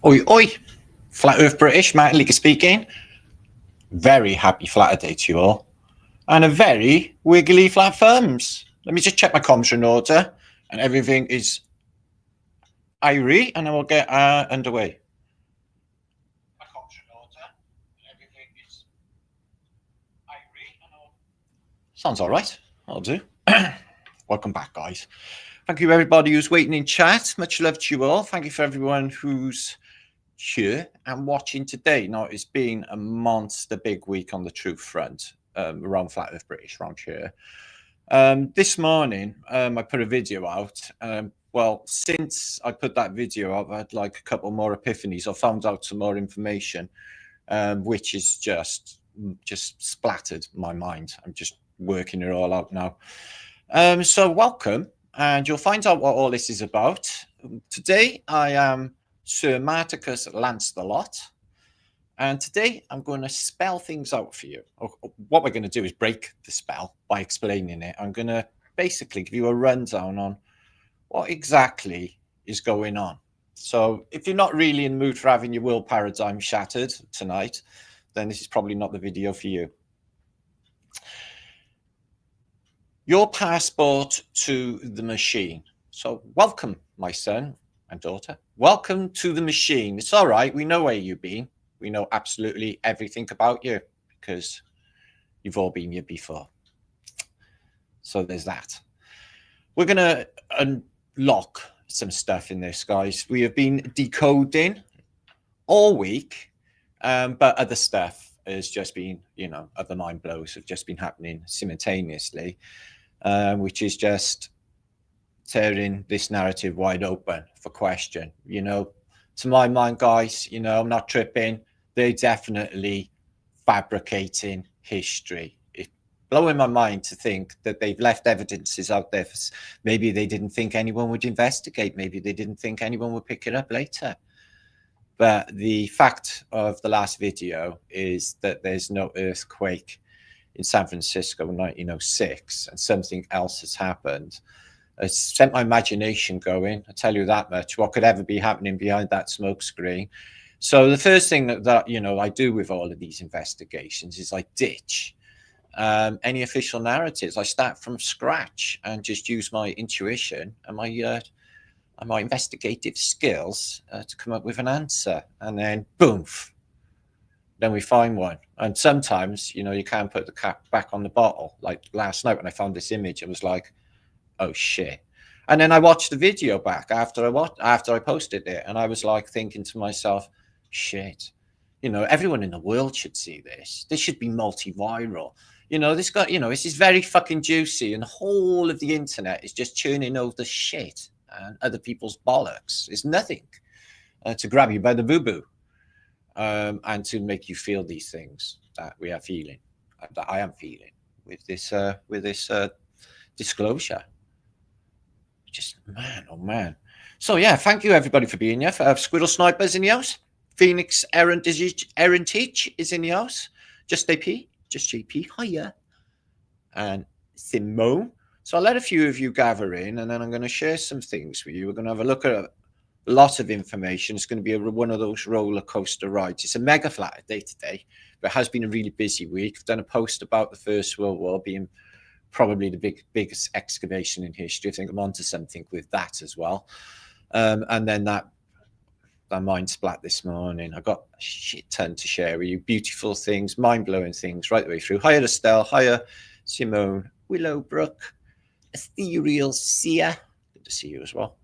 Oi, oi, Flat Earth British, Matt Leaker speaking. Very happy Flaterday to you all. And a very wiggly flat thumbs. Let me just check my comms in order and everything is irie and then we'll get underway. My comms in order and everything is irie and Sounds all right. I'll do. Welcome back, guys. Thank you, everybody who's waiting in chat. Much love to you all. Thank you for everyone who's here and watching today. Now, it's been a monster big week on the truth front around Flat Earth British around here. This morning, I put a video out. Well, since I put that video out, I had like a couple more epiphanies. I found out some more information, which is just splattered my mind. I'm just working it all out now. So welcome, and you'll find out what all this is about. Today, I am Sir Marticus Lancelot, and today I'm going to spell things out for you. What we're going to do is break the spell by explaining it. I'm going to basically give you a rundown on what exactly is going on. So if you're not really in the mood for having your world paradigm shattered tonight, then this is probably not the video for you. Your passport to the machine. So welcome, my son and daughter. Welcome to the machine. It's all right. We know where you've been. We know absolutely everything about you because you've all been here before. So there's that. We're going to unlock some stuff in this, guys. We have been decoding all week, but other stuff has just been, you know, other mind blows have just been happening simultaneously, which is just tearing this narrative wide open for question. You know, to my mind, guys, you know, I'm not tripping. They're definitely fabricating history. It's blowing my mind to think that they've left evidences out there. Maybe they didn't think anyone would investigate. Maybe they didn't think anyone would pick it up later. But the fact of the last video is that there's no earthquake in San Francisco in 1906, and something else has happened. It's sent my imagination going. I tell you that much. What could ever be happening behind that smoke screen? So the first thing that you know I do with all of these investigations is I ditch any official narratives. I start from scratch and just use my intuition and my investigative skills to come up with an answer. And then boom, then we find one. And sometimes, you know, you can't put the cap back on the bottle. Like last night when I found this image, it was like, oh shit. And then I watched the video back after I posted it, and I was like thinking to myself, shit, you know, everyone in the world should see this. This should be multi-viral. You know, this is very fucking juicy, and the whole of the internet is just churning over shit and other people's bollocks. It's nothing to grab you by the boo-boo and to make you feel these things that we are feeling, that I am feeling with this disclosure. Just man, oh man. So yeah, thank you everybody for being here. Squirrel Snipers in the house. Phoenix Errantage is in the house. Just JP, hiya. And Simone. So I'll let a few of you gather in, and then I'm going to share some things with you. We're going to have a look at a lot of information. It's going to be one of those roller coaster rides. It's a mega Flaterday today, but it has been a really busy week. I've done a post about the First World War being probably the biggest excavation in history. I think I'm onto something with that as well. And then that mind splat this morning. I got a shit ton to share with you. Beautiful things, mind-blowing things right the way through. Hiya Estelle, hiya Simone, Willowbrook, Ethereal Sia. Good to see you as well.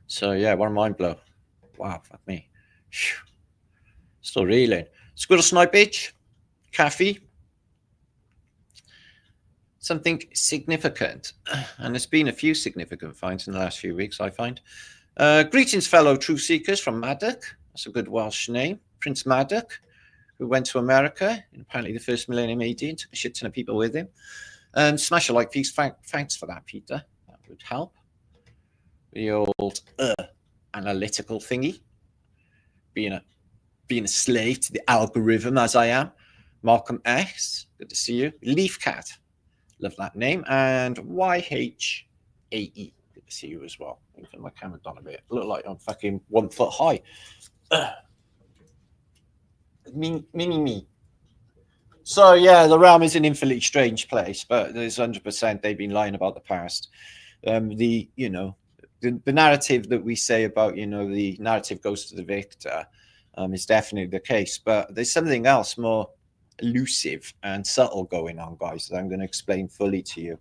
So yeah, what a mind blow. Wow, fuck me. Whew. Still reeling. Squirrel Snipage, Caffey. Something significant, and there's been a few significant finds in the last few weeks, I find. Greetings, fellow truth seekers from Maddock. That's a good Welsh name. Prince Maddock, who went to America in apparently the first millennium AD and took a shit ton of people with him. Smash a like, please. Thanks for that, Peter. That would help. The old analytical thingy. Being a slave to the algorithm as I am. Malcolm X, good to see you. Leaf Cat. Love that name. And YHAE. Good to see you as well. Thank you turn my camera down a bit. I look like I'm fucking 1 foot high. Me. So yeah, the realm is an infinitely strange place, but there's 100% they've been lying about the past. The narrative that we say about, the narrative goes to the victor, is definitely the case. But there's something else more elusive and subtle going on, guys, that I'm going to explain fully to you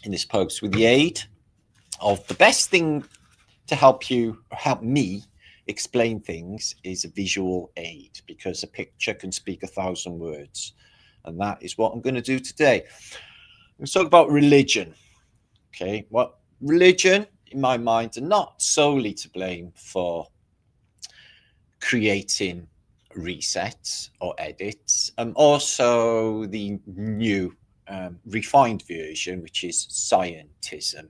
in this post with the aid of the best thing to help me explain things is a visual aid, because a picture can speak 1,000 words, and that is what I'm going to do today. Let's talk about religion. Okay, well, religion in my mind are not solely to blame for creating resets or edits. Also the new refined version, which is scientism,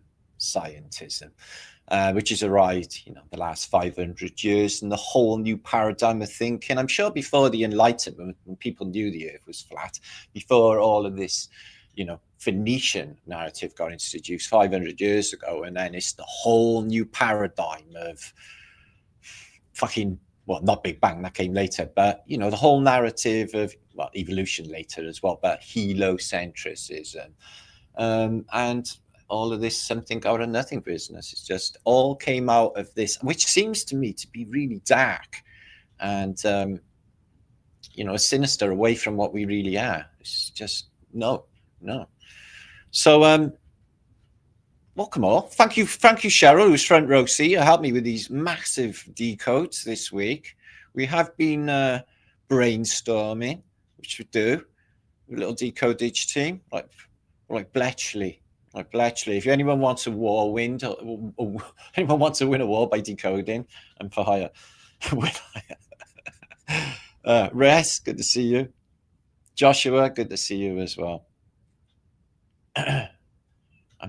which has arrived, the last 500 years, and the whole new paradigm of thinking. I'm sure before the Enlightenment, when people knew the Earth was flat, before all of this, Phoenician narrative got introduced 500 years ago, and then it's the whole new paradigm of fucking, well, not Big Bang, that came later, but, the whole narrative of, well, evolution later as well, but heliocentrism, and all of this something out of nothing business. It's just all came out of this, which seems to me to be really dark and, sinister, away from what we really are. It's just, no. So, welcome all. Thank you, Cheryl, who's front row seat. Helped me with these massive decodes this week. We have been brainstorming, which we do, a little decodage team, like Bletchley. If anyone wants a war win, or anyone wants to win a war by decoding, and for hire. Res, good to see you. Joshua, good to see you as well. I'm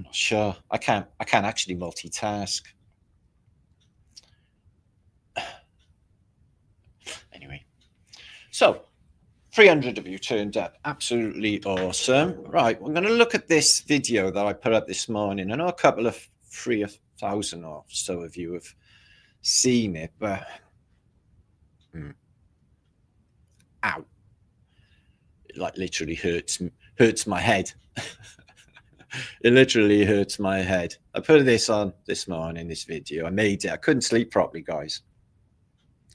not sure. I can't actually multitask. Anyway, so 300 of you turned up. Absolutely awesome. Right, we're going to look at this video that I put up this morning. I know a couple of 3,000 or so of you have seen it, but ow, it literally hurts my head. It literally hurts my head. I put this on this morning, this video. I made it. I couldn't sleep properly, guys.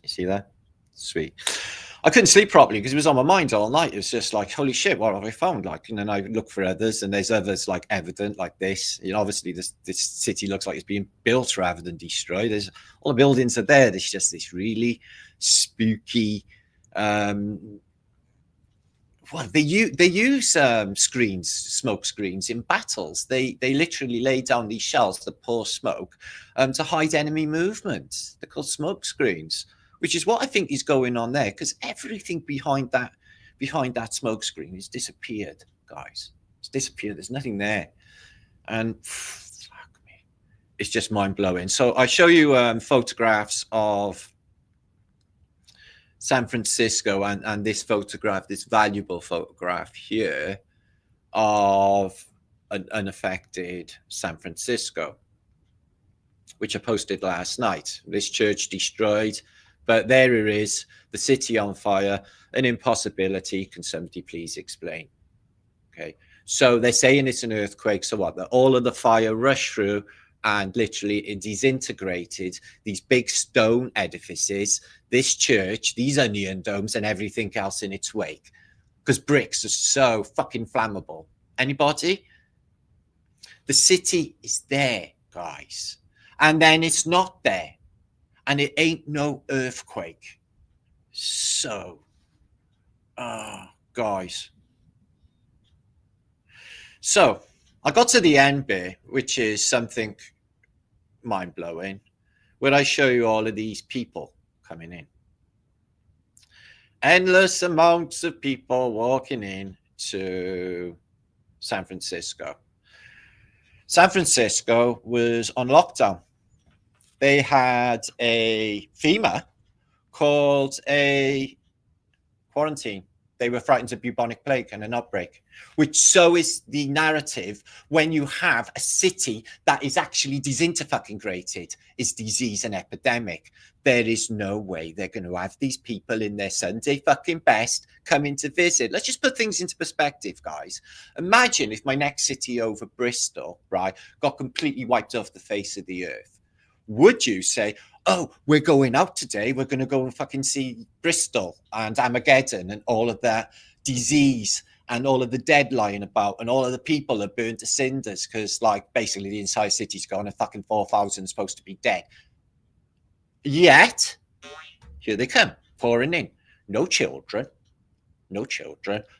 You see that? Sweet. I couldn't sleep properly because it was on my mind all night. It was just like, holy shit, what have I found? And then I look for others, and there's others evident like this. Obviously this city looks like it's being built rather than destroyed. There's all the buildings are there. There's just this really spooky, well, they use smoke screens in battles. They literally lay down these shells that pour smoke to hide enemy movement. They're called smoke screens, which is what I think is going on there, because everything behind that smoke screen has disappeared, guys. It's disappeared. There's nothing there, and fuck me, it's just mind blowing. So I show you photographs of San Francisco, and this photograph, this valuable photograph here of an unaffected San Francisco, which I posted last night. This church destroyed, but there it is, the city on fire, an impossibility. Can somebody please explain? Okay, so they're saying it's an earthquake. So what? That all of the fire rushed through, and literally it disintegrated these big stone edifices, this church, these onion domes, and everything else in its wake, because bricks are so fucking flammable. Anybody? The city is there, guys, and then it's not there, and it ain't no earthquake. So, guys. So I got to the end bit, which is something mind-blowing, where I show you all of these people coming in. Endless amounts of people walking in to San Francisco. San Francisco was on lockdown. They had a FEMA called a quarantine They were frightened of bubonic plague and an outbreak, which so is the narrative when you have a city that is actually disintegrated, is disease and epidemic. There is no way they're going to have these people in their Sunday fucking best coming to visit. Let's just put things into perspective, guys. Imagine if my next city over Bristol, right, got completely wiped off the face of the earth. Would you say, oh, we're going out today, we're going to go and fucking see Bristol and Armageddon and all of that disease and all of the dead lying about and all of the people are burned to cinders because, like, basically the entire city's gone and fucking 4,000 is supposed to be dead. Yet, here they come, pouring in. No children,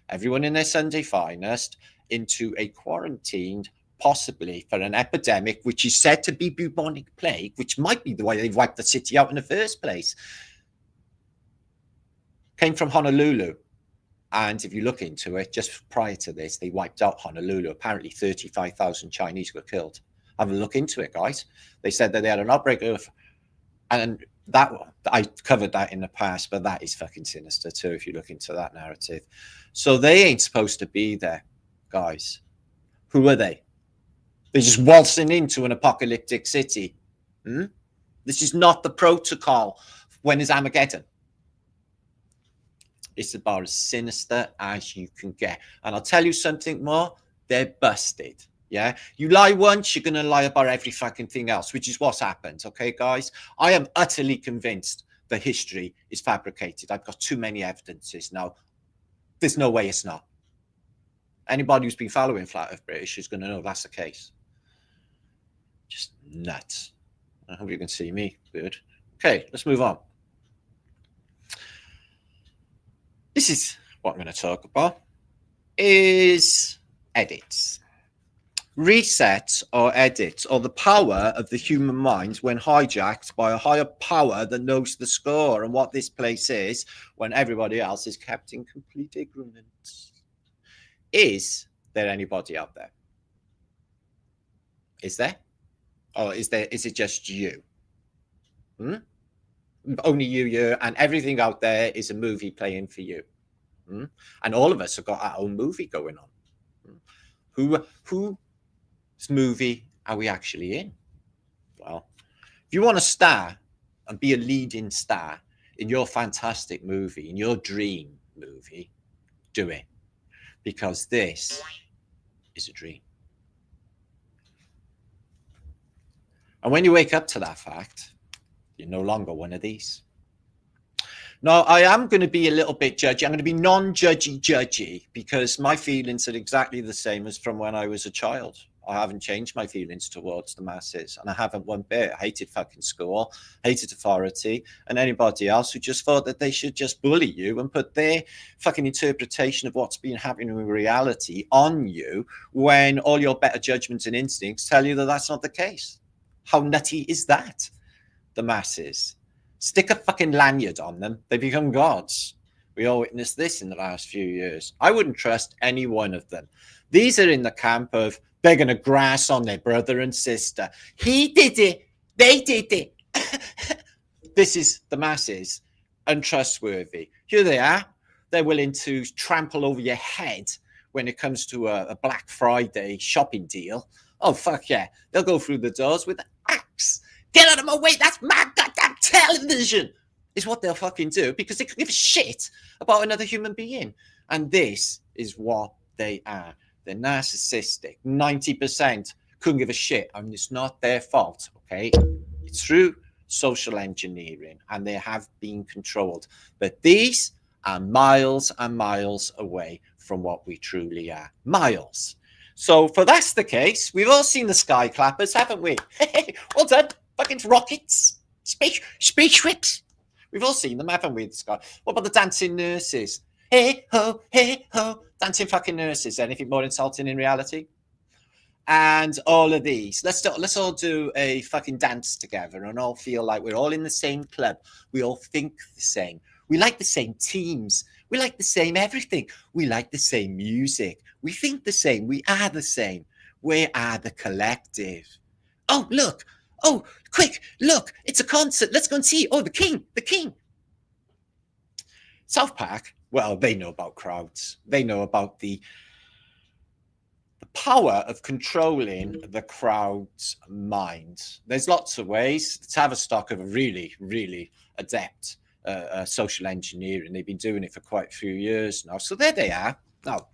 everyone in their Sunday finest into a quarantined, possibly for an epidemic, which is said to be bubonic plague, which might be the way they've wiped the city out in the first place, came from Honolulu. And if you look into it, just prior to this, they wiped out Honolulu. Apparently 35,000 Chinese were killed. Have a look into it, guys. They said that they had an outbreak of, and that, I covered that in the past, but that is fucking sinister too, if you look into that narrative. So they ain't supposed to be there, guys. Who are they? They're just waltzing into an apocalyptic city. This is not the protocol when there's Armageddon. It's about as sinister as you can get. And I'll tell you something more. They're busted. Yeah. You lie once, you're going to lie about every fucking thing else, which is what's happened. Okay, guys? I am utterly convinced the history is fabricated. I've got too many evidences now. There's no way it's not. Anybody who's been following Flat Earth British is going to know that's the case. Just nuts. I hope you can see me. Good. Okay, let's move on. This is what I'm going to talk about, is edits. Resets or edits are the power of the human mind when hijacked by a higher power that knows the score. And what this place is, when everybody else is kept in complete ignorance. Is there anybody out there? Is there? Or is it just you? Only you, and everything out there is a movie playing for you. And all of us have got our own movie going on. Whose movie are we actually in? Well, if you want to star and be a leading star in your fantastic movie, in your dream movie, do it. Because this is a dream. And when you wake up to that fact, you're no longer one of these. Now, I am going to be a little bit judgy. I'm going to be non-judgy because my feelings are exactly the same as from when I was a child. I haven't changed my feelings towards the masses, and I haven't one bit. I hated fucking school, hated authority, and anybody else who just thought that they should just bully you and put their fucking interpretation of what's been happening in reality on you when all your better judgments and instincts tell you that that's not the case. How nutty is that? The masses. Stick a fucking lanyard on them. They become gods. We all witnessed this in the last few years. I wouldn't trust any one of them. These are in the camp of they're going to grass on their brother and sister. He did it. They did it. This is the masses. Untrustworthy. Here they are. They're willing to trample over your head when it comes to a Black Friday shopping deal. Oh, fuck yeah. They'll go through the doors with an axe. Get out of my way. That's my goddamn television. Is what they'll fucking do because they could give a shit about another human being. And this is what they are. They're narcissistic. 90% couldn't give a shit. I mean, it's not their fault, okay? It's through social engineering, and they have been controlled. But these are miles and miles away from what we truly are. Miles. So, for that's the case, we've all seen the sky clappers, haven't we? Well done. Fucking rockets. Spaceships. We've all seen them, haven't we, the sky? What about the dancing nurses? Hey ho, dancing fucking nurses. Anything more insulting in reality? And all of these. Let's all do a fucking dance together and all feel like we're all in the same club. We all think the same. We like the same teams. We like the same everything. We like the same music. We think the same. We are the same. We are the collective. Oh, look. Oh, quick. Look. It's a concert. Let's go and see. Oh, the king. The king. South Park Well, they know about crowds. They know about the power of controlling the crowd's mind. There's lots of ways. Tavistock are really, really adept social engineering. They've been doing it for quite a few years now. So there they are. Now,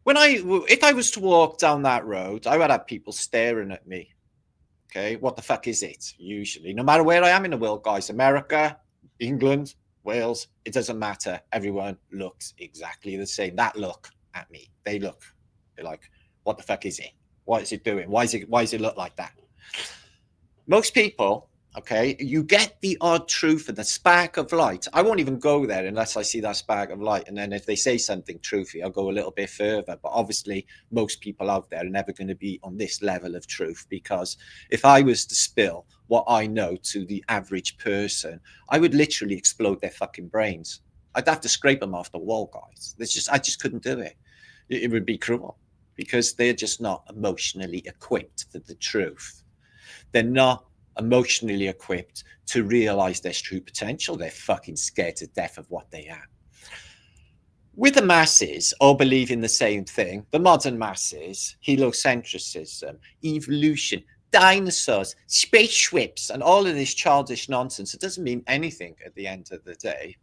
if I was to walk down that road, I would have people staring at me. Okay, what the fuck is it? Usually, no matter where I am in the world, guys, America, England, Wales, it doesn't matter. Everyone looks exactly the same. That look at me, they're like, what the fuck is it? What is it doing? Why does it look like that? Most people, okay, you get the odd truth and the spark of light. I won't even go there unless I see that spark of light. And then if they say something truthfully, I'll go a little bit further. But obviously, most people out there are never going to be on this level of truth, because if I was to spill what I know to the average person, I would literally explode their fucking brains. I'd have to scrape them off the wall, guys. I just couldn't do it. It would be cruel, because they're just not emotionally equipped for the truth. They're not emotionally equipped to realize their true potential. They're fucking scared to death of what they are. With the masses, all believing the same thing, the modern masses, heliocentrism, evolution, dinosaurs, spaceships, and all of this childish nonsense, it doesn't mean anything at the end of the day.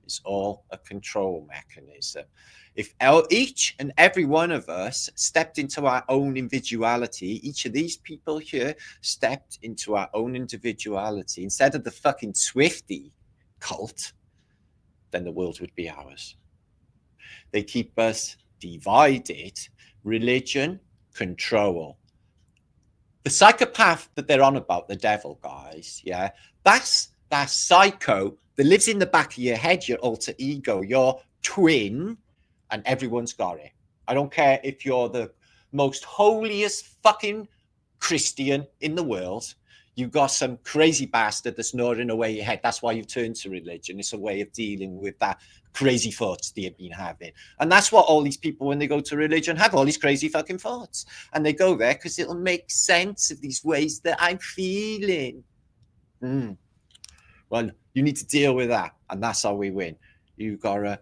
It's all a control mechanism. If each and every one of us stepped into our own individuality, each of these people here stepped into our own individuality instead of the fucking Swiftie cult, then the world would be ours. They keep us divided. Religion, control. The psychopath that they're on about, the devil, guys, yeah, that's that psycho that lives in the back of your head, your alter ego, your twin, and everyone's got it. I don't care if you're the most holiest fucking Christian in the world. You've got some crazy bastard that's gnawing away your head. That's why you've turned to religion. It's a way of dealing with that crazy thoughts that you've been having. And that's what all these people, when they go to religion, have all these crazy fucking thoughts. And they go there because it'll make sense of these ways that I'm feeling. Well, you need to deal with that. And that's how we win. You've got to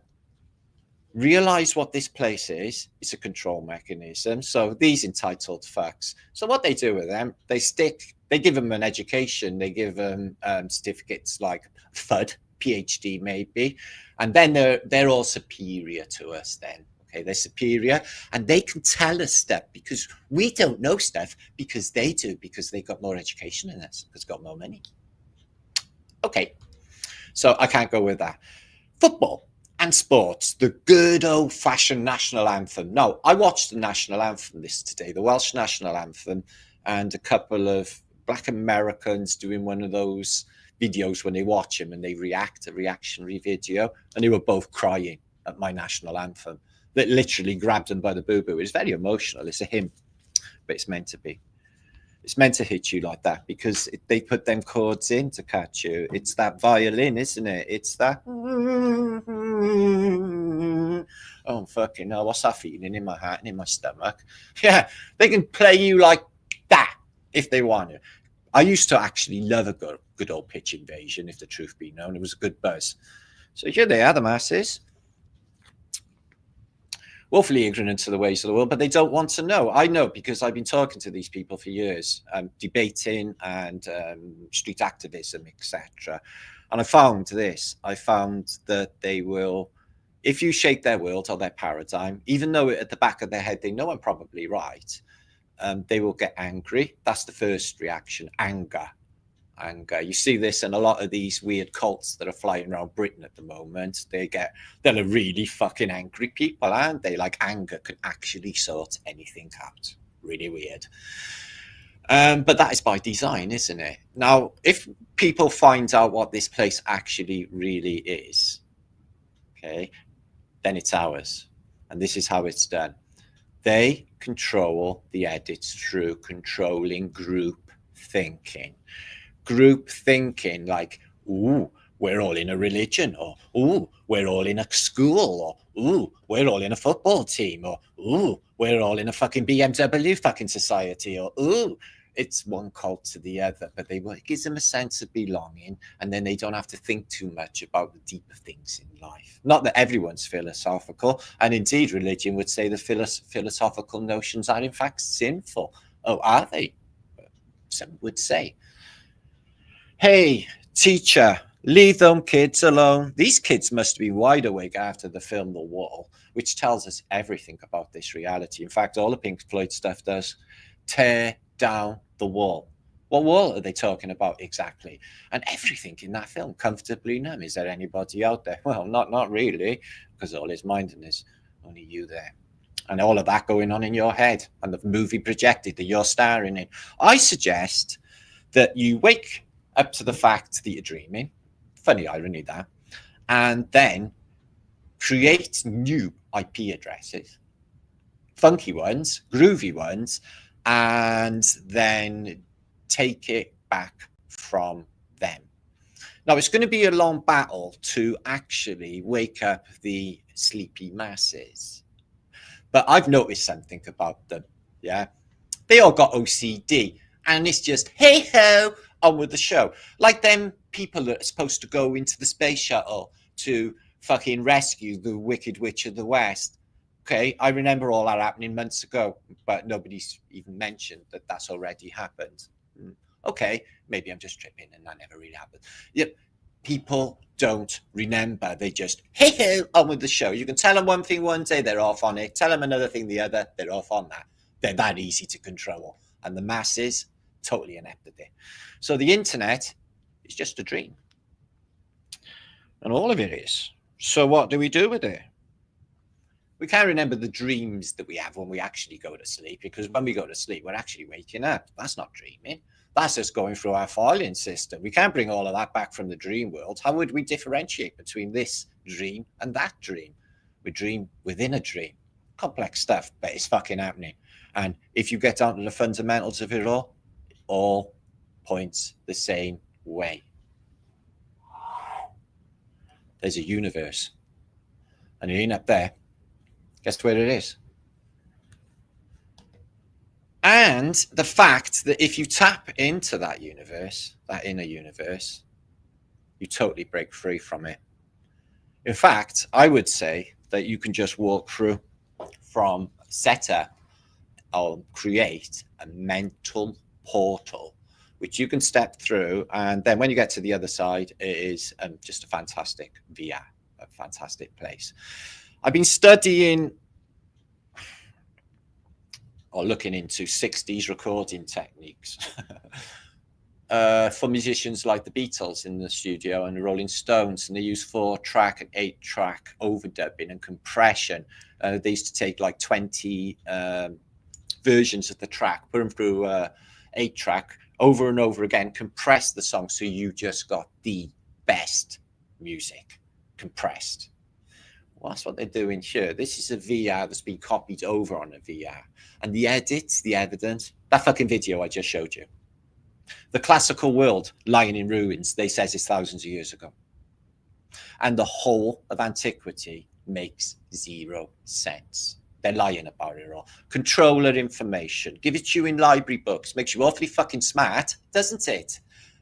realize what this place is. It's a control mechanism. So these entitled fucks. So what they do with them, they give them an education. They give them certificates like FUD, PhD maybe. And then they're all superior to us then. Okay, they're superior and they can tell us stuff because we don't know stuff, because they do, because they got more education than us, because got more money. Okay, so I can't go with that. Football and sports, the good old-fashioned national anthem. No, I watched the national anthem today, the Welsh national anthem, and a couple of Black Americans doing one of those videos when they watch him and they react, a reactionary video, and they were both crying at my national anthem. That literally grabbed them by the boo-boo. It's very emotional. It's a hymn, but it's meant to be. It's meant to hit you like that because they put them chords in to catch you. It's that violin, isn't it? It's that. Oh, fucking hell. What's that feeling in my heart and in my stomach? Yeah, they can play you like that if they want to. I used to actually love a good old pitch invasion, if the truth be known. It was a good buzz. So here they are, the masses. Woefully ignorant to the ways of the world, but they don't want to know. I know because I've been talking to these people for years, debating and street activism, etc. And I found this. I found that they will, if you shake their world or their paradigm, even though at the back of their head they know I'm probably right, they will get angry. That's the first reaction, anger. You see this in a lot of these weird cults that are flying around Britain at the moment. They're really fucking angry people, aren't they? Like anger can actually sort anything out. Really weird. But that is by design, isn't it? Now, if people find out what this place actually really is, okay, then it's ours. And this is how it's done. They control the edits through controlling group thinking. Group thinking like, ooh, we're all in a religion, or ooh, we're all in a school, or ooh, we're all in a football team, or ooh, we're all in a fucking BMW fucking society, or ooh, it's one cult to the other, but it gives them a sense of belonging, and then they don't have to think too much about the deeper things in life. Not that everyone's philosophical, and indeed religion would say the philosophical notions are in fact sinful. Oh, are they? Some would say. Hey, teacher, leave them kids alone. These kids must be wide awake after the film The Wall, which tells us everything about this reality. In fact, all the Pink Floyd stuff does. Tear down the wall. What wall are they talking about exactly? And everything in that film, comfortably numb. Is there anybody out there? Well, not really, because all is mind and there's only you there. And all of that going on in your head and the movie projected that you're starring in. I suggest that you wake up to the fact that you're dreaming. Funny irony that. And then create new IP addresses, funky ones, groovy ones, and then take it back from them. Now, it's going to be a long battle to actually wake up the sleepy masses. But I've noticed something about them. Yeah. They all got OCD, and it's just, hey ho, on with the show. Like them people that are supposed to go into the space shuttle to fucking rescue the Wicked Witch of the West. Okay, I remember all that happening months ago, but nobody's even mentioned that that's already happened. Okay, maybe I'm just tripping and that never really happened. Yep, people don't remember. They just, hey, hey, on with the show. You can tell them one thing one day, they're off on it. Tell them another thing the other, they're off on that. They're that easy to control. And the masses, totally inept at it. So the internet is just a dream. And all of it is. So what do we do with it? We can't remember the dreams that we have when we actually go to sleep, because when we go to sleep, we're actually waking up. That's not dreaming. That's just going through our filing system. We can't bring all of that back from the dream world. How would we differentiate between this dream and that dream? We dream within a dream. Complex stuff, but it's fucking happening. And if you get down to the fundamentals of it all points the same way. There's a universe. And it ain't up there. Guess where it is? And the fact that if you tap into that universe, that inner universe, you totally break free from it. In fact, I would say that you can just walk through from set up or create a mental portal, which you can step through. And then when you get to the other side, it is just a fantastic VR, a fantastic place. I've been studying or looking into 60s recording techniques for musicians like the Beatles in the studio and the Rolling Stones. And they use 4-track and 8-track overdubbing and compression. They used to take like 20 versions of the track, put them through 8-track over and over again, compress the song so you just got the best music compressed. Well, that's what they're doing here. This is a VR that's been copied over on a VR. And the edits, the evidence, that fucking video I just showed you. The classical world lying in ruins, they says it's thousands of years ago. And the whole of antiquity makes zero sense. They're lying about it all. Controller information, give it to you in library books, makes you awfully fucking smart, doesn't it?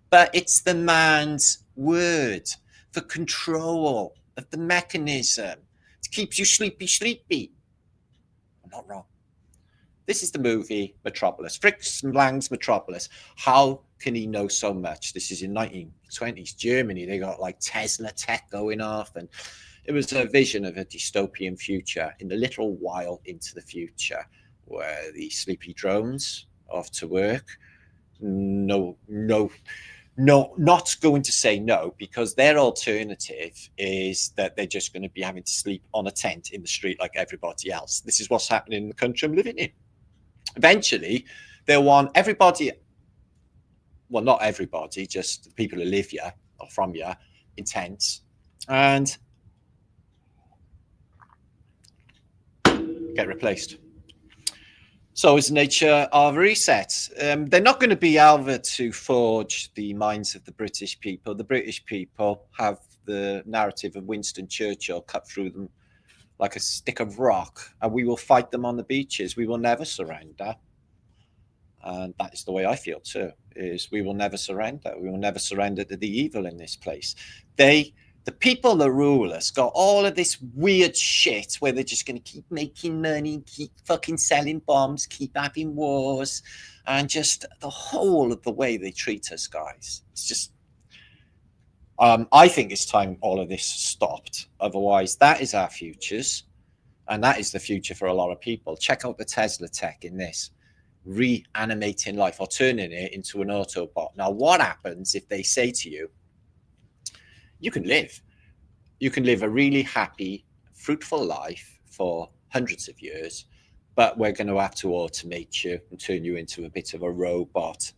But it's the man's word for control of the mechanism. It keeps you sleepy. I'm not wrong. This is the movie Metropolis, Fritz Lang's Metropolis. How can he know so much? This is in 1920s Germany. They got like Tesla tech going off, and it was a vision of a dystopian future in a little while into the future, where the sleepy drones off to work. No, not going to say no, because their alternative is that they're just going to be having to sleep on a tent in the street like everybody else. This is what's happening in the country I'm living in. Eventually, they'll want everybody, well, not everybody, just the people who live here or from here, in tents, and get replaced. So is the nature of resets. They're not going to be able to forge the minds of the British people. The British people have the narrative of Winston Churchill cut through them like a stick of rock, and we will fight them on the beaches. We will never surrender. And that is the way I feel too, is we will never surrender. We will never surrender to the evil in this place. The people that rule us got all of this weird shit where they're just going to keep making money, keep fucking selling bombs, keep having wars, and just the whole of the way they treat us, guys. It's just, I think it's time all of this stopped. Otherwise, that is our futures, and that is the future for a lot of people. Check out the Tesla tech in this. Reanimating life or turning it into an Autobot. Now, what happens if they say to you, you can live a really happy, fruitful life for hundreds of years, but we're going to have to automate you and turn you into a bit of a robot.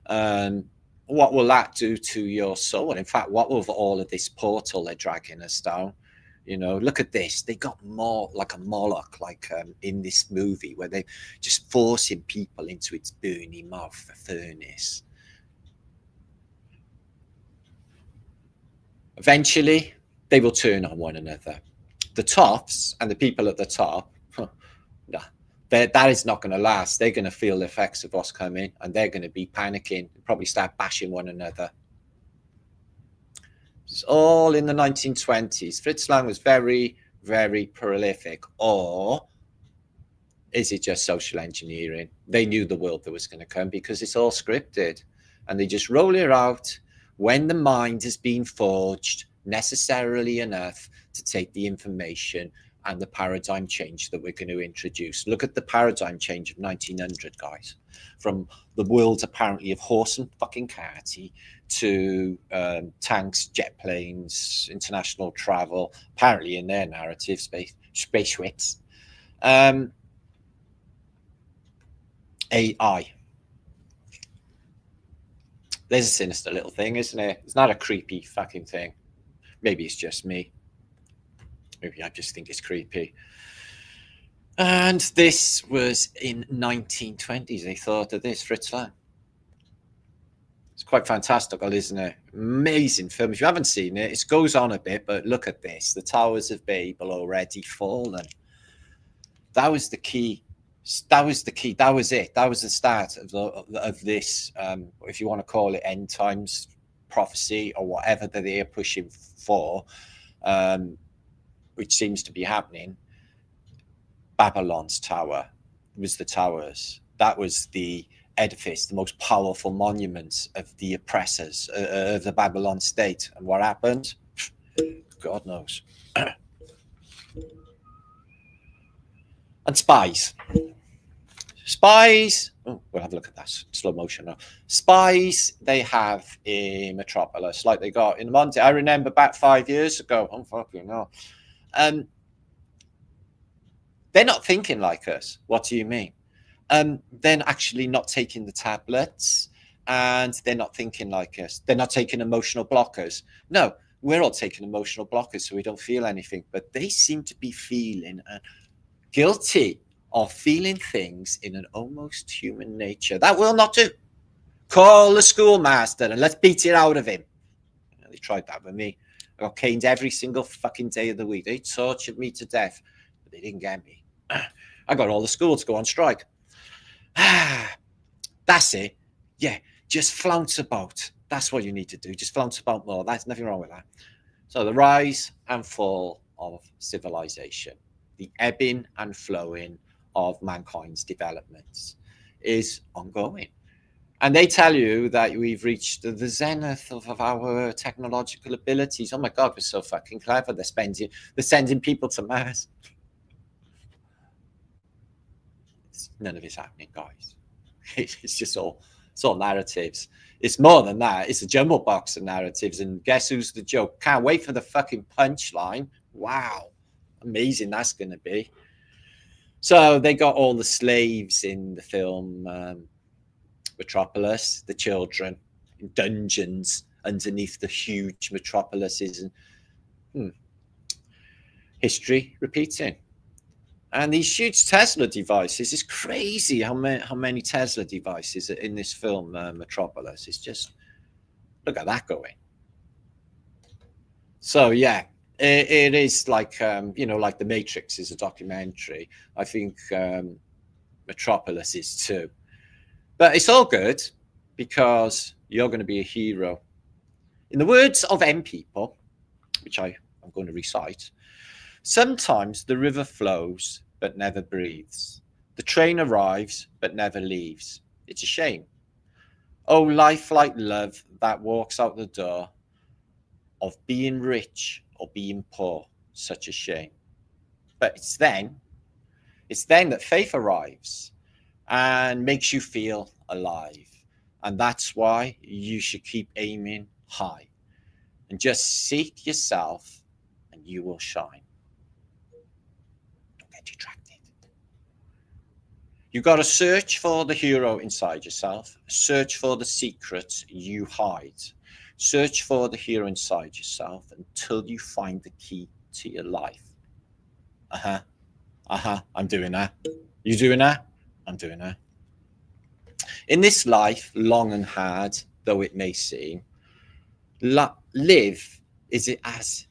What will that do to your soul? In fact, what will all of this portal they're dragging us down? You know, look at this. They got more like a Moloch, like in this movie, where they're just forcing people into its burning mouth, the furnace. Eventually, they will turn on one another. The tops and the people at the top, nah, that is not going to last. They're going to feel the effects of what's coming, and they're going to be panicking, probably start bashing one another. It's all in the 1920s. Fritz Lang was very, very prolific. Or is it just social engineering? They knew the world that was going to come because it's all scripted, and they just roll it out when the mind has been forged necessarily enough to take the information and the paradigm change that we're going to introduce. Look at the paradigm change of 1900, guys. From the world apparently of horse and fucking carty to tanks, jet planes, international travel, apparently in their narrative, spaceships. AI. There's a sinister little thing, isn't it? It's not a creepy fucking thing. Maybe it's just me. Maybe I just think it's creepy. And this was in 1920s. They thought of this, Fritz Lang. It's quite fantastical, isn't it? Amazing film. If you haven't seen it, it goes on a bit, but look at this. The Towers of Babel already fallen. That was the key. That was the key. That was it. That was the start of this, if you want to call it end times prophecy or whatever that they are pushing for, which seems to be happening. Babylon's tower was the towers. That was the edifice, the most powerful monument of the oppressors of the Babylon state. And what happened? God knows. And spies. Spies, oh, we'll have a look at that slow motion now. Spies they have in Metropolis, like they got in Monte. I remember back 5 years ago. I'm fucking no. They're not thinking like us. What do you mean? They're actually not taking the tablets, and they're not thinking like us. They're not taking emotional blockers. No, we're all taking emotional blockers so we don't feel anything. But they seem to be feeling guilty of feeling things in an almost human nature. That will not do. Call the schoolmaster and let's beat it out of him. You know, they tried that with me. I got caned every single fucking day of the week. They tortured me to death, but they didn't get me. I got all the schools to go on strike. That's it. Yeah, just flounce about. That's what you need to do. Just flounce about more. There's nothing wrong with that. So the rise and fall of civilization, the ebbing and flowing of mankind's developments is ongoing. And they tell you that we've reached the zenith of our technological abilities. Oh my God, we're so fucking clever. They're sending people to Mars. None of it's happening, guys. It's just all narratives. It's more than that. It's a jumble box of narratives. And guess who's the joke? Can't wait for the fucking punchline. Wow. Amazing that's going to be. So they got all the slaves in the film Metropolis, the children in dungeons underneath the huge metropolises, and history repeating. And these huge Tesla devices, it's crazy how many Tesla devices are in this film Metropolis. It's just, look at that going. So yeah, it is like, like The Matrix is a documentary. I think Metropolis is too. But it's all good because you're going to be a hero. In the words of M people, which I'm going to recite, sometimes the river flows but never breathes. The train arrives but never leaves. It's a shame. Oh, life like love that walks out the door, of being rich or being poor, such a shame. But it's then that faith arrives and makes you feel alive. And that's why you should keep aiming high and just seek yourself and you will shine. Don't get detracted. You got to search for the hero inside yourself. Search for the secrets you hide. Search for the hero inside yourself until you find the key to your life. I'm doing that. You doing that? I'm doing that. In this life, long and hard though it may seem, live as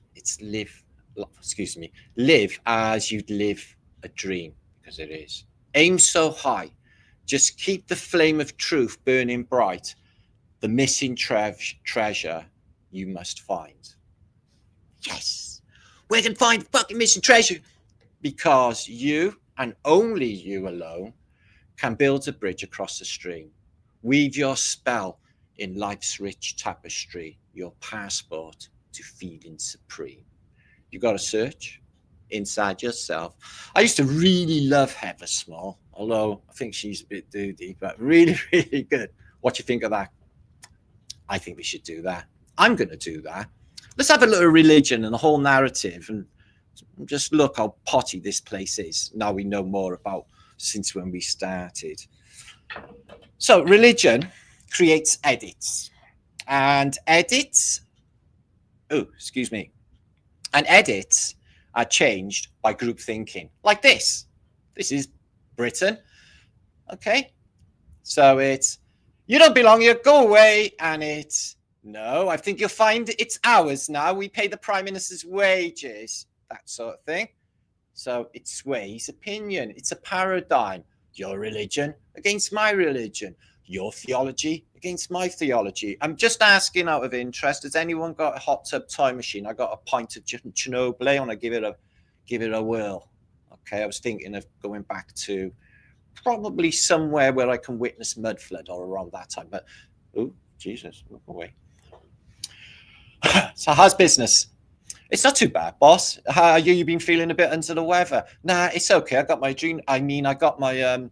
you'd live a dream, because it is. Aim so high, just keep the flame of truth burning bright. The missing treasure you must find. Yes, where can I find the fucking missing treasure? Because you and only you alone can build a bridge across the stream. Weave your spell in life's rich tapestry, your passport to feeling supreme. You got to search inside yourself. I used to really love Heather Small, although I think she's a bit doody, but really, really good. What do you think of that? I think we should do that. I'm going to do that. Let's have a little religion and the whole narrative and just look how potty this place is. Now we know more about since when we started. So religion creates edits, and edits, and edits are changed by group thinking, like this. This is Britain. Okay. So it's, you don't belong here, go away. And it's, no, I think you'll find it's ours now. We pay the Prime Minister's wages, that sort of thing. So it sways opinion. It's a paradigm. Your religion against my religion. Your theology against my theology. I'm just asking out of interest, has anyone got a hot tub time machine? I got a pint of Chernobyl. I want to give it a whirl. Okay, I was thinking of going back to probably somewhere where I can witness mud flood or around that time. But, oh, Jesus, look away. So how's business? It's not too bad, boss. How you been feeling a bit under the weather? Nah, it's okay. I got my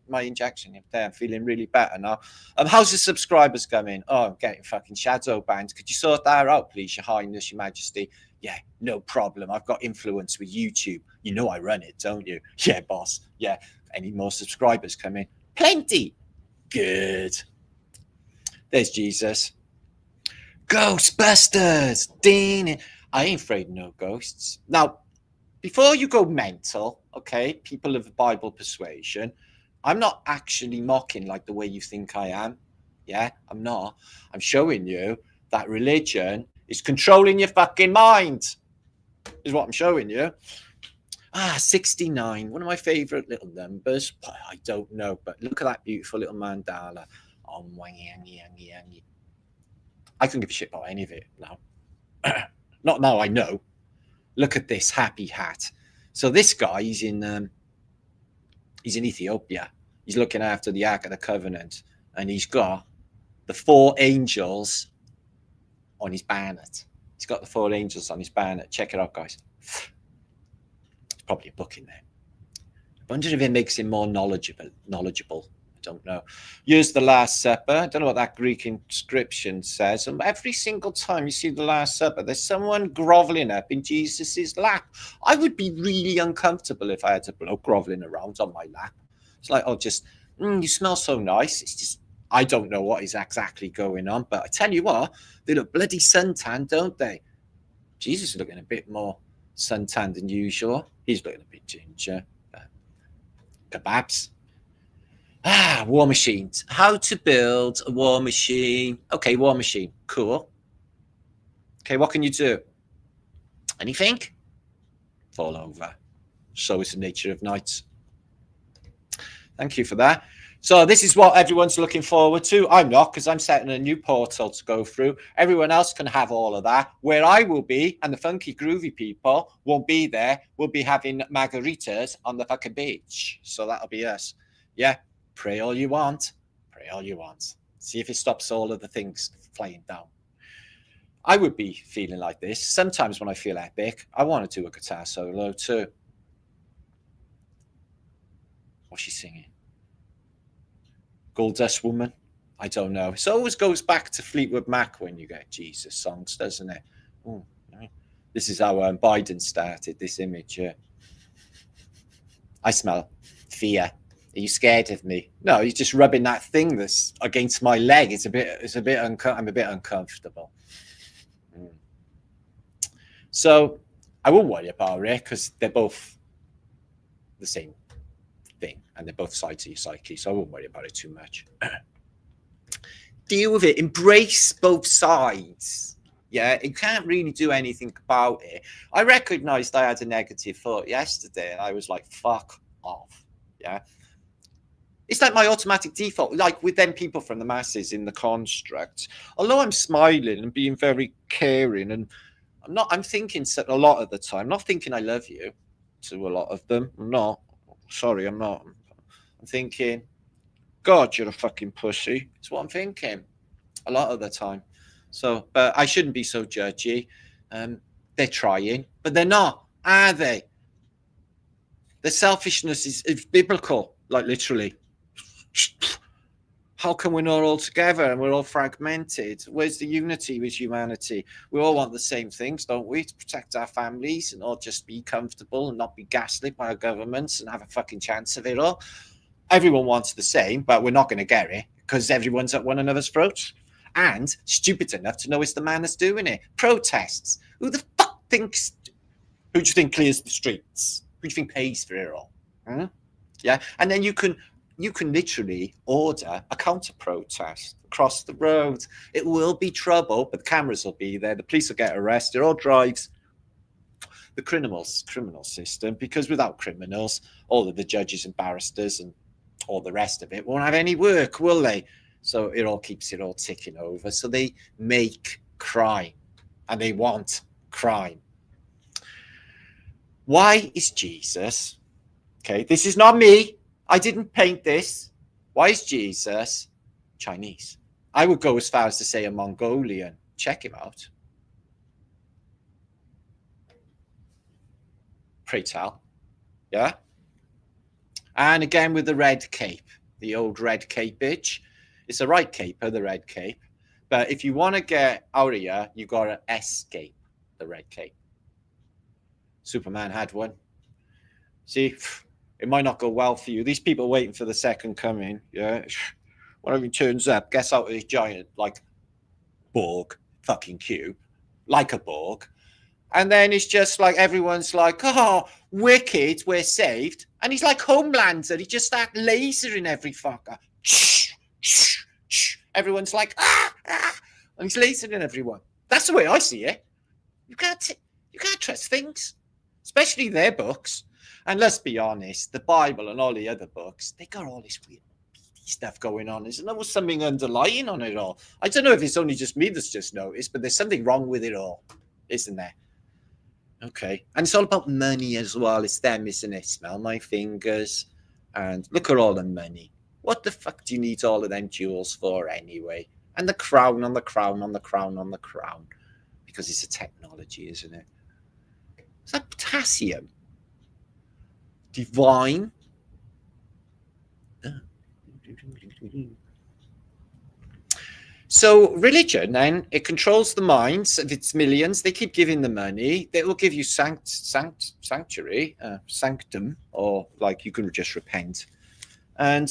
my injection there. I'm feeling really better now. How's the subscribers coming? Oh, I'm getting fucking shadow banned. Could you sort that out, please, Your Highness, Your Majesty? Yeah, no problem. I've got influence with YouTube. You know I run it, don't you? Yeah, boss. Yeah. Any more subscribers coming? Plenty. Good. There's Jesus. Ghostbusters. Ding. I ain't afraid of no ghosts. Now, before you go mental, okay, people of the Bible persuasion, I'm not actually mocking like the way you think I am. Yeah, I'm not. I'm showing you that religion is controlling your fucking mind, is what I'm showing you. 69, one of my favorite little numbers. I don't know, but look at that beautiful little mandala. Oh, I couldn't give a shit about any of it now. Not now, I know. Look at this happy hat. So this guy, he's in Ethiopia. He's looking after the Ark of the Covenant, and he's got the 4 angels on his banner. He's got the 4 angels on his banner. Check it out, guys. There's probably a book in there. I wonder if it makes him more knowledgeable. I don't know. Use the Last Supper. I don't know what that Greek inscription says. And every single time you see the Last Supper, there's someone groveling up in Jesus's lap. I would be really uncomfortable if I had a bloke groveling around on my lap. It's like, oh, just, you smell so nice. It's just, I don't know what is exactly going on. But I tell you what, they look bloody suntan, don't they? Jesus is looking a bit more suntan than usual. He's looking a bit ginger. Kebabs. War machines. How to build a war machine. Okay, war machine. Cool. Okay, what can you do? Anything? Fall over. So is the nature of knights. Thank you for that. So this is what everyone's looking forward to. I'm not, because I'm setting a new portal to go through. Everyone else can have all of that. Where I will be, and the funky groovy people won't be there. We'll be having margaritas on the fucking beach. So that'll be us. Yeah, pray all you want. Pray all you want. See if it stops all of the things flying down. I would be feeling like this. Sometimes when I feel epic, I want to do a guitar solo too. What's she singing? Gold Dust Woman? I don't know. It always goes back to Fleetwood Mac when you get Jesus songs, doesn't it? Ooh, this is how Biden started this image. I smell fear. Are you scared of me? No, he's just rubbing that thing that's against my leg. I'm a bit uncomfortable. So I won't worry about it because they're both the same thing and they're both sides of your psyche. So I won't worry about it too much. Deal with it. Embrace both sides. Yeah, you can't really do anything about it. I recognized I had a negative thought yesterday and I was like, fuck off. Yeah. It's like my automatic default, like with them people from the masses in the construct. Although I'm smiling and being very caring, and I'm thinking a lot of the time, not thinking I love you to a lot of them. I'm not. Sorry, I'm not. I'm thinking, God, you're a fucking pussy. It's what I'm thinking a lot of the time. So, but I shouldn't be so judgy. They're trying, but they're not, are they? The selfishness is biblical, like literally. How come we're not all together and we're all fragmented? Where's the unity with humanity? We all want the same things, don't we? To protect our families and all just be comfortable and not be gaslit by our governments and have a fucking chance of it all. Everyone wants the same, but we're not going to get it because everyone's at one another's throats. And stupid enough to know it's the man that's doing it. Protests. Who the fuck thinks? Who do you think clears the streets? Who do you think pays for it all? Yeah, and then you can literally order a counter protest across the road. It will be trouble, but the cameras will be there. The police will get arrested. All drives the criminal system, because without criminals, all of the judges and barristers and all the rest of it won't have any work, will they? So it all keeps it all ticking over. So they make crime and they want crime. Why is Jesus? Okay, this is not me. I didn't paint this. Why is Jesus Chinese? I would go as far as to say a Mongolian. Check him out. Pray tell. Yeah. And again with the red cape, the old red cape bitch. It's the right caper, the red cape. But if you want to get out of here, you got to escape the red cape. Superman had one. See, it might not go well for you. These people are waiting for the second coming. Yeah. Whenever he turns up, gets out of his giant, like, Borg fucking cube, like a Borg. And then it's just like everyone's like, oh, wicked, we're saved. And he's like Homelander. He just starts lasering every fucker. Everyone's like, and he's lasering everyone. That's the way I see it. You can't trust things, especially their books. And let's be honest, the Bible and all the other books, they got all this weird stuff going on. Isn't there something underlying on it all? I don't know if it's only just me that's just noticed, but there's something wrong with it all, isn't there? Okay. And it's all about money as well. It's them, isn't it? Smell my fingers and look at all the money. What the fuck do you need all of them jewels for anyway? And the crown on the crown on the crown on the crown. Because it's a technology, isn't it? Is that potassium? Divine. So religion, then, it controls the minds of its millions. They keep giving the money. They will give you sanctuary, sanctum, or like you can just repent. And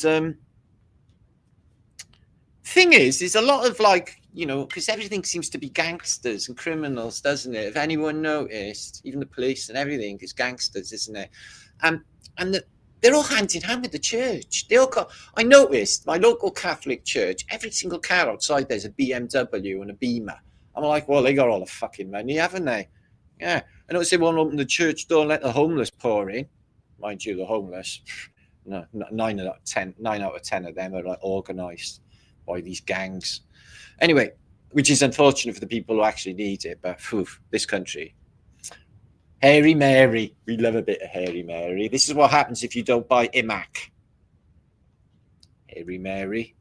thing is a lot of like, you know, because everything seems to be gangsters and criminals, doesn't it? If anyone noticed, even the police and everything is gangsters, isn't it? And they're all hand in hand with the church. They all got. I noticed my local Catholic church. Every single car outside there's a BMW and a Beamer. I'm like, well, they got all the fucking money, haven't they? Yeah. I noticed they won't open the church door and let the homeless pour in. Mind you, the homeless, No, 9 out of 10 of them are like organized by these gangs. Anyway, which is unfortunate for the people who actually need it, but phew, this country. Hairy Mary. We love a bit of Hairy Mary. This is what happens if you don't buy IMAC. Hairy Mary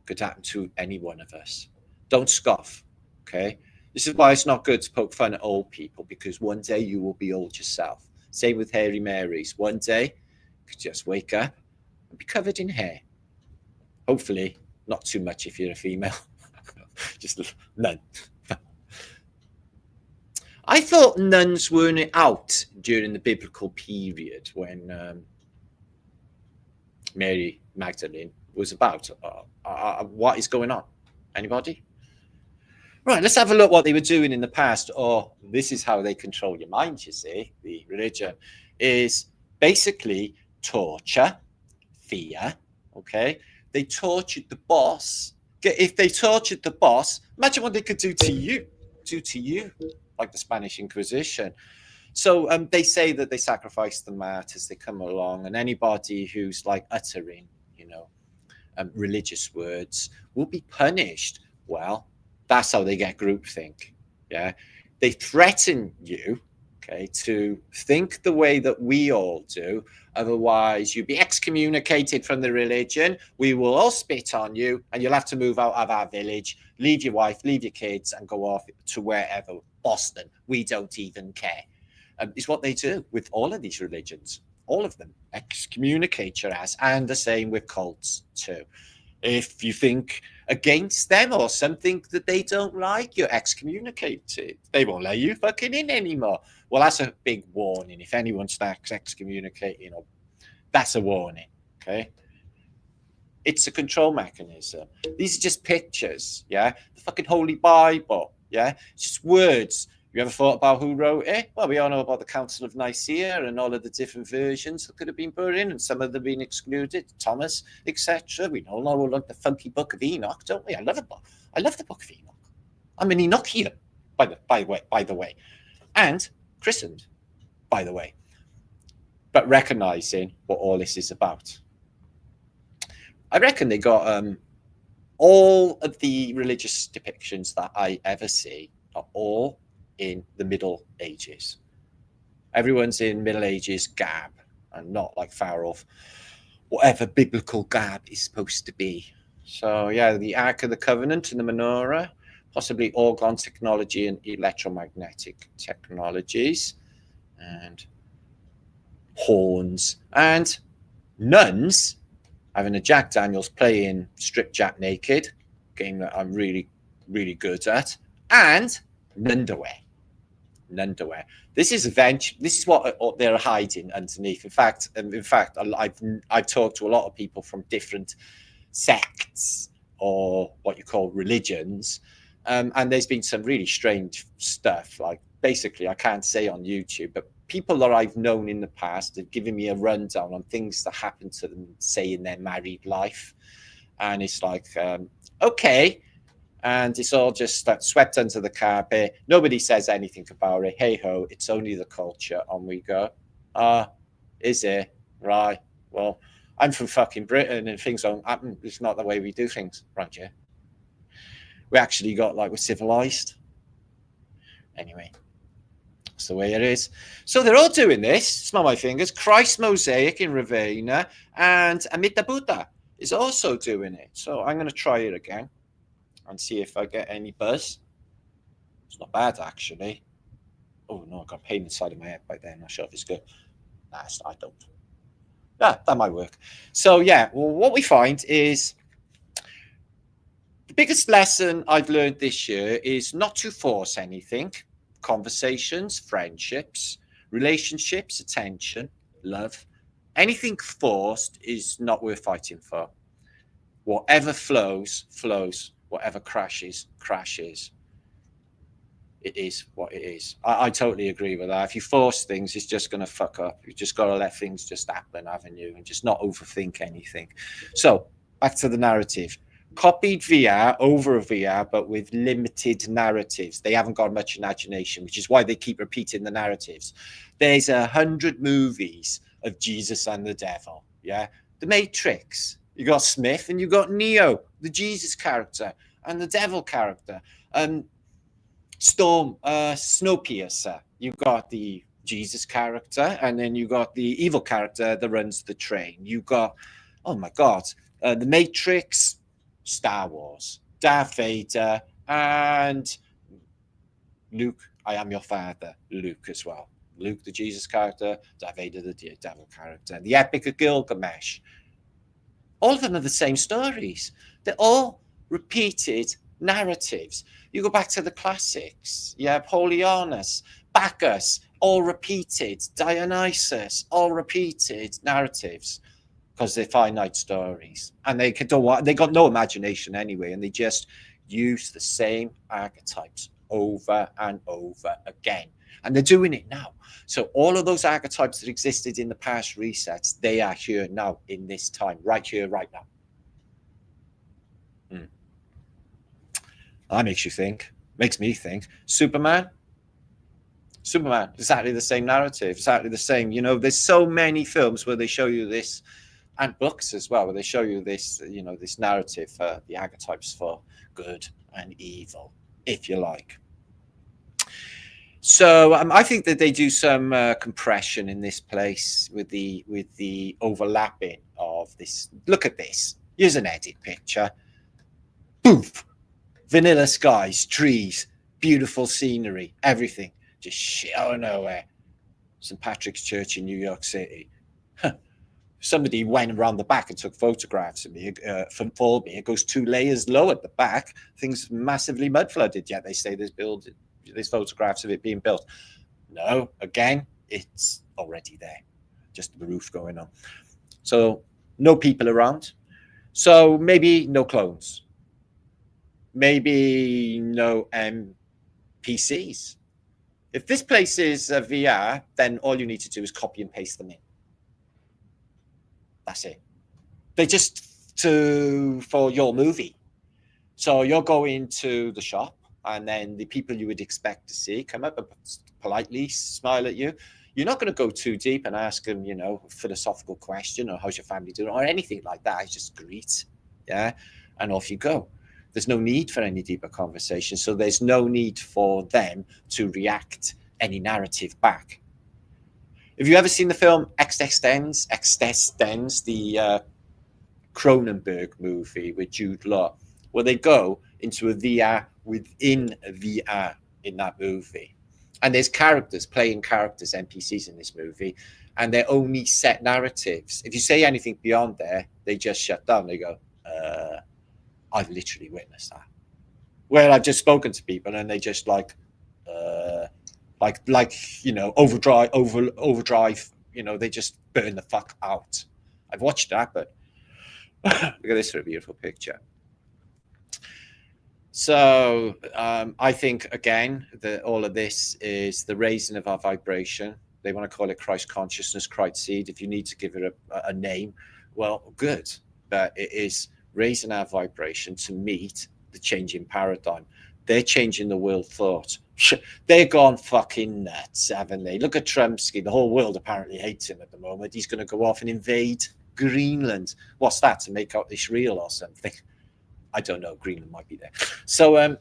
could happen to any one of us. Don't scoff, okay? This is why it's not good to poke fun at old people, because one day you will be old yourself. Same with Hairy Marys. One day you could just wake up and be covered in hair. Hopefully, not too much if you're a female. Just none. I thought nuns weren't out during the biblical period when Mary Magdalene was about. What is going on? Anybody? Right, let's have a look what they were doing in the past. Or this is how they control your mind, you see. The religion is basically torture, fear, okay? They tortured the boss. If they tortured the boss, imagine what they could do to you. Like the Spanish Inquisition. So they say that they sacrifice the mat as they come along, and anybody who's like uttering, religious words will be punished. Well, that's how they get groupthink. Yeah, they threaten you, okay, to think the way that we all do. Otherwise, you'll be excommunicated from the religion. We will all spit on you, and you'll have to move out of our village, leave your wife, leave your kids, and go off to wherever. Boston. We don't even care. It's what they do with all of these religions. All of them excommunicate your ass, and the same with cults too. If you think against them or something that they don't like, you're excommunicated. They won't let you fucking in anymore. Well, that's a big warning. If anyone starts excommunicating, that's a warning. Okay. It's a control mechanism. These are just pictures. Yeah. The fucking Holy Bible. Yeah. It's just words. You ever thought about who wrote it? Well, we all know about the Council of Nicaea and all of the different versions that could have been put in, and some of them been excluded, Thomas, etc. We all know like the funky Book of Enoch, don't we? I love it. I love the Book of Enoch. I'm an Enochian, by the way, and christened, by the way. But recognizing what all this is about, I reckon they got all of the religious depictions that I ever see are all in the Middle Ages. Everyone's in Middle Ages gab, and not like far off whatever biblical gab is supposed to be. So yeah, the Ark of the Covenant and the menorah, possibly orgone technology and electromagnetic technologies, and horns, and nuns having a Jack Daniels playing Strip Jack Naked, game that I'm really, really good at, and nunderwear. This is what they're hiding underneath. In fact, I've talked to a lot of people from different sects or what you call religions, and there's been some really strange stuff. Like basically, I can't say on YouTube, but people that I've known in the past have given me a rundown on things that happened to them, say in their married life, and it's like, okay. And it's all just swept under the carpet. Nobody says anything about it. Hey ho, it's only the culture. On we go. Is it? Right. Well, I'm from fucking Britain and things don't happen. It's not the way we do things. Right, yeah. We actually got we're civilized. Anyway, that's the way it is. So they're all doing this. Smell my fingers. Christ Mosaic in Ravenna and Amita Buddha is also doing it. So I'm going to try it again and see if I get any buzz. It's not bad, actually. Oh, no, I got pain inside of my head by then. I'm not sure if it's good. Nah, I don't. Yeah, that might work. So, yeah, well, what we find is the biggest lesson I've learned this year is not to force anything. Conversations, friendships, relationships, attention, love. Anything forced is not worth fighting for. Whatever flows, flows. Whatever crashes, crashes. It is what it is. I totally agree with that. If you force things, it's just going to fuck up. You just got to let things just happen, haven't you? And just not overthink anything. So back to the narrative. Copied VR over a VR, but with limited narratives. They haven't got much imagination, which is why they keep repeating the narratives. There's 100 movies of Jesus and the devil. Yeah, the Matrix. You got Smith and you got Neo, the Jesus character and the devil character. Snowpiercer. You got the Jesus character, and then you got the evil character that runs the train. You got, oh my God, the Matrix, Star Wars, Darth Vader, and Luke. I am your father, Luke as well. Luke, the Jesus character, Darth Vader, the devil character, the Epic of Gilgamesh. All of them are the same stories. They're all repeated narratives. You go back to the classics. You have Apollonius, Bacchus, all repeated. Dionysus, all repeated narratives because they're finite stories. And they got no imagination anyway, and they just use the same archetypes over and over again. And they're doing it now. So all of those archetypes that existed in the past resets, they are here now in this time, right here, right now. That makes you think, makes me think. Superman, exactly the same narrative, exactly the same. You know, there's so many films where they show you this, and books as well, where they show you this, you know, this narrative, the archetypes for good and evil, if you like. So I think that they do some compression in this place with the overlapping of this. Look at this. Here's an edit picture. Poof. Vanilla skies, trees, beautiful scenery, everything. Just shit out of nowhere. St. Patrick's Church in New York City. Somebody went around the back and took photographs of me for me. It goes 2 layers low at the back. Things massively mud flooded. Yet they say there's photographs of it being built. No, again, it's already there. Just the roof going on. So no people around. So maybe no clones. Maybe no NPCs. If this place is a VR, then all you need to do is copy and paste them in. That's it. They just for your movie. So you're going to the shop, and then the people you would expect to see come up and politely smile at you. You're not going to go too deep and ask them, you know, a philosophical question or how's your family doing or anything like that. It's just greet, yeah, and off you go. There's no need for any deeper conversation. So there's no need for them to react any narrative back. Have you ever seen the film Existence, the Cronenberg movie with Jude Law, where they go into a VR within a VR in that movie? And there's characters, playing characters, NPCs in this movie, and they're only set narratives. If you say anything beyond there, they just shut down. They go, I've literally witnessed that. Where I've just spoken to people and they just like you know, overdrive, you know, they just burn the fuck out. I've watched that, but look at this for a beautiful picture. So I think, again, that all of this is the raising of our vibration. They want to call it Christ consciousness, Christ seed. If you need to give it a name, well, good. But it is raising our vibration to meet the changing paradigm. They're changing the world thought. They're gone fucking nuts, haven't they? Look at Trumpsky. The whole world apparently hates him at the moment. He's going to go off and invade Greenland. What's that, to make out this real or something? I don't know. Greenland might be there. So, and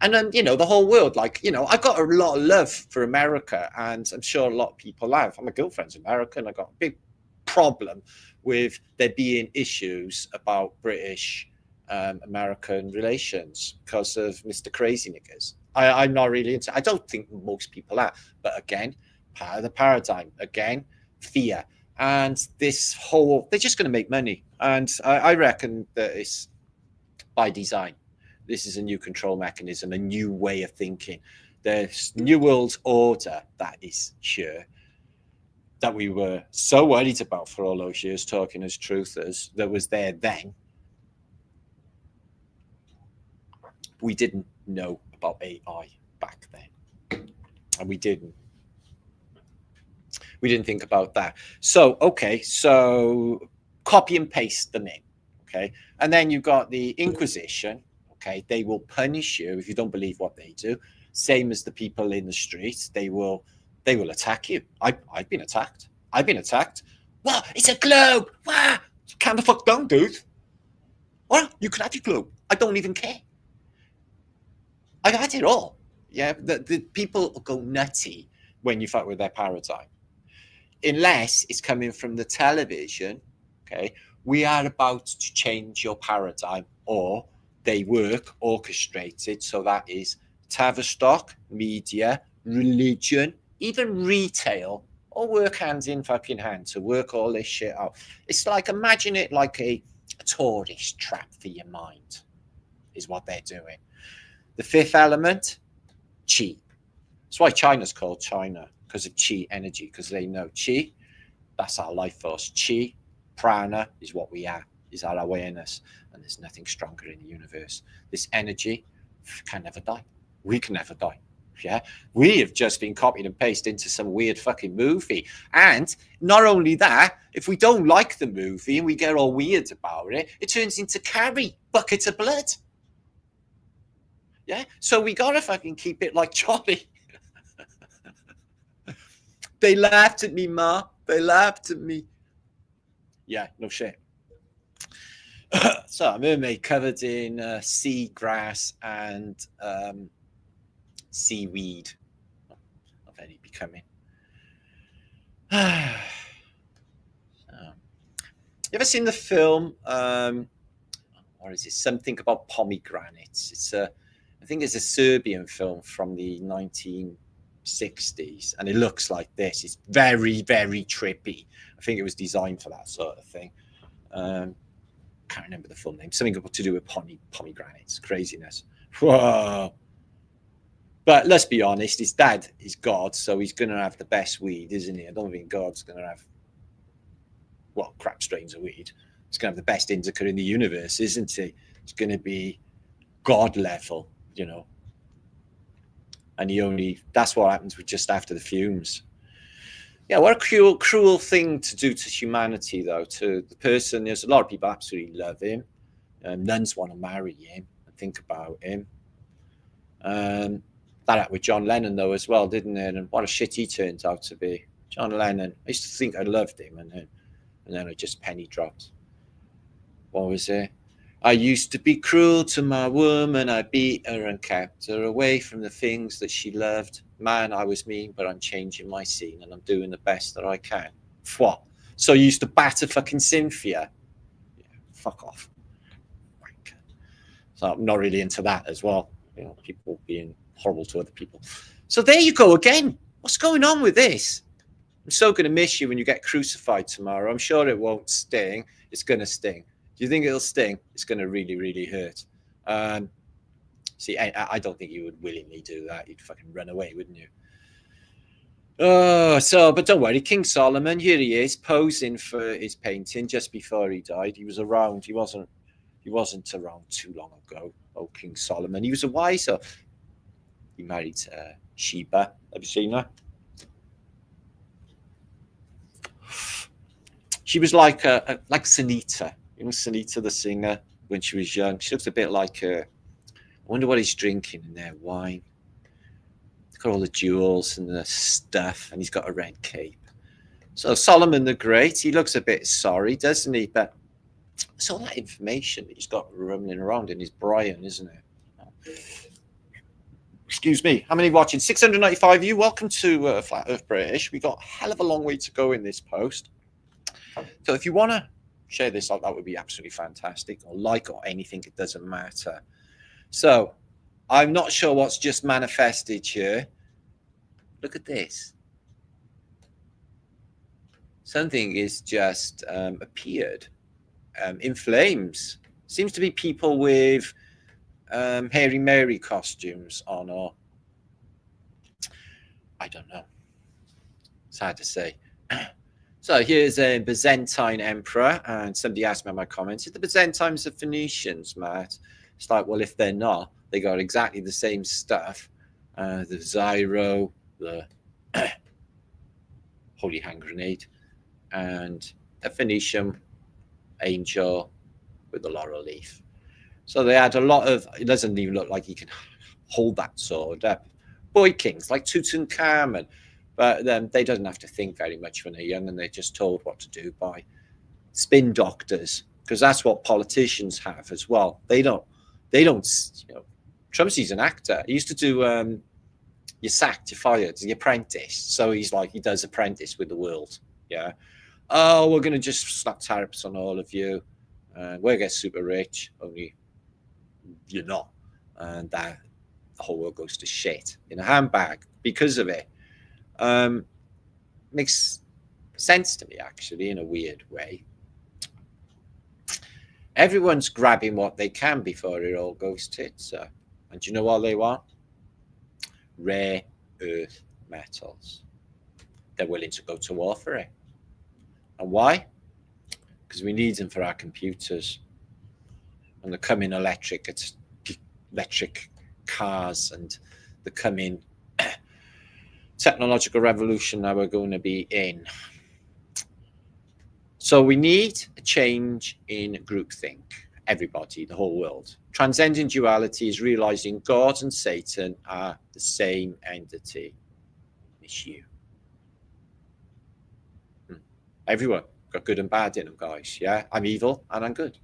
then, you know, the whole world, like, you know, I've got a lot of love for America, and I'm sure a lot of people have. My girlfriend's American. I got a big problem with there being issues about British American relations because of Mr. Crazy Niggers. I'm not really into. I don't think most people are, but again, part of the paradigm. Again, fear, and this whole. They're just going to make money, and I reckon that it's by design. This is a new control mechanism, a new way of thinking. There's new world order that is here, that we were so worried about for all those years, talking as truthers, that was there then. We didn't know about AI back then, and we didn't think about that. So okay, so copy and paste them in, okay, and then you've got the Inquisition. Okay, they will punish you if you don't believe what they do. Same as the people in the streets, they will attack you. I've been attacked. I've been attacked. What? It's a globe. What? Calm the fuck down, dude. What? You can have your globe. I don't even care. I've had it all. Yeah, the people go nutty when you fuck with their paradigm. Unless it's coming from the television, okay? We are about to change your paradigm, or they work orchestrated. So that is Tavistock, media, religion, even retail, all work hands in fucking hand to work all this shit out. It's like, imagine it like a tourist trap for your mind, is what they're doing. The fifth element, chi. That's why China's called China, because of chi energy, because they know chi, that's our life force. Chi, prana is what we are, is our awareness, and there's nothing stronger in the universe. This energy can never die. We can never die. Yeah, we have just been copied and pasted into some weird fucking movie. And not only that, if we don't like the movie and we get all weird about it, it turns into Carrie, buckets of blood. Yeah, so we gotta fucking keep it like Johnny. They laughed at me, Ma. They laughed at me. Yeah, no shit. So a mermaid covered in sea grass and seaweed. Of any becoming. You ever seen the film? What is it? Something about pomegranates. It's I think it's a Serbian film from the 1960s, and it looks like this. It's very, very trippy. I think it was designed for that sort of thing. Can't remember the full name. Something to do with pomegranates. Craziness. Whoa. But let's be honest, his dad is God, so he's going to have the best weed, isn't he? I don't think God's going to have, well, crap strains of weed. He's going to have the best indica in the universe, isn't he? It's going to be God level, you know. And that's what happens with just after the fumes. Yeah, what a cruel thing to do to humanity, though, to the person. There's a lot of people absolutely love him. Nuns want to marry him and think about him. That happened with John Lennon, though, as well, didn't it? And what a shit he turned out to be. John Lennon, I used to think I loved him, and then I just penny dropped. What was it? I used to be cruel to my woman. I beat her and kept her away from the things that she loved. Man, I was mean, but I'm changing my scene, and I'm doing the best that I can. What? So you used to batter fucking Cynthia? Yeah, fuck off. So I'm not really into that as well. You know, people being horrible to other people. So there you go again. What's going on with this? I'm so going to miss you when you get crucified tomorrow. I'm sure it won't sting. It's going to sting. Do you think it'll sting? It's going to really, really hurt. See, I don't think you would willingly do that. You'd fucking run away, wouldn't you? But don't worry. King Solomon, here he is, posing for his painting just before he died. He was around. He wasn't around too long ago. Oh, King Solomon. He was a wiser. He married Sheba. Have you seen her? She was like Sunita. You know, Sunita the singer, when she was young. She looks a bit like her. I wonder what he's drinking in there. Wine. He's got all the jewels and the stuff, and he's got a red cape. So Solomon the Great, he looks a bit sorry, doesn't he? But it's all that information that he's got rumbling around in his brain, isn't it? Excuse me. How many watching? 695 of you. Welcome to Flat Earth British. We got a hell of a long way to go in this post. So if you want to share this, that would be absolutely fantastic. Or like or anything, it doesn't matter. So I'm not sure what's just manifested here. Look at this. Something is just appeared in flames. Seems to be people with Hairy Mary costumes on, or I don't know. It's hard to say. So here's a Byzantine emperor, and somebody asked me in my comments, if the Byzantines are Phoenicians, Matt? It's like, well, if they're not, they got exactly the same stuff. The Zyro, the Holy Hand Grenade, and a Phoenician angel with the laurel leaf. So they had a lot of, it doesn't even look like he can hold that sword up. Boy kings like Tutankhamun. But they don't have to think very much when they're young, and they're just told what to do by spin doctors, because that's what politicians have as well. They don't, Trumpsy's an actor. He used to do you're sacked, you're fired, The Apprentice. So he's like, he does Apprentice with the world. Yeah. Oh, we're going to just slap tariffs on all of you. We'll get super rich, only you're not. And the whole world goes to shit in a handbag because of it. Makes sense to me, actually, in a weird way. Everyone's grabbing what they can before it all goes tits. And do you know what they want? Rare earth metals. They're willing to go to war for it. And why? Because we need them for our computers. And the coming electric cars, and the coming technological revolution that we're going to be in. So we need a change in groupthink. Everybody, the whole world. Transcending duality is realizing God and Satan are the same entity. It's you. Everyone got good and bad in them, guys. Yeah, I'm evil and I'm good.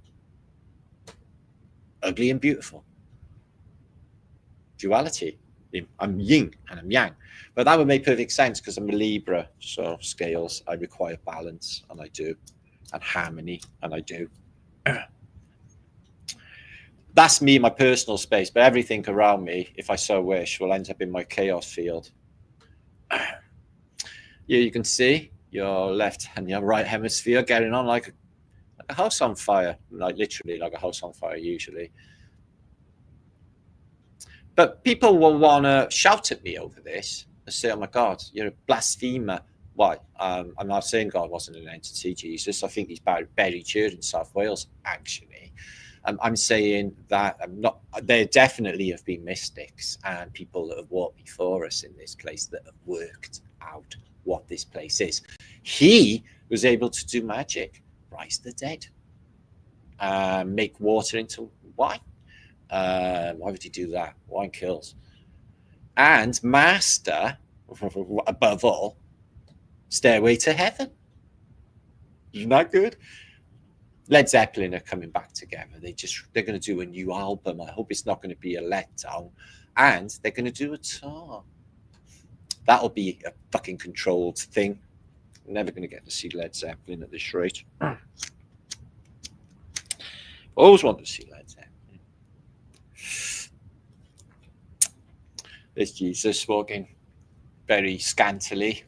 Ugly and beautiful. Duality. I'm yin and I'm yang. But that would make perfect sense because I'm a Libra. So scales, I require balance, and I do. And harmony, and I do. That's me in my personal space, but everything around me, if I so wish, will end up in my chaos field. Yeah, you can see your left and your right hemisphere getting on like a house on fire, like literally like a house on fire usually. But people will want to shout at me over this and say, oh my God, you're a blasphemer. Why? I'm not saying God wasn't an entity, Jesus. I think he's buried here in South Wales, actually. I'm saying that there definitely have been mystics and people that have walked before us in this place that have worked out what this place is. He was able to do magic, rise the dead, make water into wine. Why would he do that? Wine kills. And master, above all, Stairway to Heaven. Isn't that good? Led Zeppelin are coming back together. They're going to do a new album. I hope it's not going to be a letdown. And they're going to do a tour. That'll be a fucking controlled thing. I'm never going to get to see Led Zeppelin at this rate. Always wanted to see Led Zeppelin. There's Jesus walking very scantily.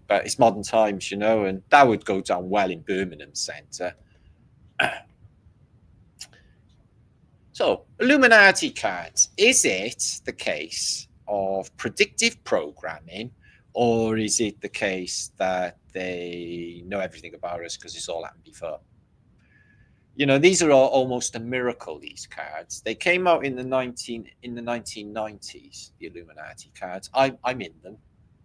But it's modern times, you know, and that would go down well in Birmingham Centre. So, Illuminati cards. Is it the case of predictive programming, or is it the case that they know everything about us because it's all happened before? You know, these are all almost a miracle, these cards. They came out in the 1990s, the Illuminati cards. I'm in them,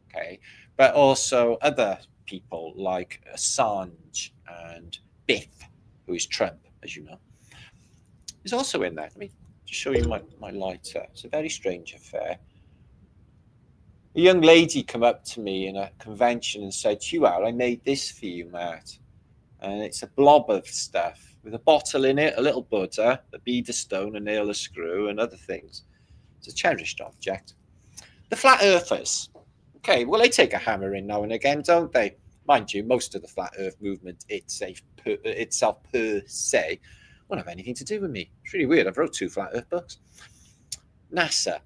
okay? But also other people like Assange and Biff, who is Trump, as you know, is also in there. Let me just show you my lighter. It's a very strange affair. A young lady came up to me in a convention and said, I made this for you, Matt. And it's a blob of stuff with a bottle in it, a little butter, a bead of stone, a nail, a screw, and other things. It's a cherished object. The flat earthers. Okay, well, they take a hammer in now and again, don't they? Mind you, most of the flat earth movement itself per se won't have anything to do with me. It's really weird. I've wrote 2 flat earth books. NASA.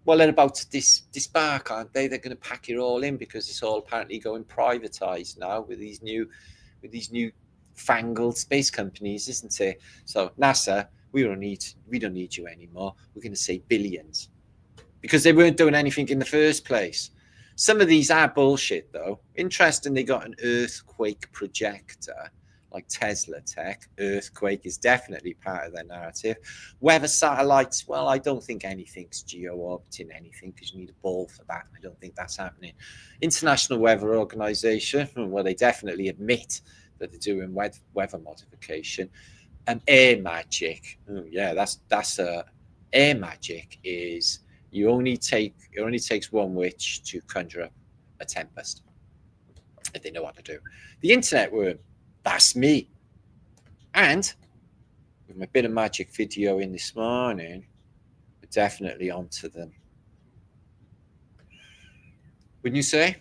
Well, they're about to disbark, aren't they? They're going to pack it all in because it's all apparently going privatized now with these new fangled space companies, isn't it? So NASA, we don't need you anymore. We're going to save billions because they weren't doing anything in the first place. Some of these are bullshit, though. Interesting, they got an earthquake projector, like Tesla tech. Earthquake is definitely part of their narrative. Weather satellites, well, I don't think anything's geo-orbiting anything because you need a ball for that. I don't think that's happening. International Weather Organization, well, they definitely admit that they're doing weather modification. And air magic, yeah, that's air magic is it only takes one witch to conjure up a tempest if they know what to do. The internet worm, that's me. And with my bit of magic video in this morning, we're definitely onto them. Wouldn't you say?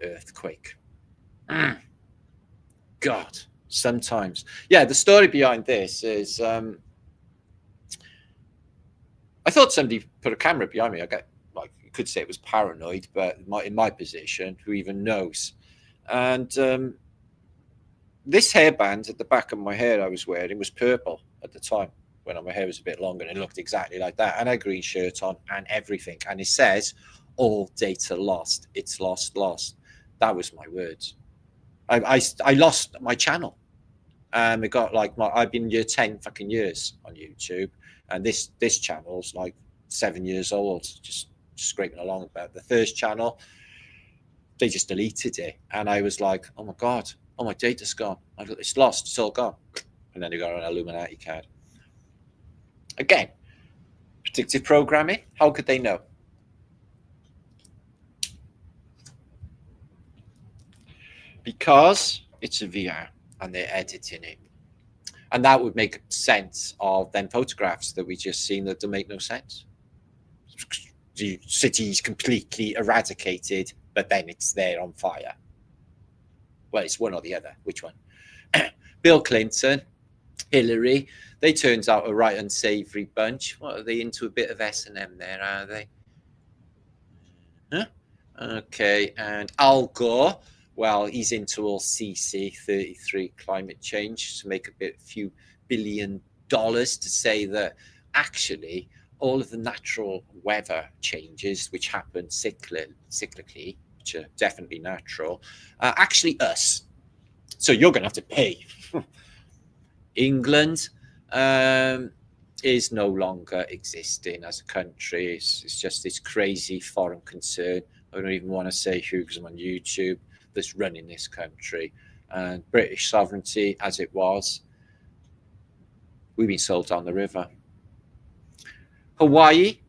Earthquake. God, sometimes. Yeah, the story behind this is I thought somebody put a camera behind me. I get, like, you could say it was paranoid, but in my position, who even knows? And this hairband at the back of my hair I was wearing was purple at the time when my hair was a bit longer, and it looked exactly like that. And I had a green shirt on and everything. And it says, all data lost. It's lost. That was my words. I lost my channel. It got like I've been 10 fucking years on YouTube, and this channel's like 7 years old, just scraping along. About the first channel, they just deleted it, and I was like, oh my god, oh, my data's gone, it's lost, it's all gone. And then they got an Illuminati card. Again, predictive programming, how could they know? Because it's a VR and they're editing it. And that would make sense of them photographs that we just seen that don't make no sense. The city's completely eradicated, but then it's there on fire. Well, it's one or the other. Which one? Bill Clinton, Hillary, they turned out a right unsavory bunch. What, are they into a bit of S&M there, are they? Huh? Okay, and Al Gore, well, he's into all CC33 climate change to make a few $1 billion to say that actually all of the natural weather changes which happen cyclically, which are definitely natural, are actually us. So you're going to have to pay. England is no longer existing as a country. It's just this crazy foreign concern. I don't even want to say who, because I'm on YouTube, that's running this country. And British sovereignty, as it was, we've been sold down the river. Hawaii,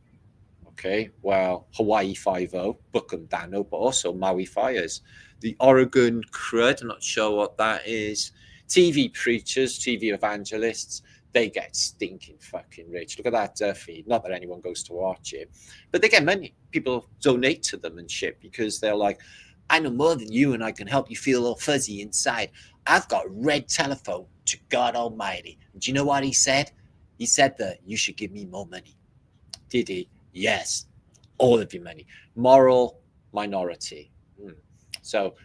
okay, well, Hawaii 5-0, Buckham Dano, but also Maui fires. The Oregon crud, I'm not sure what that is. TV preachers, TV evangelists, they get stinking fucking rich. Look at that Duffy. Not that anyone goes to watch it, but they get money. People donate to them and shit because they're like, I know more than you and I can help you feel all fuzzy inside. I've got a red telephone to God Almighty. And do you know what he said? He said that you should give me more money. Did he? Yes. All of your money. Moral minority. So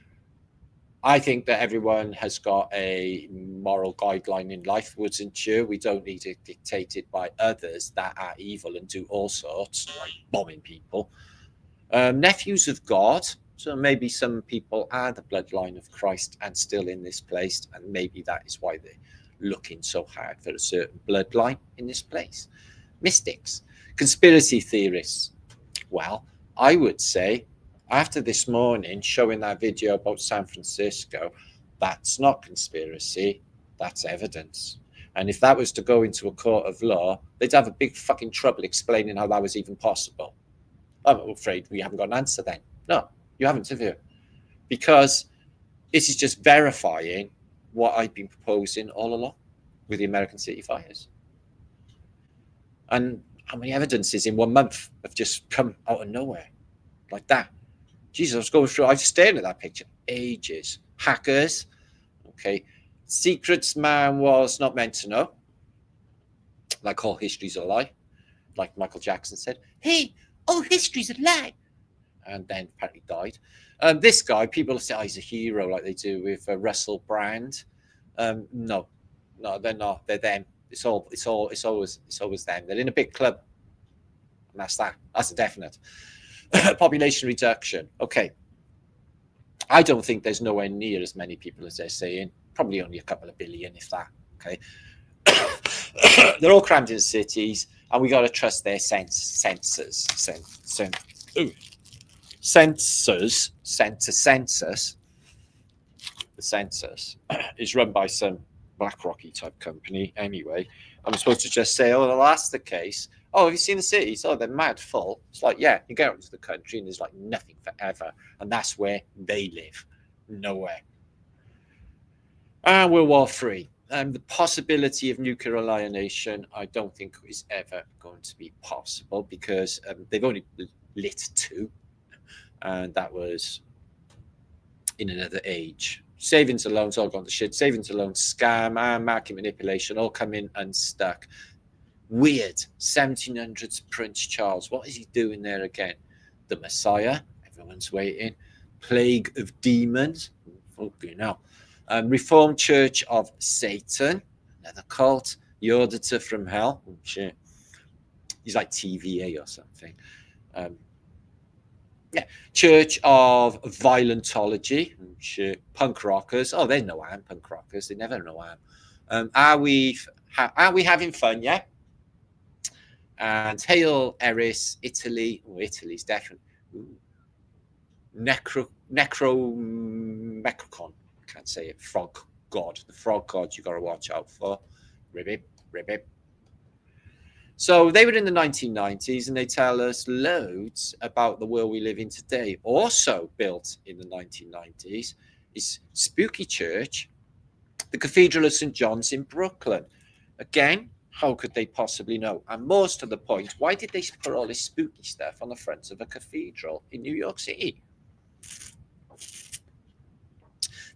I think that everyone has got a moral guideline in life, wouldn't you? We don't need it dictated by others that are evil and do all sorts, like bombing people. Nephews of God. So maybe some people are the bloodline of Christ and still in this place. And maybe that is why they're looking so hard for a certain bloodline in this place. Mystics. Conspiracy theorists. Well, I would say after this morning showing that video about San Francisco, that's not conspiracy, that's evidence. And if that was to go into a court of law, they'd have a big fucking trouble explaining how that was even possible. I'm afraid we haven't got an answer then. No, you haven't, have you? Because this is just verifying what I've been proposing all along with the American City fires. And how many evidences in 1 month have just come out of nowhere like that? Jesus, I was going through, I was staring at that picture ages. Hackers, okay. Secrets man was not meant to know. Like all history's a lie. Like Michael Jackson said, hey, all history's a lie. And then apparently died. This guy, people say, oh, he's a hero, like they do with Russell Brand. No, they're not. They're them. It's always them. They're in a big club, and that's that. That's a definite. Population reduction. Okay, I don't think there's nowhere near as many people as they're saying. Probably only a couple of billion, if that. Okay, they're all crammed in cities, and we got to trust their census. The census is run by some BlackRocky type company anyway. I'm supposed to just say, oh, well, that's the case. Oh, have you seen the cities? Oh, they're mad full. It's like, yeah, you get out into the country and there's like nothing forever. And that's where they live. Nowhere. And World War III. The possibility of nuclear annihilation, I don't think is ever going to be possible because they've only lit 2. And that was in another age. Savings and loans all gone to shit. Savings and loans, scam, and market manipulation all come in unstuck. Weird. 1700s Prince Charles. What is he doing there again? The Messiah. Everyone's waiting. Plague of demons. Okay, now. Reformed Church of Satan. Another cult. The Auditor from Hell. Oh, shit. He's like TVA or something. Yeah. Church of Violentology. Oh, shit. Punk rockers. Oh, they know harm. Punk rockers. They never know harm. Are we having fun? Yeah. And Hail Eris, Italy. Oh, Italy's definitely. Necromecon. Can't say it. Frog god. The frog god you got to watch out for. Ribbit, ribbit. So they were in the 1990s and they tell us loads about the world we live in today. Also built in the 1990s is Spooky Church, the Cathedral of St. John's in Brooklyn. Again, how could they possibly know? And most to the point, why did they put all this spooky stuff on the front of a cathedral in New York City?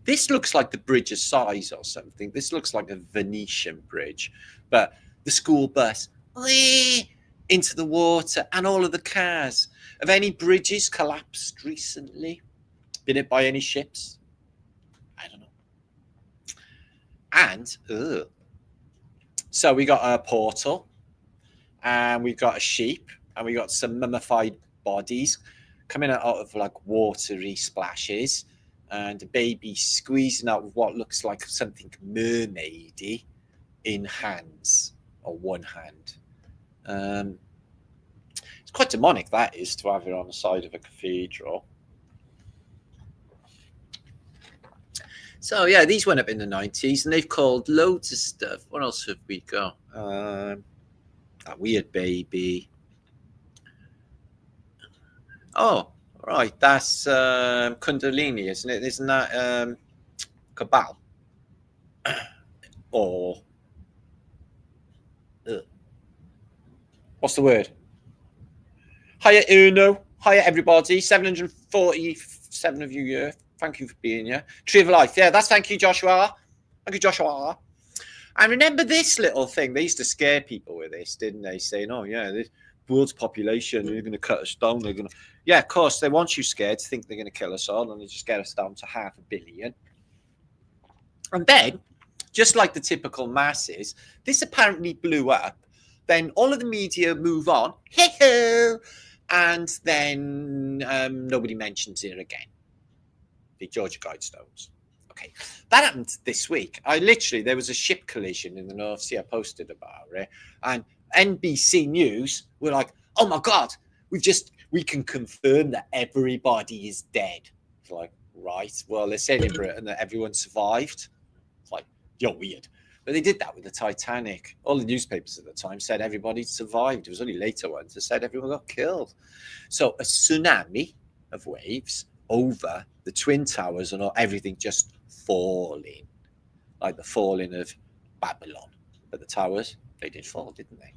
This looks like the Bridge of Sighs or something. This looks like a Venetian bridge. But the school bus into the water and all of the cars. Have any bridges collapsed recently? Been hit by any ships? I don't know. And, so we got a portal and we've got a sheep and we got some mummified bodies coming out of like watery splashes and a baby squeezing out with what looks like something mermaidy in hands or one hand. It's quite demonic, that is, to have it on the side of a cathedral. So, yeah, these went up in the 90s and they've called loads of stuff. What else have we got? That weird baby. Oh, right. That's Kundalini, isn't it? Isn't that Cabal? Or what's the word? Hiya, Uno. Hiya, everybody. 747 of you here. Thank you for being here. Tree of Life. Yeah, that's thank you, Joshua. Thank you, Joshua. And remember this little thing. They used to scare people with this, didn't they? Saying, oh, yeah, this world's population, they're going to cut us down. They're going to... Yeah, of course, they want you scared to think they're going to kill us all, and they just get us down to 500 million. And then, just like the typical masses, this apparently blew up. Then all of the media move on. And then nobody mentions it again. The Georgia Guidestones. Okay, that happened this week. There was a ship collision in the North Sea. I posted about it, and NBC News were like, "Oh my God, we can confirm that everybody is dead." It's like, right? Well, they said in Britain that everyone survived. It's like, you're weird, but they did that with the Titanic. All the newspapers at the time said everybody survived. It was only later ones that said everyone got killed. So a tsunami of waves over the Twin Towers and everything just falling, like the falling of Babylon. But the towers, they did fall, didn't they?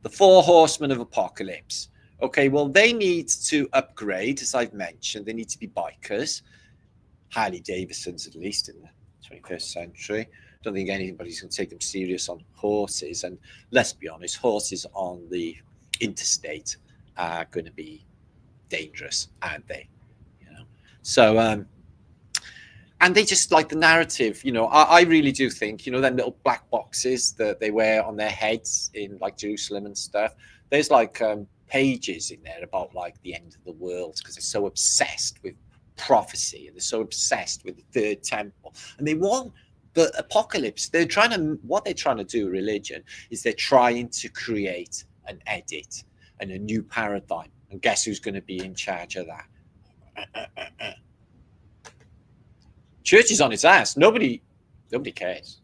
The 4 horsemen of apocalypse. Okay, well, they need to upgrade, as I've mentioned. They need to be bikers. Harley Davidsons, at least in the 21st century. Don't think anybody's going to take them serious on horses. And let's be honest, horses on the interstate are going to be dangerous, aren't they? So, and they just like the narrative, I really do think, them little black boxes that they wear on their heads in like Jerusalem and stuff. There's like pages in there about like the end of the world because they're so obsessed with prophecy and they're so obsessed with the third temple and they want the apocalypse. What they're trying to do, religion, is they're trying to create an edit and a new paradigm. And guess who's going to be in charge of that? Church is on its ass. Nobody cares.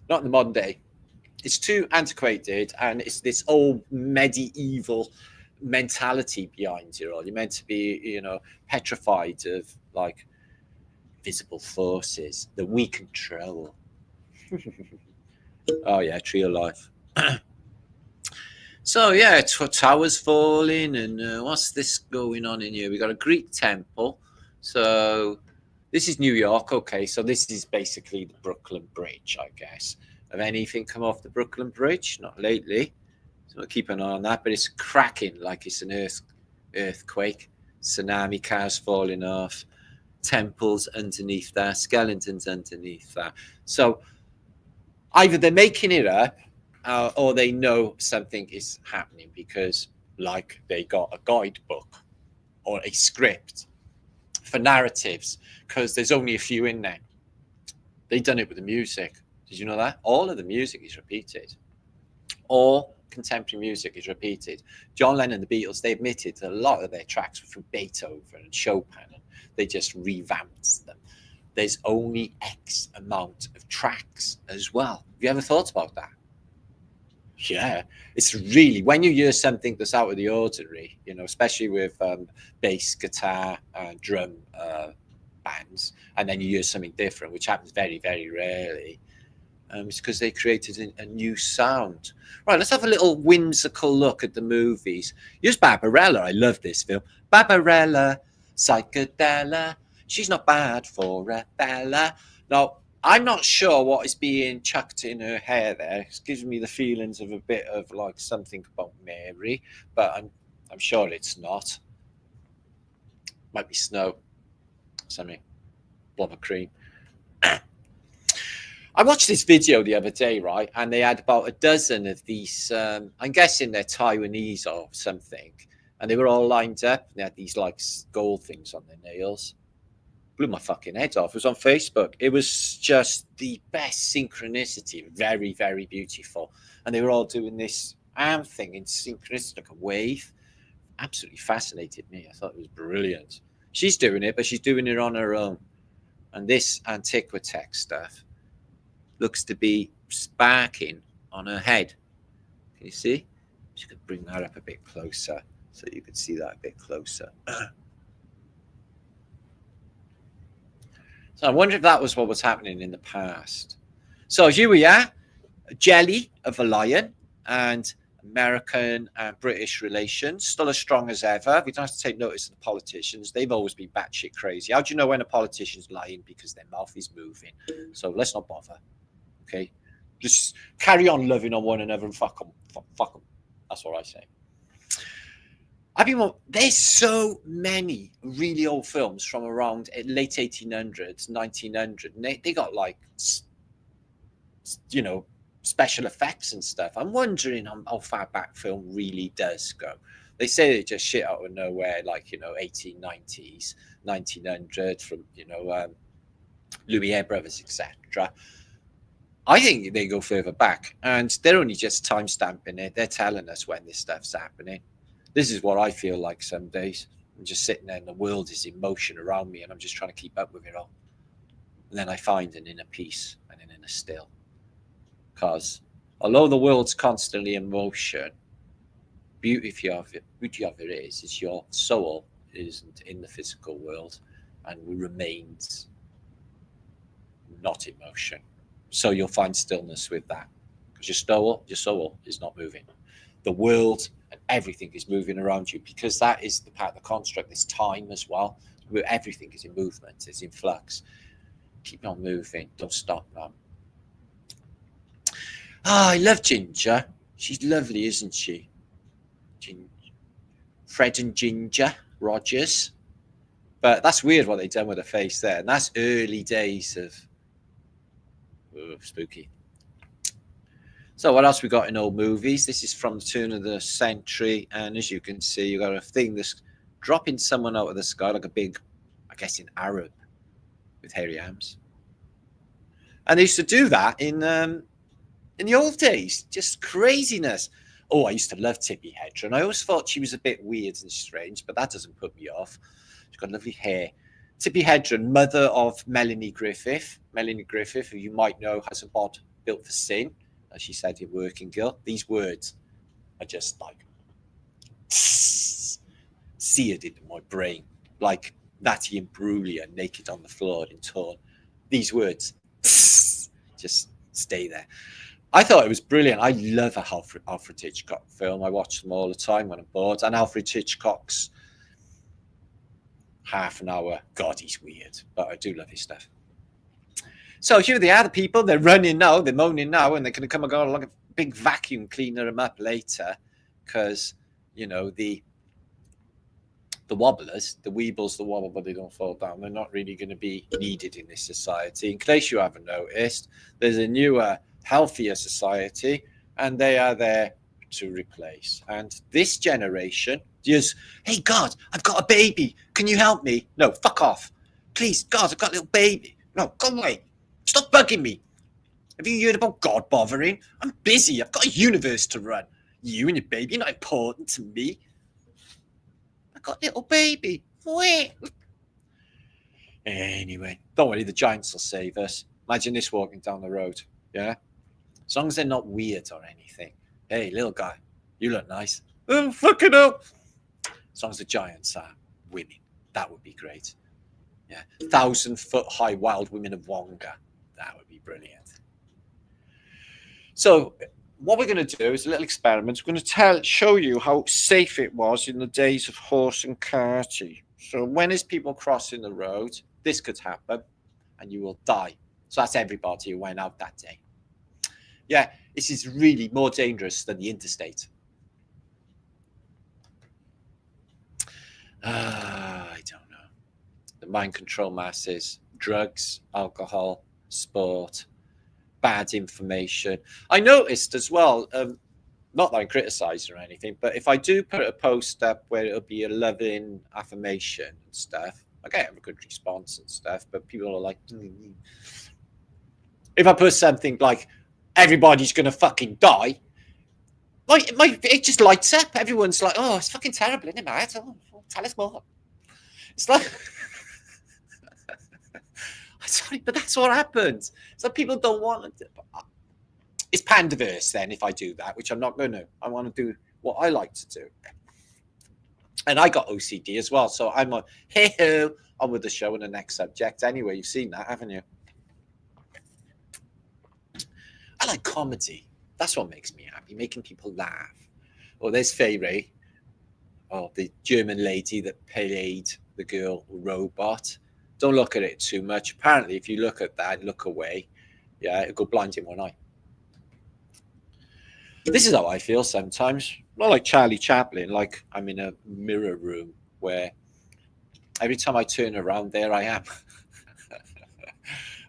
Not in the modern day. It's too antiquated, and it's this old medieval mentality behind it all. You're meant to be, you know, petrified of like visible forces that we control. Oh yeah, tree of life. So yeah, towers falling, and what's this going on in here? We got a Greek temple. So this is New York. Okay, so this is basically the Brooklyn Bridge, I guess. Have anything come off the Brooklyn Bridge? Not lately. So we'll keep an eye on that. But it's cracking like it's an earthquake. Tsunami, cars falling off, temples underneath that, skeletons underneath that. So either they're making it up, or they know something is happening because, like, they got a guidebook or a script for narratives, because there's only a few in there. They've done it with the music. Did you know that? All of the music is repeated. All contemporary music is repeated. John Lennon and the Beatles, they admitted that a lot of their tracks were from Beethoven and Chopin, and they just revamped them. There's only X amount of tracks as well. Have you ever thought about that? Yeah, it's really, when you hear something that's out of the ordinary, you know, especially with bass, guitar, drum bands, and then you hear something different, which happens very, very rarely. It's because they created a new sound. Right, let's have a little whimsical look at the movies. Here's Barbarella. I love this film. Barbarella, psychedella. She's not bad for a fella. Now, I'm not sure what is being chucked in her hair there. It gives me the feelings of a bit of like something about Mary, but I'm sure it's not. Might be snow. Something. Blob of cream. I watched this video the other day, right? And they had about a dozen of these, I'm guessing they're Taiwanese or something. And they were all lined up. They had these like gold things on their nails. Blew my fucking head off. It was on Facebook. It was just the best synchronicity. Very, very beautiful. And they were all doing this arm thing in synchronicity, like a wave. Absolutely fascinated me. I thought it was brilliant. She's doing it, but she's doing it on her own. And this antiquity stuff looks to be sparking on her head. Can you see? Just gonna bring that up a bit closer so you can see that a bit closer. So I wonder if that was what was happening in the past. So here we are, a jelly of a lion, and American and British relations still as strong as ever. We don't have to take notice of the politicians. They've always been batshit crazy. How do you know when a politician's lying? Because their mouth is moving. So let's not bother. Okay, just carry on loving on one another and fuck them. Fuck them. That's what I say. There's so many really old films from around late 1800s, 1900, and they got like, you know, special effects and stuff. I'm wondering how far back film really does go. They say they just shit out of nowhere, like, you know, 1890s, 1900, from, you know, Lumiere brothers, etc. I think they go further back, and they're only just time stamping it. They're telling us when this stuff's happening. This is what I feel like some days. I'm just sitting there and the world is in motion around me, and I'm just trying to keep up with it all. And then I find an inner peace and an inner still. Because although the world's constantly in motion, beauty of it is your soul isn't in the physical world and remains not in motion. So you'll find stillness with that, because your soul is not moving. The world and everything is moving around you, because that is the part of the construct. This time as well, where everything is in movement, it's in flux. Keep on moving. Don't stop now. I love Ginger. She's lovely, isn't she? Fred and Ginger Rogers. But that's weird what they've done with her face there. And that's early days of spooky. So what else we got in old movies? This is from the turn of the century, and as you can see, you got a thing that's dropping someone out of the sky, like a big, I guess, in Arab with hairy arms. And they used to do that in the old days. Just craziness. Oh, I used to love Tippi Hedren. I always thought she was a bit weird and strange, but that doesn't put me off. She's got lovely hair. Tippi Hedren, mother of Melanie Griffith. Melanie Griffith, who you might know, has a bod built for sin. as she said in Working Girl. These words are just like seared into my brain, like Natty Imbruglia naked on the floor in torn. These words just stay there. I thought it was brilliant. I love a Alfred Hitchcock film. I watch them all the time when I'm bored. And Alfred Hitchcock's half an hour, God, he's weird, but I do love his stuff. So here they are, the people. They're running now. They're moaning now, and they're going to come and go like a big vacuum cleaner them up later, because you know the wobblers, the weebles, the wobble, but they don't fall down. They're not really going to be needed in this society. In case you haven't noticed, there's a newer, healthier society, and they are there to replace. And this generation just, hey, God, I've got a baby. Can you help me? No, fuck off. Please, God, I've got a little baby. No, go away. Stop bugging me. Have you heard about God bothering? I'm busy. I've got a universe to run. You and your baby are not important to me. I've got a little baby. Wait. Anyway, don't worry, the giants will save us. Imagine this walking down the road. Yeah? As long as they're not weird or anything. Hey, little guy, you look nice. Oh, fucking hell. As long as the giants are women, that would be great. Yeah, 1,000-foot high wild women of Wonga. That would be brilliant. So what we're going to do is a little experiment. We're going to show you how safe it was in the days of horse and carty. So when is people crossing the road, this could happen and you will die. So that's everybody who went out that day. Yeah, this is really more dangerous than the interstate. I don't know. The mind control masses, drugs, alcohol, sport, bad information. I noticed as well, not that I'm criticizing or anything, but if I do put a post up where it'll be a loving affirmation and stuff, I get a good response and stuff, but people are like, if I put something like, everybody's going to fucking die, it just lights up. Everyone's like, oh, it's fucking terrible, isn't it, mate? Oh, tell us more. It's like, sorry, but that's what happens. So people don't want it. It's pandaverse then if I do that, which I'm not going to. I want to do what I like to do. And I got OCD as well. So I'm like, hey, on with the show and the next subject. Anyway, you've seen that, haven't you? I like comedy. That's what makes me happy, making people laugh. Oh, there's Feyre. Oh, the German lady that played the girl robot. Don't look at it too much. Apparently, if you look at that, look away, yeah, it'll go blind in one eye. This is how I feel sometimes. Not like Charlie Chaplin, like I'm in a mirror room where every time I turn around, there I am.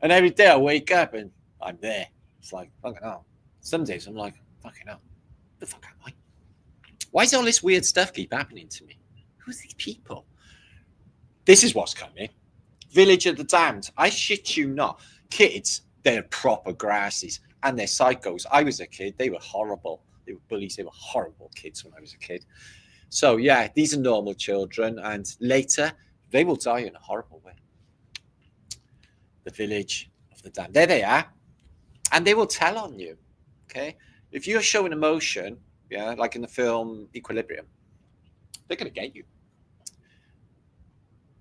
And every day I wake up and I'm there. It's like, fucking hell. Some days I'm like, fucking hell, the fuck am I? Why does all this weird stuff keep happening to me? Who's these people? This is what's coming. Village of the Damned. I shit you not. Kids, they're proper grasses and they're psychos. I was a kid. They were horrible. They were bullies. They were horrible kids when I was a kid. So, yeah, these are normal children. And later, they will die in a horrible way. The Village of the Damned. There they are. And they will tell on you. Okay? If you're showing emotion, yeah, like in the film Equilibrium, they're going to get you.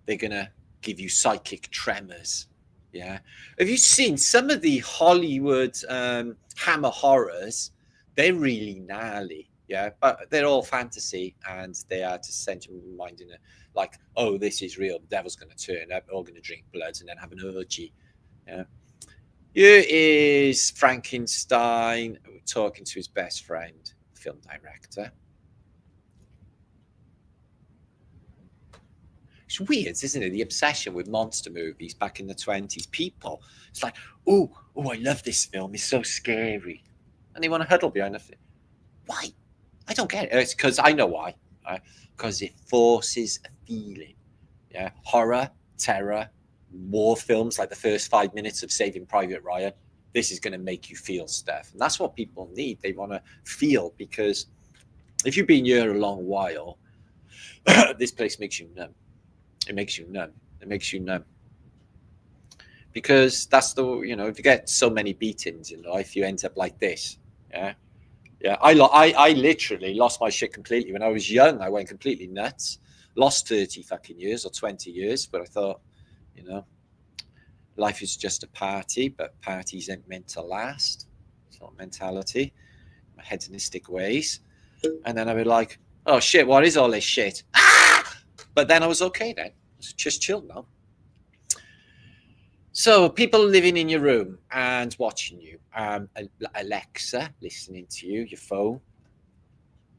They're going to give you psychic tremors. Yeah. Have you seen some of the Hollywood Hammer horrors? They're really gnarly. Yeah. But they're all fantasy and they are to send your mind in a, like, oh, this is real. The devil's going to turn up. We're all going to drink blood and then have an orgy. Yeah. Here is Frankenstein talking to his best friend, film director. It's weird, isn't it? The obsession with monster movies back in the 20s. People, it's like, oh, I love this film. It's so scary. And they want to huddle behind the film. Why? I don't get it. It's because I know why. Right? Because it forces a feeling. Yeah, horror, terror, war films like the first 5 minutes of Saving Private Ryan. This is going to make you feel stuff. And that's what people need. They want to feel, because if you've been here a long while, this place makes you numb. It makes you numb. It makes you numb. Because that's the, if you get so many beatings in life, you end up like this. Yeah. Yeah, I literally lost my shit completely when I was young. I went completely nuts, lost 30 fucking years or 20 years. But I thought, you know, life is just a party, but parties ain't meant to last. It's not mentality, my hedonistic ways. And then I was like, oh shit, what is all this shit? Ah! But then I was okay then. It's just chill now. So people living in your room and watching you. Alexa listening to you, your phone.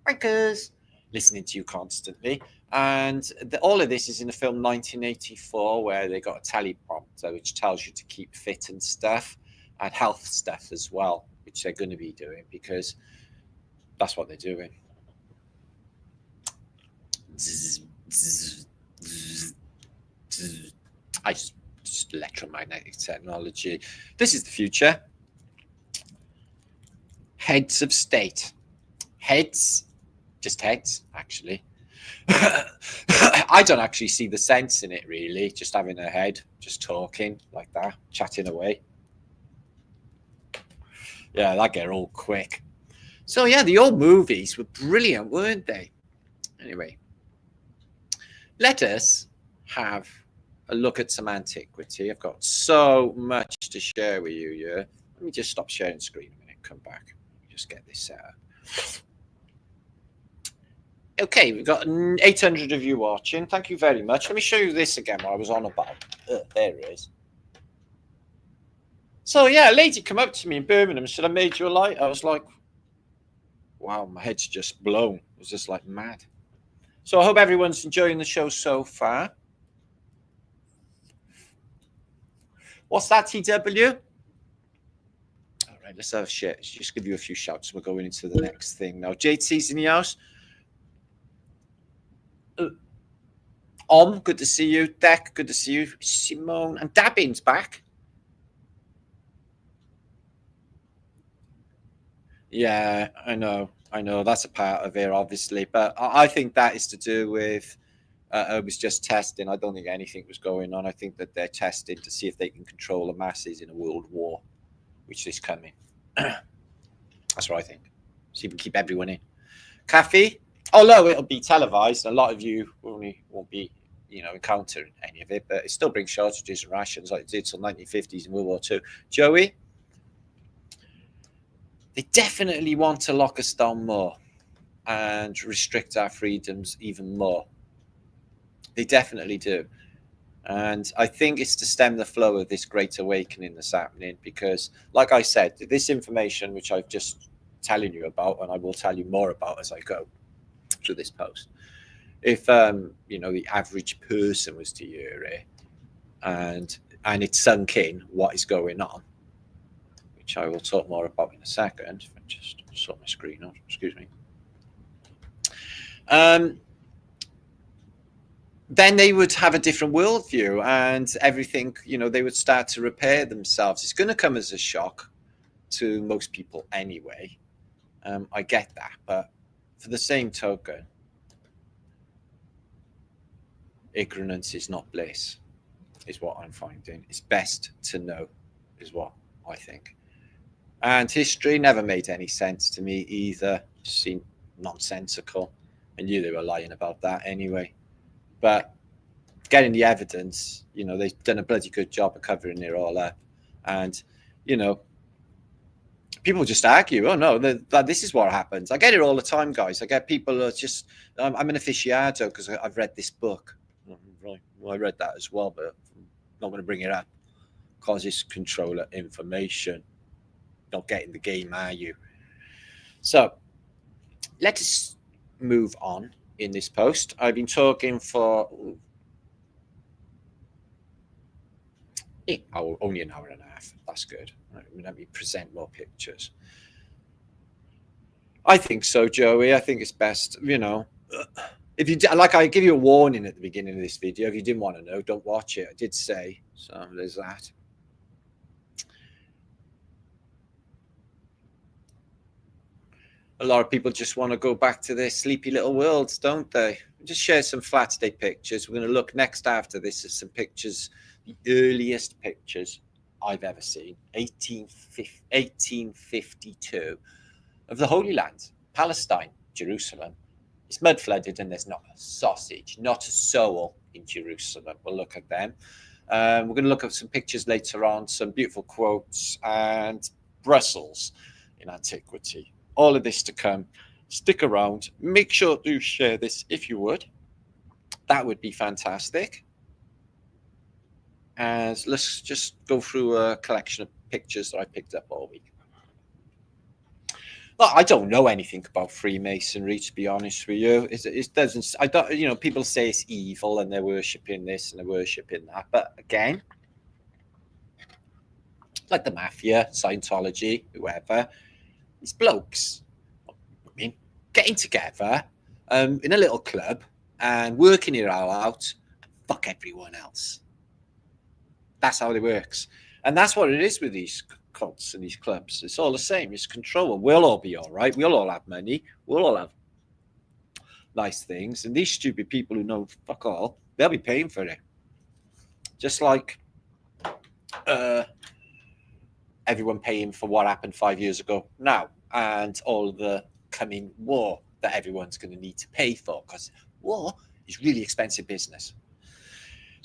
Breakers listening to you constantly. And all of this is in the film 1984, where they got a teleprompter which tells you to keep fit and stuff, and health stuff as well, which they're going to be doing because that's what they're doing. Just electromagnetic technology. This is the future. Heads of state. Heads, just heads, actually. I don't actually see the sense in it, really. Just having a head, just talking like that, chatting away. Yeah, that get old quick. So, yeah, the old movies were brilliant, weren't they? Anyway, let us have a look at some antiquity. I've got so much to share with you here. Let me just stop sharing screen a minute, come back. Just get this set up. Okay, we've got 800 of you watching. Thank you very much. Let me show you this again, what I was on about. There it is. So, yeah, a lady come up to me in Birmingham and said, I made you a light. I was like, wow, my head's just blown. It was just like mad. So I hope everyone's enjoying the show so far. What's that, TW? All right, let's have a shit. Let's just give you a few shouts. We're going into the next thing now. JT's in the house. Good to see you. Deck, good to see you. Simone and Dabbin's back. Yeah, I know. That's a part of it, obviously, but I think that is to do with it was just testing. I don't think anything was going on. I think that they're testing to see if they can control the masses in a world war, which is coming. That's what I think. So you can keep everyone in. Cafe, although it'll be televised, a lot of you won't be, encountering any of it, but it still brings shortages and rations like it did till 1950s and World War II. Joey, they definitely want to lock us down more and restrict our freedoms even more. They definitely do. And I think it's to stem the flow of this great awakening that's happening because, like I said, this information, which I've just telling you about, and I will tell you more about as I go through this post. If, the average person was to hear it and it sunk in what is going on, which I will talk more about in a second. If I just sort my screen out, excuse me. Then they would have a different worldview and everything, they would start to repair themselves. It's going to come as a shock to most people anyway. I get that. But for the same token, ignorance is not bliss, is what I'm finding. It's best to know, is what I think. And history never made any sense to me either. It seemed nonsensical. I knew they were lying about that anyway. But getting the evidence, they've done a bloody good job of covering it all up. And, people just argue, oh, no, that this is what happens. I get it all the time, guys. I get people are just, I'm an aficionado because I've read this book. Right. Well, I read that as well, but I'm not going to bring it up because it's controller information. Not getting the game, are you? So let us move on in this post. I've been talking for only an hour and a half. That's good. Let me present more pictures. I think so, Joey. I think it's best, if you like, I give you a warning at the beginning of this video. If you didn't want to know, don't watch it. I did say, so there's that. A lot of people just want to go back to their sleepy little worlds, don't they? Just share some Flaterday pictures. We're going to look next after this at some pictures, the earliest pictures I've ever seen, 1852. of the Holy Land, Palestine, Jerusalem. It's mud flooded and there's not a sausage, not a soul in Jerusalem. We'll look at them. We're going to look at some pictures later on, some beautiful quotes, and Brussels in antiquity. All of this to come. Stick around. Make sure to share this if you would. That would be fantastic. And let's just go through a collection of pictures that I picked up all week. Well, I don't know anything about Freemasonry, to be honest with you. It doesn't. I don't. You know, people say it's evil and they're worshipping this and they're worshipping that. But again, like the mafia, Scientology, whoever, these blokes, I mean, getting together in a little club and working it all out. Fuck everyone else. That's how it works, and that's what it is with these cults and these clubs. It's all the same. It's control, and we'll all be all right. We'll all have money. We'll all have nice things. And these stupid people who know fuck all, they'll be paying for it. Just like everyone paying for what happened 5 years ago now, and all the coming war that everyone's going to need to pay for, because war is really expensive business.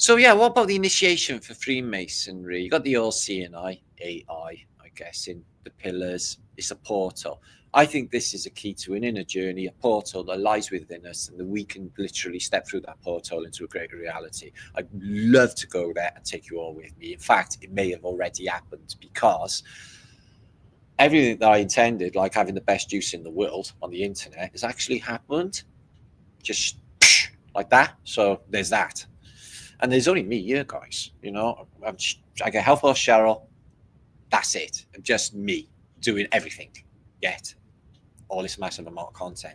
So yeah, what about the initiation for Freemasonry? You got the all-seeing eye, AI, I guess, in the pillars. It's a portal. I think this is a key to an inner journey, a portal that lies within us, and that we can literally step through that portal into a greater reality. I'd love to go there and take you all with me. In fact, it may have already happened, because everything that I intended, like having the best juice in the world on the internet, has actually happened. Just like that. So there's that. And there's only me here, guys. You know, I get Health Boss Cheryl. That's it. I'm just me doing everything yet. All this massive amount of content.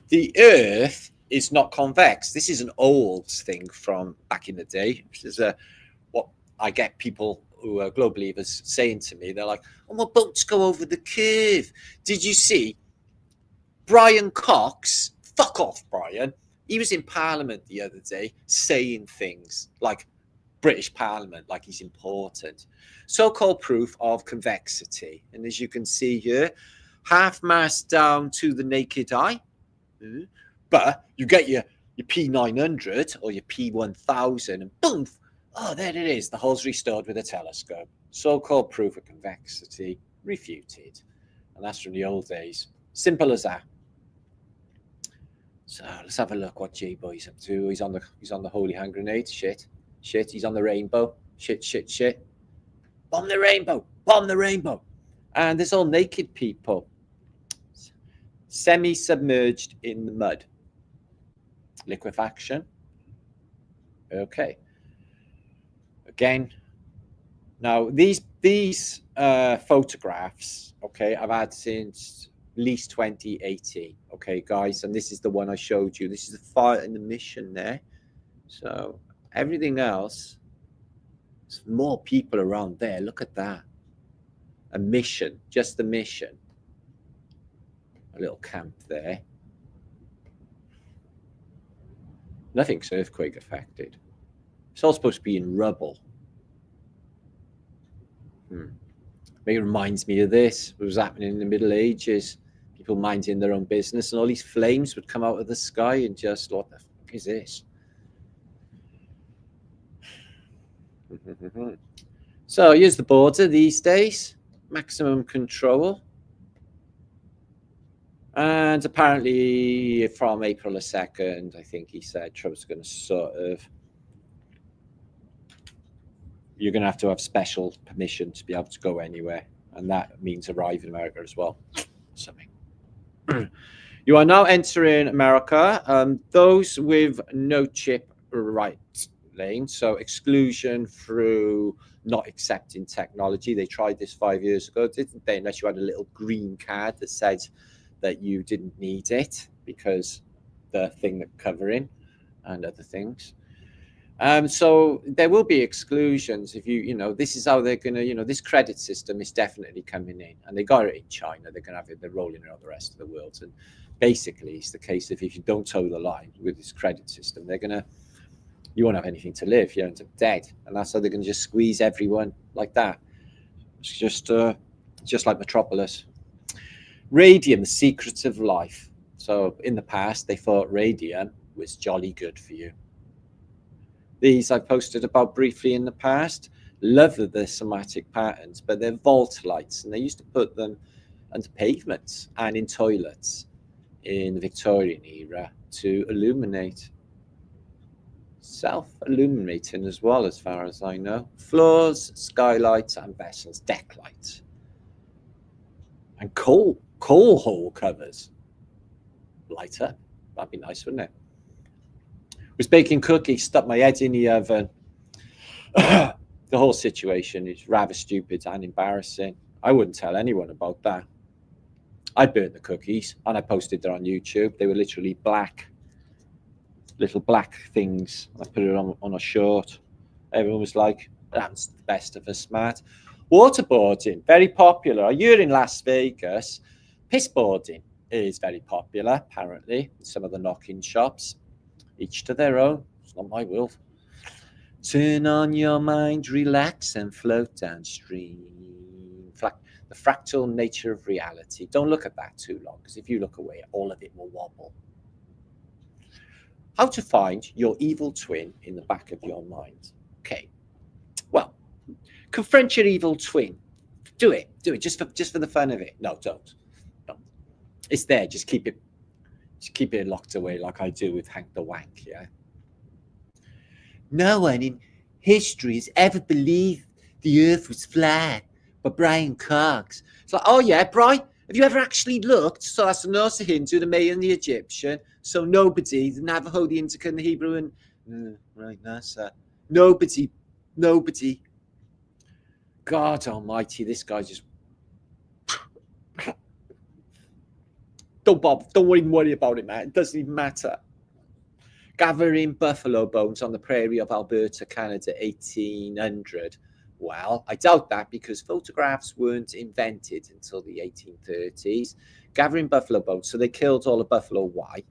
The Earth is not convex. This is an old thing from back in the day. This is what I get people who are global believers saying to me. They're like, oh, my boats go over the curve. Did you see Brian Cox? Fuck off, Brian. He was in Parliament the other day saying things like British Parliament, like he's important. So-called proof of convexity. And as you can see here, half-mast down to the naked eye. But you get your P900 or your P1000 and boom, oh, there it is. The hole's restored with a telescope. So-called proof of convexity refuted. And that's from the old days. Simple as that. So let's have a look what J-Boy's up to. He's on the holy hand grenade. Shit. He's on the rainbow. Shit. Bomb the rainbow. And there's all naked people. Semi-submerged in the mud. Liquefaction. Okay. Again. Now these photographs, okay, I've had since at least 2018. Okay, guys, and this is the one I showed you. This is the fire in the mission there. So everything else, there's more people around there. Look at that. A mission, just a mission. A little camp there. Nothing's earthquake affected. It's all supposed to be in rubble. It reminds me of this. What was happening in the Middle Ages. People minding their own business, and all these flames would come out of the sky and just, what the fuck is this? So here's the border these days. Maximum control. And apparently from April 2nd, I think he said Trump's going to sort of, you're going to have special permission to be able to go anywhere. And that means arrive in America as well. Something. You are now entering America. Those with no chip right lane, so exclusion through not accepting technology. They tried this 5 years ago, didn't they? Unless you had a little green card that said that you didn't need it because the thing that covering and other things. So there will be exclusions if this is how they're going to, this credit system is definitely coming in, and they got it in China. They're going to have it, they're rolling it on the rest of the world. And basically it's the case of if you don't toe the line with this credit system, you won't have anything to live. You end up dead. And that's how they're going to just squeeze everyone like that. It's just like Metropolis. Radium, the secrets of life. So in the past, they thought radium was jolly good for you. These I posted about briefly in the past. Love the somatic patterns, but they're vault lights, and they used to put them under pavements and in toilets in the Victorian era to illuminate. Self-illuminating as well, as far as I know. Floors, skylights, and vessels, deck lights. And coal hole covers. Light up. That'd be nice, wouldn't it? Was baking cookies, stuck my head in the oven. The whole situation is rather stupid and embarrassing. I wouldn't tell anyone about that. I burnt the cookies and I posted them on YouTube. They were literally black, little black things. I put it on a short. Everyone was like, that's the best of us, Matt. Waterboarding, very popular. You're in Las Vegas. Pissboarding is very popular, apparently, in some of the knock-in shops. Each to their own. It's not my world. Turn on your mind, relax, and float downstream. The fractal nature of reality. Don't look at that too long, because if you look away, all of it will wobble. How to find your evil twin in the back of your mind. Okay. Well, confront your evil twin. Do it just for the fun of it. No, don't. It's there. Just keep it locked away, like I do with Hank the Wank. Yeah. No one in history has ever believed the Earth was flat, but Brian Cox. It's like, oh yeah, Brian, have you ever actually looked? So that's the Norse, the Hindu, the Maya, and the Egyptian. So nobody, the Navajo, the Inca, and the Hebrew, and right, that's that. Nobody. God Almighty, this guy just. Don't even worry about it, man. It doesn't even matter. Gathering buffalo bones on the prairie of Alberta, Canada, 1800. Well, I doubt that because photographs weren't invented until the 1830s. Gathering buffalo bones, so they killed all the buffalo. Why?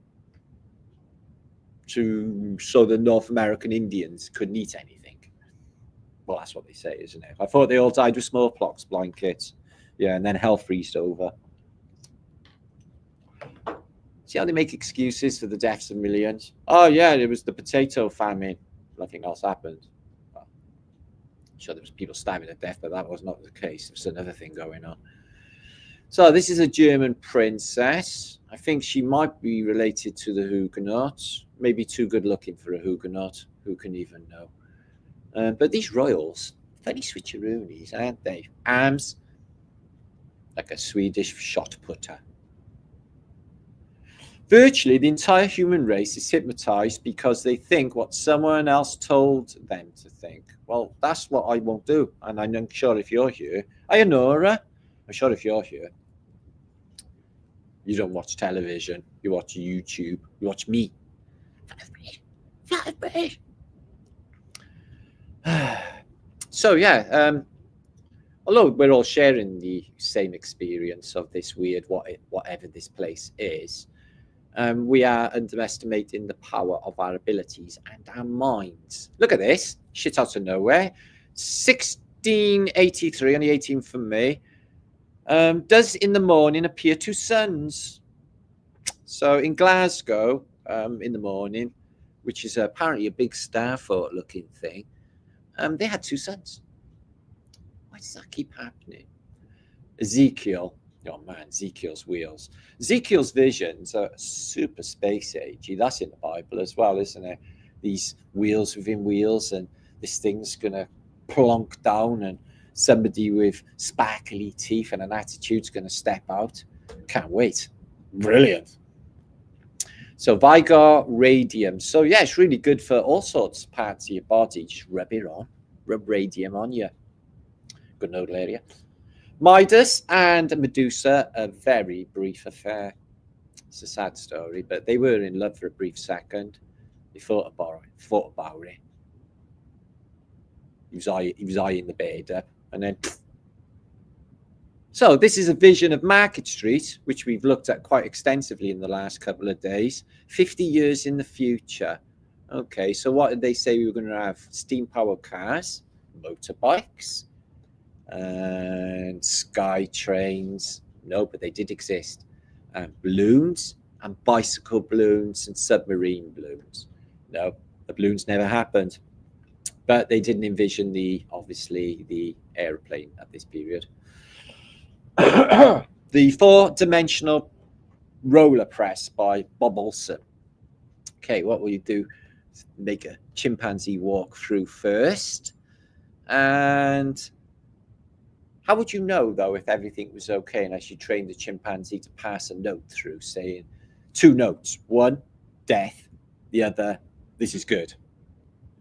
So the North American Indians couldn't eat anything. Well, that's what they say, isn't it? I thought they all died with smallpox, blind kids. Yeah, and then hell freezed over. See how they make excuses for the deaths of millions? Oh, yeah, it was the potato famine. Nothing else happened. Well, I'm sure there was people starving to death, but that was not the case. There's another thing going on. So this is a German princess. I think she might be related to the Huguenots. Maybe too good looking for a Huguenot. Who can even know? But these royals, very switcheroonies, aren't they? Arms, like a Swedish shot putter. Virtually, the entire human race is hypnotized because they think what someone else told them to think. Well, that's what I won't do. And I'm sure if you're here, Nora, I'm sure if you're here, you don't watch television, you watch YouTube, you watch me. So, yeah, although we're all sharing the same experience of this weird whatever this place is, we are underestimating the power of our abilities and our minds. Look at this. Shit out of nowhere. 1683, only 18 for me. Does in the morning appear two suns. So in Glasgow, in the morning, which is apparently a big Starfort looking thing, they had two suns. Why does that keep happening? Ezekiel. Oh man, Ezekiel's wheels. Ezekiel's visions are super space agey. That's in the Bible as well, isn't it? These wheels within wheels, and this thing's gonna plonk down, and somebody with sparkly teeth and an attitude's gonna step out. Can't wait. Brilliant. So Vigor radium. So yeah, it's really good for all sorts of parts of your body. Just rub it on. Rub radium on you. Good nodal area. Midas and Medusa, a very brief affair. It's a sad story, but they were in love for a brief second. They thought about it. He was eyeing the bed up, and then. So this is a vision of Market Street, which we've looked at quite extensively in the last couple of days. 50 years in the future. Okay, so what did they say we were going to have? Steam-powered cars, motorbikes, and sky trains, No, but they did exist. Balloons and bicycle balloons and submarine balloons. No, the balloons never happened. But they didn't envision obviously the aeroplane at this period. The four-dimensional roller press by Bob Olson. Okay, what will you do? Make a chimpanzee walk through first. And how would you know, though, if everything was okay unless you trained the chimpanzee to pass a note through saying 2 notes? One, death. The other, this is good.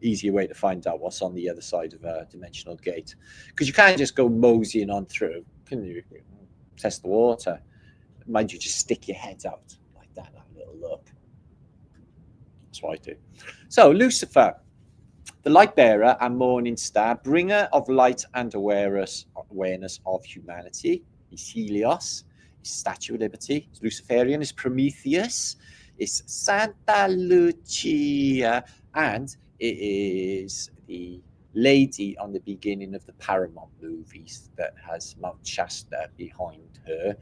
Easier way to find out what's on the other side of a dimensional gate. Because you can't just go moseying on through. Can you? Test the water. Mind you, just stick your head out like that, have a little look. That's what I do. So, Lucifer, the light bearer and morning star, bringer of light and awareness of humanity. He's Helios. His Statue of Liberty. He's Luciferian. Is Prometheus. Is Santa Lucia. And it is the lady on the beginning of the Paramount movies that has Mount Shasta behind her.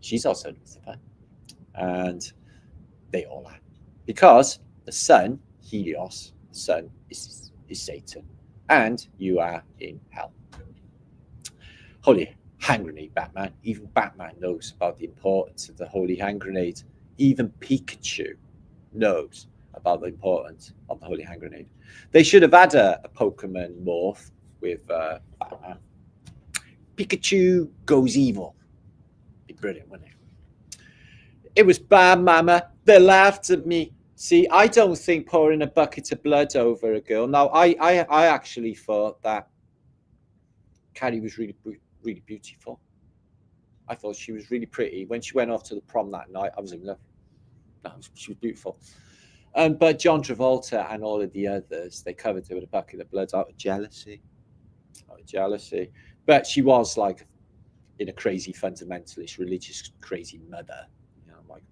She's also Lucifer. And they all are. Because the sun, Helios, the sun is Satan. And you are in hell. Holy hand grenade, Batman. Even Batman knows about the importance of the holy hand grenade. Even Pikachu knows about the importance of the holy hand grenade. They should have had a Pokemon morph with Batman. Pikachu goes evil. Be brilliant, wouldn't it? It was bad, Mama. They laughed at me. See, I don't think pouring a bucket of blood over a girl. Now, I actually thought that Carrie was really beautiful. I thought she was really pretty. When she went off to the prom that night, I was in love. No, she was beautiful. But John Travolta and all of the others, they covered her with a bucket of blood out of jealousy. But she was like in a crazy fundamentalist, religious, crazy mother. You know, like,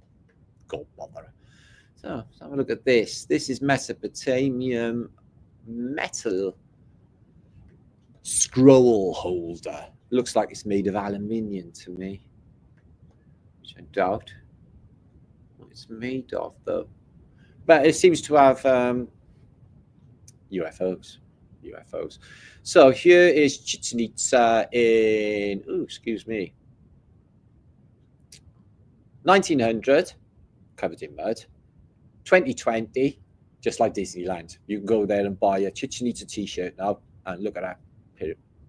God bother her. So let's have a look at this. This is Mesopotamian metal scroll holder. Looks like it's made of aluminium to me. Which I doubt what it's made of, though. But it seems to have UFOs. So here is Chichen Itza in, 1900, covered in mud. 2020, just like Disneyland. You can go there and buy a Chichen Itza t-shirt now and look at that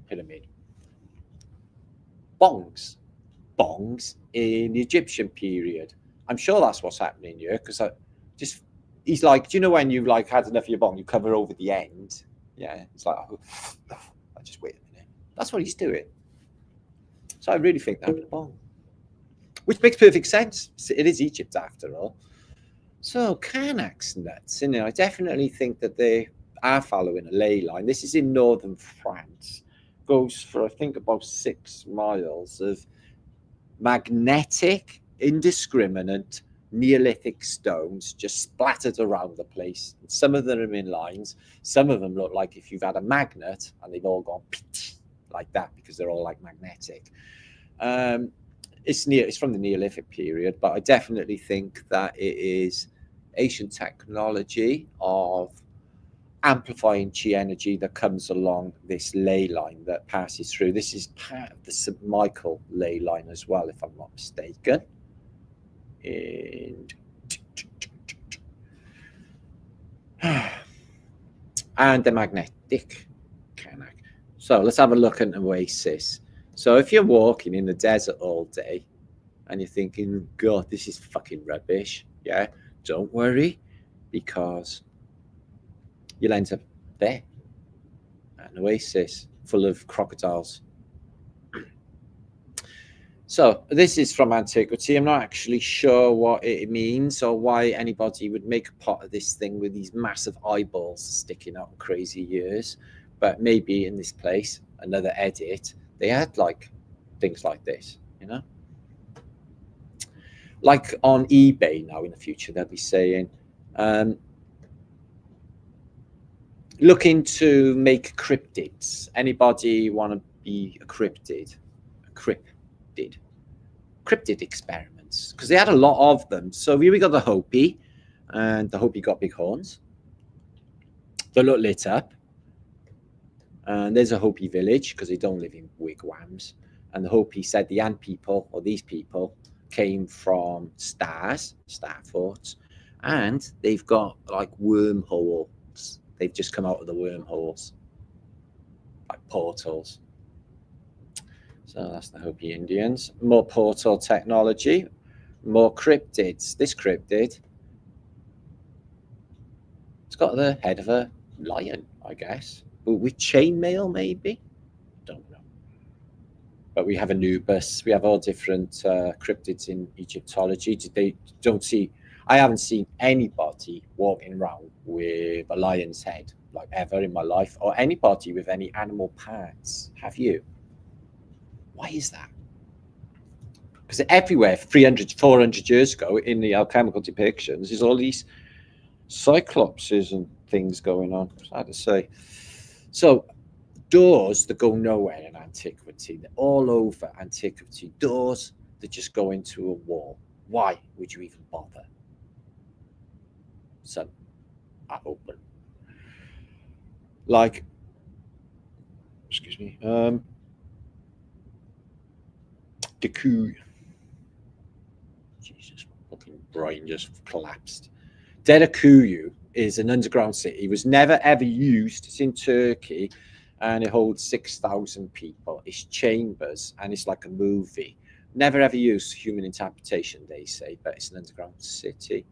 pyramid. Bongs in the Egyptian period. I'm sure that's what's happening here because he's like, do you know when you like had enough of your bong, you cover over the end? Yeah, it's like, I just wait a minute. That's what he's doing. So I really think that was a bong, which makes perfect sense. It is Egypt after all. So Karnak's nuts, you know. I definitely think that they are following a ley line. This is in northern France. Goes for, I think, about 6 miles of magnetic, indiscriminate Neolithic stones just splattered around the place. Some of them are in lines. Some of them look like if you've had a magnet and they've all gone like that because they're all like magnetic. It's from the Neolithic period, but I definitely think that it is ancient technology of amplifying chi energy that comes along this ley line that passes through. This is part of the St. Michael ley line as well, if I'm not mistaken. And the magnetic Karnak. So let's have a look at an oasis. So if you're walking in the desert all day and you're thinking, God, this is fucking rubbish, yeah, don't worry, because you'll end up there, an oasis full of crocodiles. So this is from antiquity. I'm not actually sure what it means or why anybody would make a pot of this thing with these massive eyeballs sticking out in crazy ears. But maybe in this place, another edit, they had like things like this, you know? Like on eBay now in the future, they'll be saying, looking to make cryptids. Anybody want to be a cryptid? A cryptid. cryptid experiments, because they had a lot of them. So here we got the Hopi, and the Hopi got big horns. They look lit up. And there's a Hopi village, because they don't live in wigwams. And the Hopi said the ant people, or these people, came from stars, star forts, and they've got like wormholes. They've just come out of the wormholes, like portals. So that's the Hopi Indians. More portal technology, more cryptids. This cryptid, it's got the head of a lion, I guess, with chainmail, maybe. Don't know. But we have Anubis. We have all different cryptids in Egyptology. I haven't seen anybody walking around with a lion's head, like, ever in my life, or anybody with any animal parts. Have you? Why is that? Because everywhere 300, 400 years ago in the alchemical depictions, there's all these cyclopses and things going on. It's hard to say. So doors that go nowhere in antiquity, they're all over antiquity. Doors that just go into a wall. Why would you even bother? So are open. Like, excuse me, decode. Jesus, my fucking brain just collapsed. Dedikuyu is an underground city. It was never ever used. It's in Turkey, and it holds 6,000 people. It's chambers, and it's like a movie. Never ever used human interpretation, they say, but it's an underground city.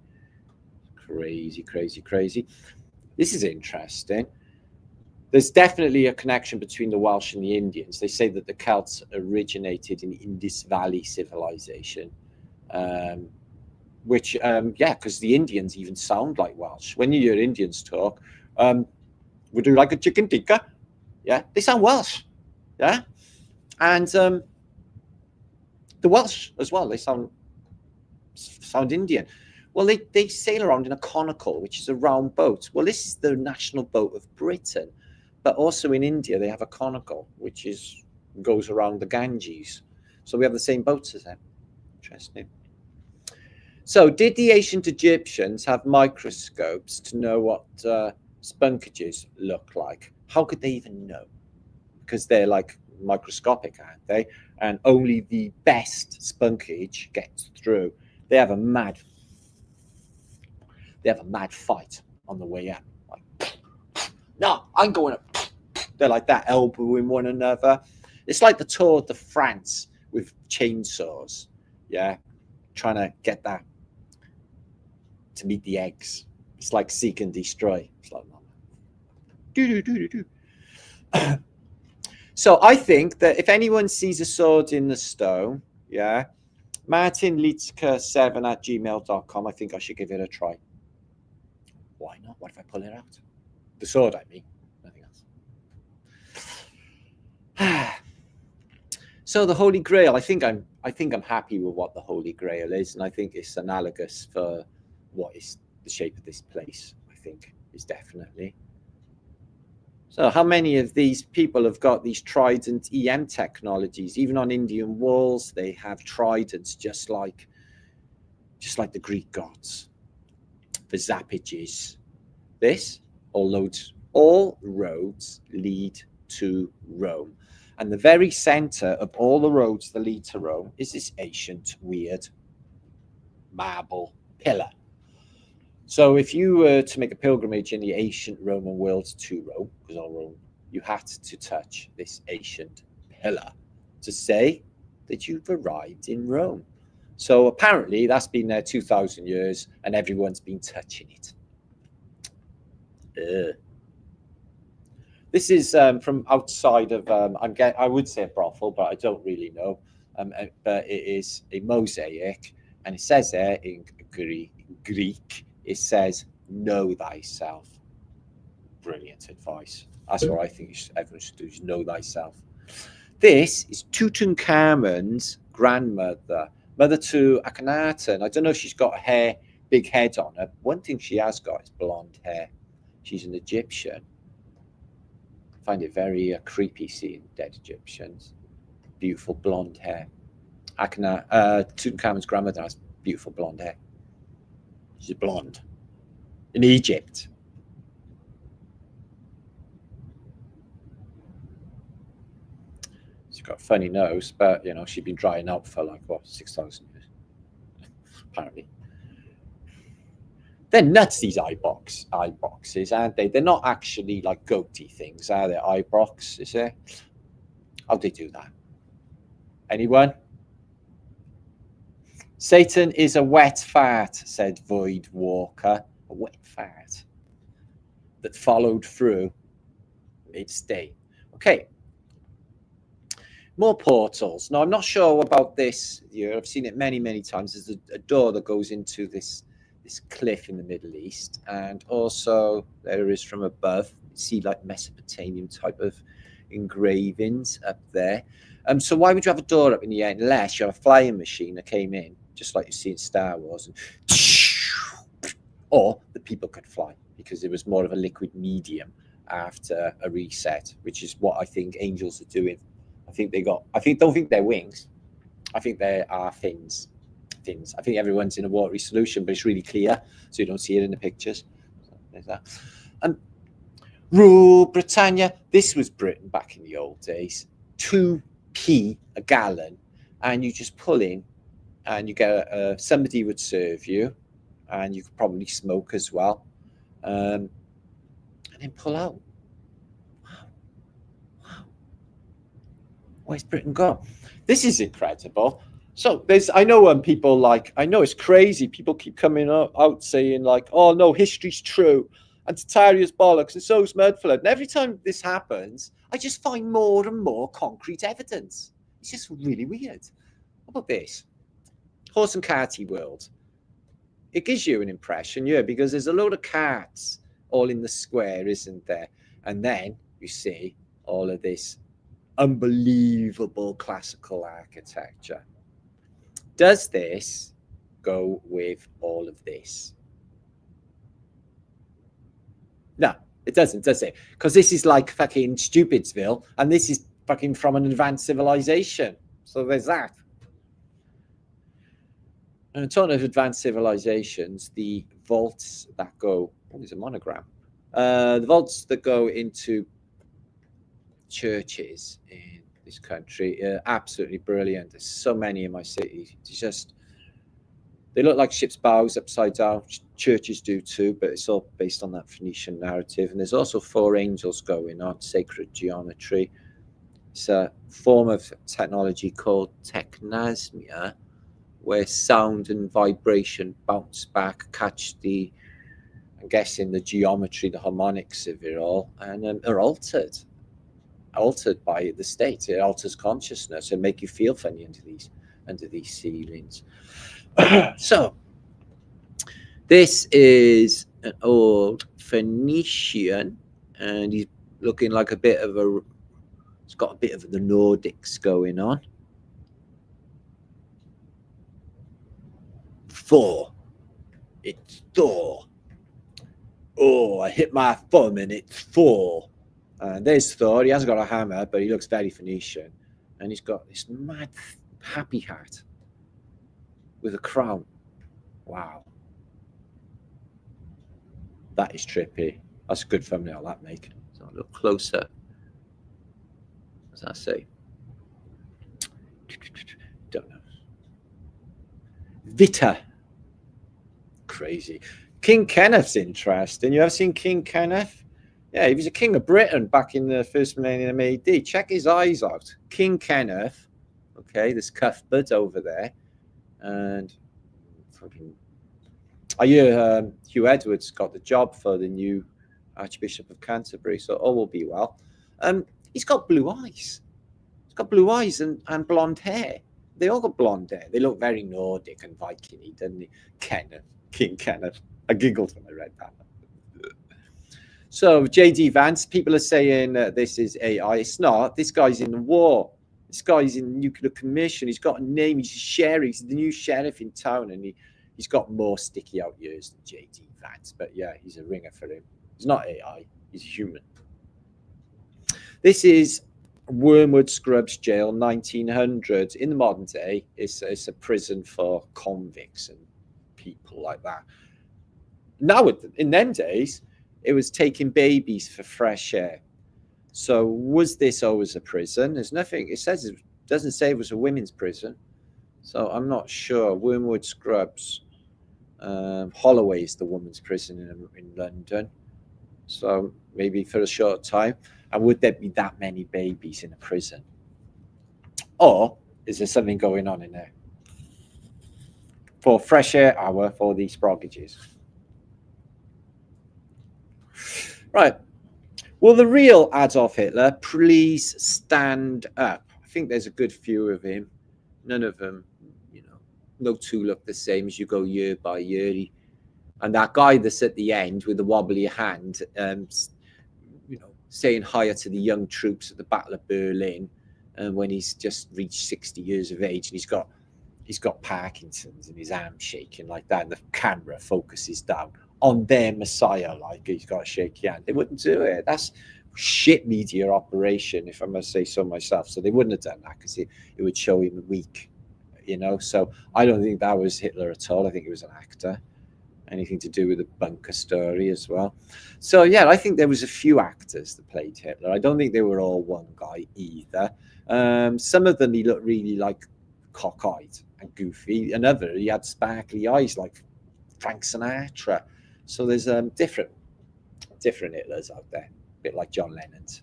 Crazy, crazy, crazy. This is interesting. There's definitely a connection between the Welsh and the Indians. They say that the Celts originated in Indus Valley civilization, which, yeah, because the Indians even sound like Welsh. When you hear Indians talk, would you like a chicken tikka? Yeah, they sound Welsh. Yeah, and the Welsh as well, they sound Indian. Well, they sail around in a conical, which is a round boat. Well, this is the national boat of Britain, but also in India they have a conical, which goes around the Ganges. So we have the same boats as them. Interesting. So, did the ancient Egyptians have microscopes to know what spunkages look like? How could they even know? Because they're like microscopic, aren't they? And only the best spunkage gets through. They have a mad fight on the way out. Like, no, I'm going up. They're like that, elbowing one another. It's like the Tour de France with chainsaws. Yeah, trying to get that to meet the eggs. It's like seek and destroy. It's like, do. So I think that if anyone sees a sword in the stone, yeah, martinlitzka7@gmail.com, I think I should give it a try. Why not? What if I pull it out? The sword, I mean, nothing else. So the Holy Grail, I think I'm happy with what the Holy Grail is, and I think it's analogous for what is the shape of this place. I think is definitely. So how many of these people have got these trident EM technologies? Even on Indian walls, they have tridents, just like the Greek gods. For zappages, all roads lead to Rome. And the very center of all the roads that lead to Rome is this ancient, weird marble pillar. So if you were to make a pilgrimage in the ancient Roman world to Rome, because on Rome, you had to touch this ancient pillar to say that you've arrived in Rome. So apparently that's been there 2,000 years and everyone's been touching it. This is from outside of, I would say a brothel, but I don't really know. But it is a mosaic, and it says there in Greek, it says, know thyself. Brilliant advice. That's what I think everyone should do, is know thyself. This is Tutankhamun's grandmother, mother to Akhenaten. I don't know if she's got big head on her. One thing she has got is blonde hair. She's an Egyptian. I find it very creepy seeing dead Egyptians. Beautiful blonde hair. Tutankhamun's grandmother has beautiful blonde hair. She's blonde. In Egypt. She's got a funny nose, but, you know, she's been drying out for like, what, 6,000 years, apparently. They're nuts, these eye boxes, aren't they? They're not actually like goatee things, are they? Eye box, is it? How'd they do that? Anyone? Satan is a wet fart, said Void Walker. A wet fart that followed through its day. Okay. More portals. Now, I'm not sure about this. I've seen it many, many times. There's a door that goes into this cliff in the Middle East. And also there is from above, you see like Mesopotamian type of engravings up there. So why would you have a door up in the air unless you have a flying machine that came in, just like you see in Star Wars, and or the people could fly because it was more of a liquid medium after a reset, which is what I think angels are doing. Don't think they're wings. I think they are fins. I think everyone's in a watery solution, but it's really clear, so you don't see it in the pictures. So there's that. Rule Britannia. This was Britain back in the old days. 2p a gallon, and you just pull in, and you get somebody would serve you, and you could probably smoke as well, and then pull out. Wow. Where's Britain gone? This is incredible. So I know people I know it's crazy. People keep coming out saying like, oh no, history's true and Tataria's bollocks and so's Mudflood. And every time this happens, I just find more and more concrete evidence. It's just really weird. How about this? Horse and carty world. It gives you an impression, yeah, because there's a load of carts all in the square, isn't there? And then you see all of this unbelievable classical architecture. Does this go with all of this? No, it doesn't, does it? Because this is like fucking Stupidsville, and this is fucking from an advanced civilization. So there's that. And talking of advanced civilizations, the vaults that go, oh, there's a monogram. The vaults that go into churches in this country are absolutely brilliant. There's so many in my city. It's just, they look like ship's bows upside down. Churches do too, but it's all based on that Phoenician narrative. And there's also 4 angels going on, sacred geometry. It's a form of technology called technasmia, where sound and vibration bounce back, catch the, I'm guessing, the geometry, the harmonics of it all, and are altered by the state. It alters consciousness and make you feel funny under these ceilings. So this is an old Phoenician, and he's looking like a bit of a, it's got a bit of the Nordics going on. 4. It's Thor. Oh, I hit my thumb and it's 4. There's Thor. He hasn't got a hammer, but he looks very Phoenician. And he's got this mad happy hat with a crown. Wow. That is trippy. That's a good thumbnail, that make. So a look closer. What does that say? Don't know. Vita. Crazy. King Kenneth's interesting. You ever seen King Kenneth? Yeah, he was a king of Britain back in the first millennium AD. Check his eyes out. King Kenneth. Okay, there's Cuthbert over there. And fucking, I hear Hugh Edwards got the job for the new Archbishop of Canterbury, so all will be well. He's got blue eyes. He's got blue eyes and blonde hair. They all got blonde hair. They look very Nordic and Viking-y, doesn't he? Kenneth, King Kenneth. I giggled when I read that. So J.D. Vance, people are saying this is AI. It's not. This guy's in the war. This guy's in the nuclear commission. He's got a name. He's a sheriff. He's the new sheriff in town, and he's got more sticky out years than J.D. Vance. But yeah, he's a ringer for him. He's not AI. He's a human. This is Wormwood Scrubs Jail, 1900s. In the modern day, it's a prison for convicts and people like that. Now, in them days, it was taking babies for fresh air. So was this always a prison? There's nothing. It doesn't say it was a women's prison. So I'm not sure. Wormwood Scrubs. Holloway is the women's prison in London. So maybe for a short time. And would there be that many babies in a prison? Or is there something going on in there? For fresh air hour for these sproggages. Right. Will the real Adolf Hitler please stand up? I think there's a good few of him. None of them, no two look the same as you go year by year. And that guy that's at the end with the wobbly hand, saying hi to the young troops at the Battle of Berlin, when he's just reached 60 years of age, and he's got Parkinson's and his arm shaking like that, and the camera focuses down on their Messiah like he's got a shaky hand. They wouldn't do it. That's shit media operation, if I must say so myself. So they wouldn't have done that because it would show him weak, So I don't think that was Hitler at all. I think he was an actor. Anything to do with the bunker story as well. So yeah, I think there was a few actors that played Hitler. I don't think they were all one guy either. Some of them he looked really like cockeyed and goofy. Another, he had sparkly eyes like Frank Sinatra. So there's different Hitlers out there, a bit like John Lennon's.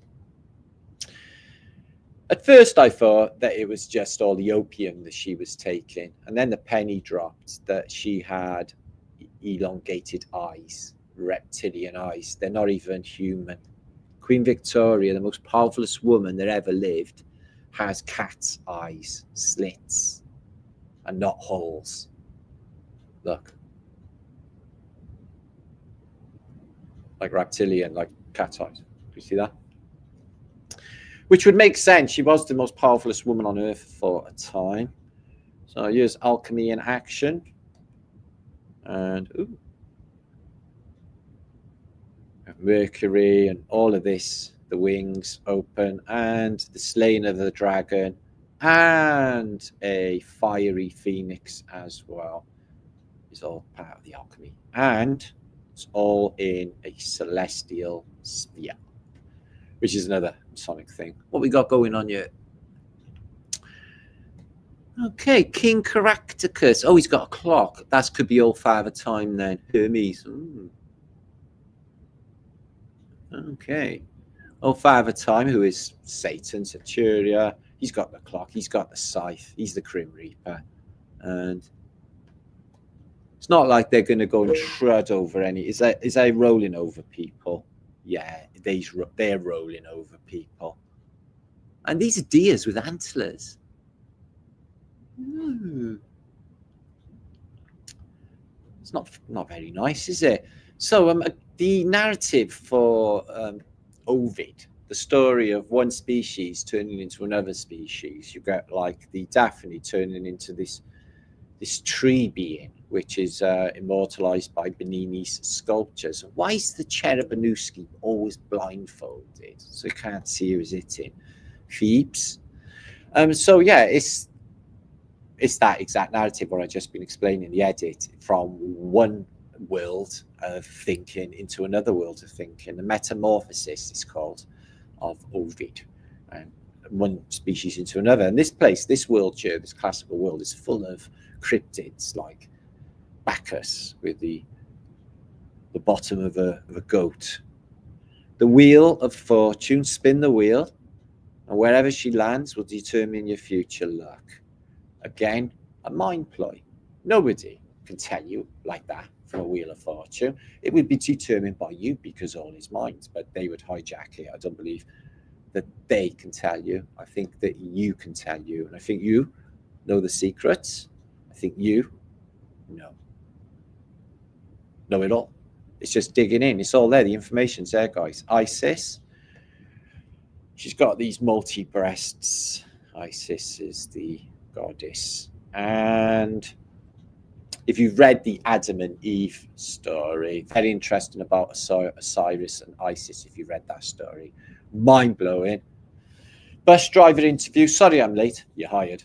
At first, I thought that it was just all the opium that she was taking, and then the penny dropped that she had elongated eyes, reptilian eyes. They're not even human. Queen Victoria, the most powerfulest woman that ever lived, has cat's eyes, slits, and not holes. Look. Like reptilian, like cat eyes. Do you see that? Which would make sense. She was the most powerfulest woman on earth for a time. So here's alchemy in action. And Mercury and all of this, the wings open, and the slaying of the dragon, and a fiery phoenix as well is all part of the alchemy. And it's all in a celestial sphere, which is another Sonic thing. What we got going on here? Okay, King Caractacus. Oh, he's got a clock. That could be all Father Time then. Hermes. Ooh. Okay. All Father Time, who is Satan, Saturia. He's got the clock. He's got the scythe. He's the Grim Reaper. And it's not like they're going to go and trud over any. Is they rolling over people? Yeah, they're rolling over people. And these are deers with antlers. It's not very nice, is it? So the narrative for Ovid, the story of one species turning into another species, you get like the Daphne turning into this tree being, which is immortalized by Bernini's sculptures. Why is the Cherubinuski always blindfolded so you can't see who's hitting? Phoebes. So yeah, it's that exact narrative what I've just been explaining, the edit from one world of thinking into another world of thinking. The metamorphosis is called of Ovid, and one species into another. And this world here, this classical world, is full of cryptids like Bacchus with the bottom of a goat. The wheel of fortune, spin the wheel, and wherever she lands will determine your future luck. Again, a mind ploy. Nobody can tell you like that from a wheel of fortune. It would be determined by you because all is mind, but they would hijack it. I don't believe that they can tell you. I think that you can tell you. And I think you know the secrets. I think you know it all. It's just digging in. It's all there. The information's there, guys. Isis, she's got these multi-breasts. Isis is the goddess. And if you've read the Adam and Eve story, very interesting about Osiris and Isis, if you read that story, mind-blowing. Bus driver interview. Sorry, I'm late. You're hired.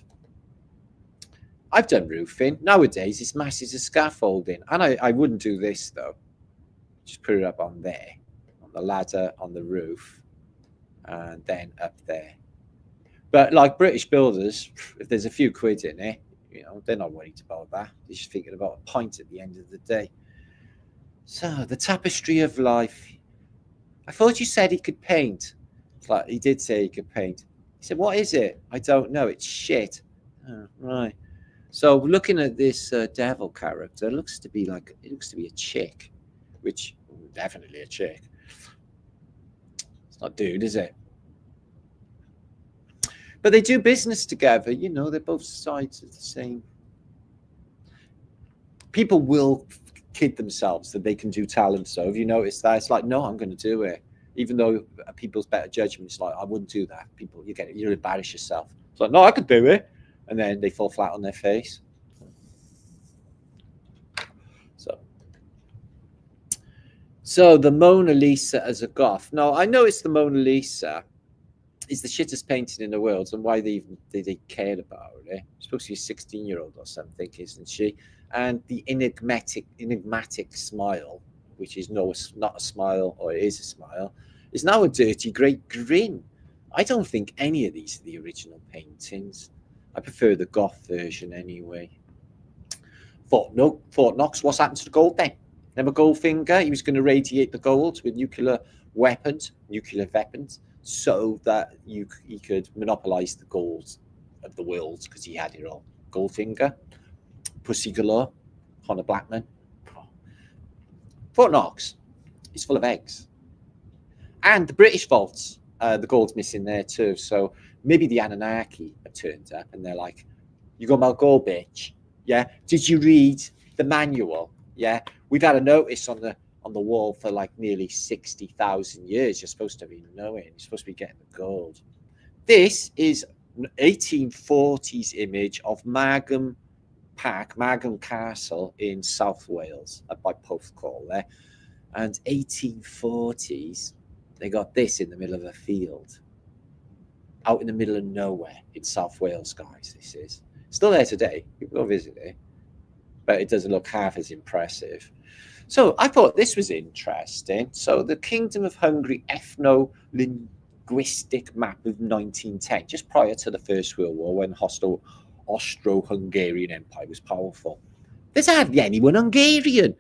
I've done roofing. Nowadays, it's masses of scaffolding. And I wouldn't do this, though. Just put it up on there, on the ladder, on the roof, and then up there. But like British builders, if there's a few quid in it, you know, they're not worried about that. They're just thinking about a pint at the end of the day. So, the tapestry of life. I thought you said he could paint. It's like, he did say he could paint. He said, what is it? I don't know. It's shit. Oh, right. So, looking at this devil character, it looks to be a chick, which definitely a chick. It's not dude, is it? But they do business together. You know, they're both sides of the same. People will kid themselves that they can do talent. So have you noticed that? It's like, no, I'm going to do it. Even though people's better judgment is like, I wouldn't do that. People, you embarrass yourself. It's like, no, I could do it. And then they fall flat on their face. So the Mona Lisa as a goth. Now, I know it's the Mona Lisa is the shittest painting in the world, and why they cared about it. She's supposed to be a 16-year-old or something, isn't she? And the enigmatic smile, which is not a smile, or it is a smile, is now a dirty great grin. I don't think any of these are the original paintings. I prefer the goth version anyway. Fort Knox, what's happened to the gold then? Never Goldfinger, he was going to radiate the gold with nuclear weapons, so that he could monopolize the gold of the world because he had it all. Goldfinger, Pussy Galore, Connor Blackman. Fort Knox is full of eggs. And the British vaults, the gold's missing there too. So maybe the Anunnaki have turned up and they're like, you got my gold, bitch? Yeah. Did you read the manual? Yeah. We've had a notice on the wall for like nearly 60,000 years. You're supposed to be knowing. You're supposed to be getting the gold. This is an 1840s image of Magum Castle in South Wales, up by Porthcawl there. And 1840s, they got this in the middle of a field. Out in the middle of nowhere in South Wales, guys, this is. Still there today. People go visit it. But it doesn't look half as impressive. So I thought this was interesting. So the Kingdom of Hungary ethno-linguistic map of 1910, just prior to the First World War, when Austro-Hungarian Empire was powerful. There's hardly anyone Hungarian.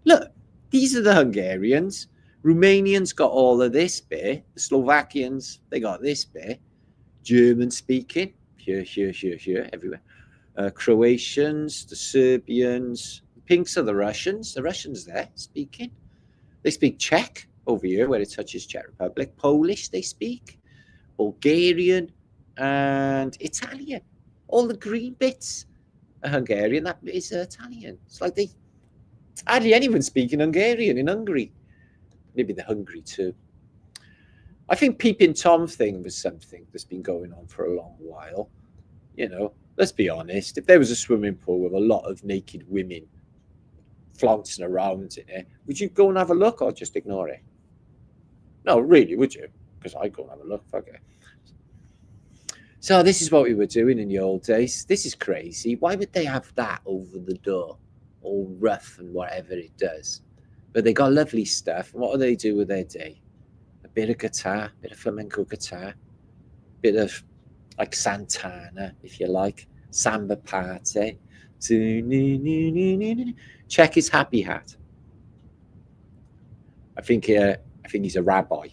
Look, these are the Hungarians. Romanians got all of this bit. The Slovakians, they got this bit. German speaking, here, everywhere. Croatians, the Serbians, pinks are the Russians. The Russians there speaking. They speak Czech over here where it touches Czech Republic. Polish they speak. Bulgarian and Italian. All the green bits are Hungarian. That bit is Italian. It's like hardly anyone speaking Hungarian in Hungary. Maybe the Hungary too. I think Peeping Tom thing was something that's been going on for a long while. You know, let's be honest. If there was a swimming pool with a lot of naked women flouncing around in it, would you go and have a look or just ignore it? No, really, would you? Because I'd go and have a look. Fuck it. So this is what we were doing in the old days. This is crazy. Why would they have that over the door? All rough and whatever it does. But they got lovely stuff. What do they do with their day? A bit of guitar, a bit of flamenco guitar, a bit of like Santana, if you like, samba party. Check his happy hat. I think he's a rabbi.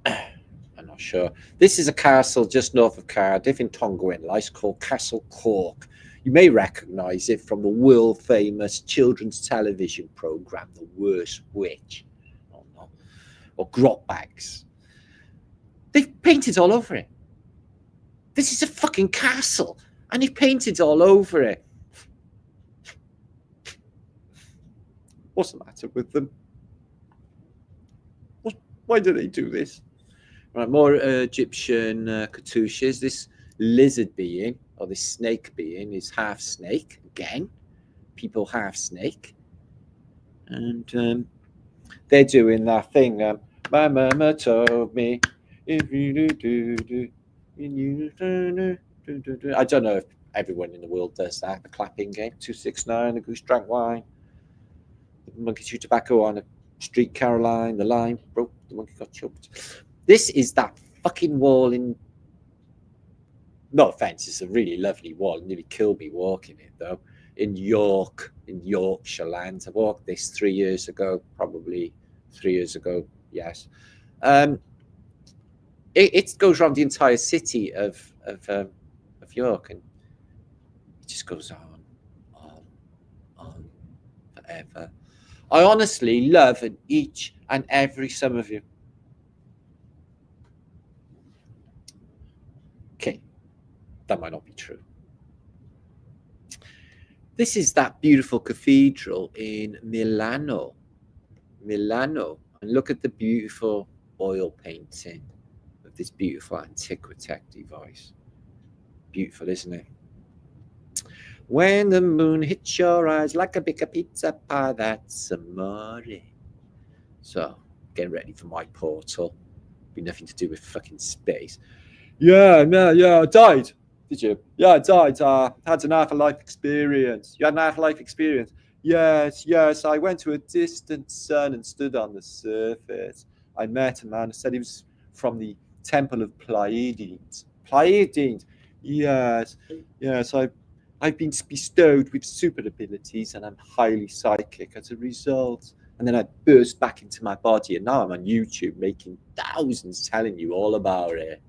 I'm not sure. This is a castle just north of Cardiff in Tonga It's called Castle Cork. You may recognise it from the world famous children's television programme, The Worst Witch, or Grot Bags. They've painted all over it. This is a fucking castle, and they've painted all over it. What's the matter with them? Why do they do this? Right, more Egyptian cartouches. This lizard being, or this snake being, is half snake. Again, people half snake. And they're doing that thing. My mama told me If you do, I don't know if everyone in the world does that. The clapping game, 269, the goose drank wine, the monkey chewed tobacco on a street, Caroline, the line broke, the monkey got choked. This is that fucking wall in. No offense, it's a really lovely wall. It nearly killed me walking it though. In York, in Yorkshire land. I walked this 3 years ago, probably 3 years ago. Yes. It goes around the entire city of York, and it just goes on forever. I honestly love each and every some of you. Okay, that might not be true. This is that beautiful cathedral in Milano. And look at the beautiful oil painting of this beautiful antiquity device. Beautiful, isn't it? When the moon hits your eyes like a big pizza pie, that's amore. So, getting ready for my portal. Be nothing to do with fucking space. Yeah, I died. Did you? Yeah, I died. Had an afterlife experience. You had an afterlife experience? Yes. I went to a distant sun and stood on the surface. I met a man who said he was from the Temple of Pleiades. Pleiades. Yes. I've been bestowed with super abilities and I'm highly psychic as a result. And then I burst back into my body, and now I'm on YouTube making thousands telling you all about it.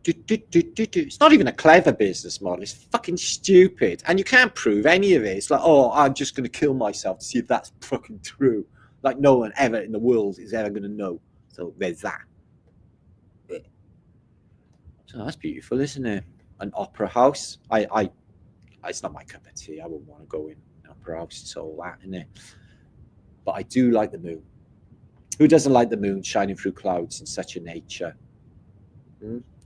It's not even a clever business model. It's fucking stupid. And you can't prove any of it. It's like, oh, I'm just going to kill myself to see if that's fucking true. Like no one ever in the world is ever going to know. So there's that. So that's beautiful, isn't it? An opera house. It's not my cup of tea. I wouldn't want to go in an opera house. It's all that, isn't it? But I do like the moon. Who doesn't like the moon shining through clouds in such a nature?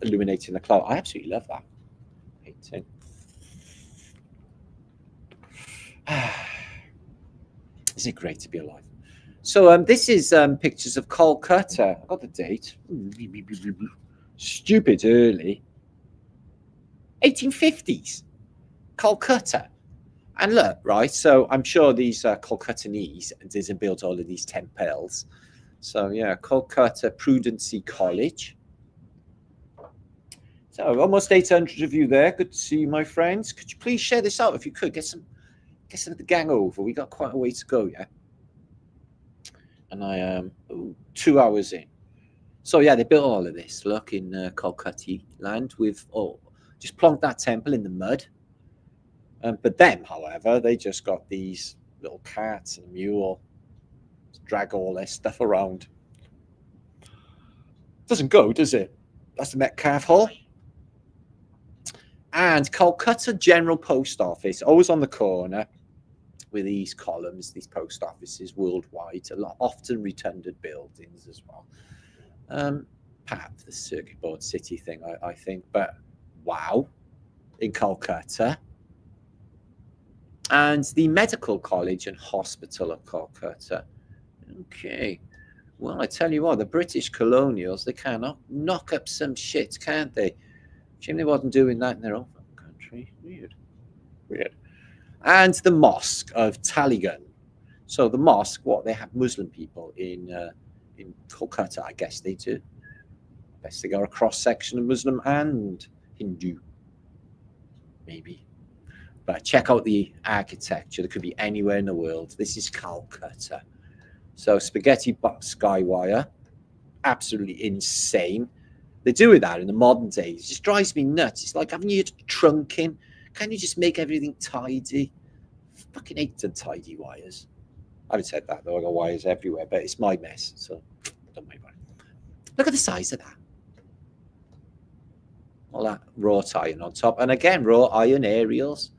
Illuminating the cloud. I absolutely love that painting. Isn't it great to be alive? So this is pictures of Kolkata. I got the date. Stupid early. 1850s. Kolkata. And look, right, so I'm sure these Kolkatanese didn't build all of these temples. So yeah, Kolkata Prudency College. So almost 800 of you there. Good to see you, my friends. Could you please share this out if you could? Get some of the gang over. We got quite a way to go, yeah. And I am 2 hours in. So yeah, they built all of this. Look in Kolkata land with just plonked that temple in the mud. But them, however, they just got these little carts and a mule to drag all their stuff around. Doesn't go, does it? That's the Metcalfe Hall. And Calcutta General Post Office, always on the corner with these columns, these post offices worldwide, a lot often redundant buildings as well. Perhaps the circuit board city thing, I think, but wow, in Calcutta. And the Medical College and Hospital of Calcutta. Okay, well, I tell you what, the British colonials, they cannot knock up some shit, can't they? Shame they wasn't doing that in their own country. Weird. And the Mosque of Taliban. So the mosque, they have Muslim people in Kolkata, I guess they do. I guess they got a cross-section of Muslim and Hindu, maybe. But check out the architecture. There could be anywhere in the world. This is Calcutta. So spaghetti skywire, absolutely insane. They do with that in the modern days. It just drives me nuts. It's like having your trunk in. Can't you just make everything tidy? Fucking hate untidy wires. I haven't said that though. I got wires everywhere, but it's my mess. So don't worry about it. Look at the size of that. All that wrought iron on top. And again, wrought iron aerials.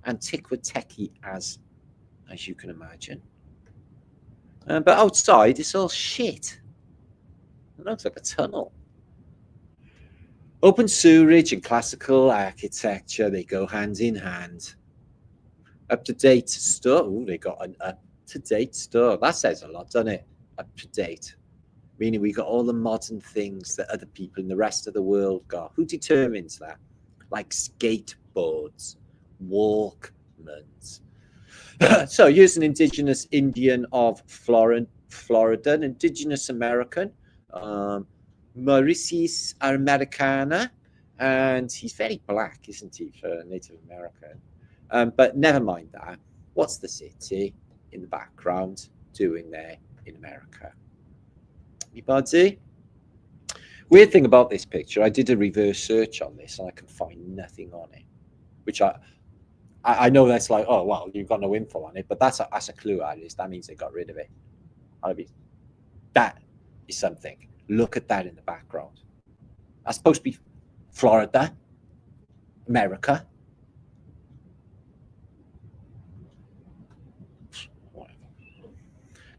Antiquity as you can imagine. But outside, it's all shit. It looks like a tunnel. Open sewerage and classical architecture, they go hand in hand. Up-to-date store. Oh, they got an up-to-date store. That says a lot, doesn't it? up to date, meaning we got all the modern things that other people in the rest of the world got. Who determines that? Like skateboards, Walkmans. So here's an indigenous Indian of Florida, an indigenous American, Mauricis Americana, and he's very black, isn't he, for a Native American? But never mind that. What's the city in the background doing there in America? Anybody? Weird thing about this picture, I did a reverse search on this and I can find nothing on it, which I know that's like, oh, well, you've got no info on it, but that's a clue at least. That means they got rid of it. That is something. Look at that in the background. That's supposed to be Florida, America.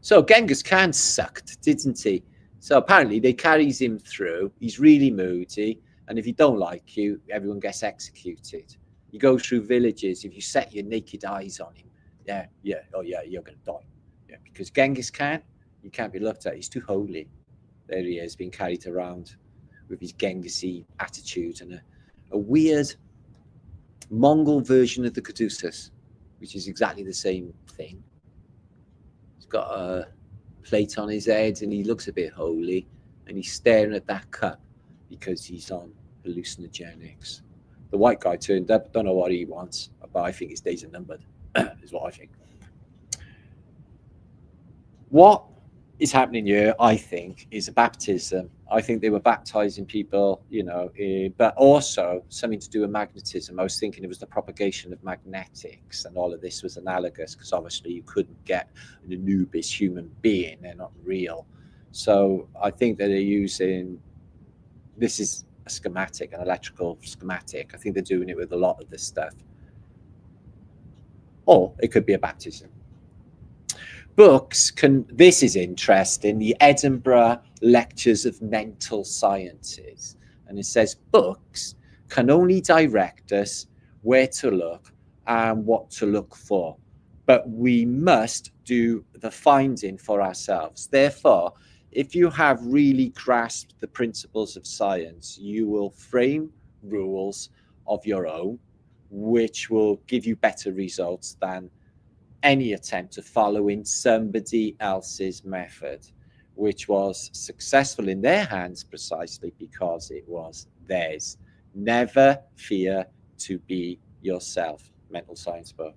So Genghis Khan sucked, didn't he? So apparently they carries him through. He's really moody. And if he don't like you, everyone gets executed. You go through villages. If you set your naked eyes on him, oh yeah, you're going to die. Yeah, because Genghis Khan, you can't be looked at. He's too holy. There he is, being carried around with his Genghis-y attitude and a weird Mongol version of the Caduceus, which is exactly the same thing. He's got a plate on his head and he looks a bit holy and he's staring at that cup because he's on hallucinogenics. The white guy turned up, don't know what he wants, but I think his days are numbered, is what I think. What is happening here, I think, is a baptism. I think they were baptizing people, but also something to do with magnetism. I was thinking it was the propagation of magnetics, and all of this was analogous because obviously you couldn't get an Anubis human being. They're not real. So I think that they're using, this is a schematic, an electrical schematic. I think they're doing it with a lot of this stuff. Or it could be a baptism. Books can, this is interesting, the Edinburgh Lectures of Mental Sciences. And it says books can only direct us where to look and what to look for. But we must do the finding for ourselves. Therefore, if you have really grasped the principles of science, you will frame rules of your own, which will give you better results than any attempt to follow in somebody else's method, which was successful in their hands precisely because it was theirs. Never fear to be yourself. Mental science book.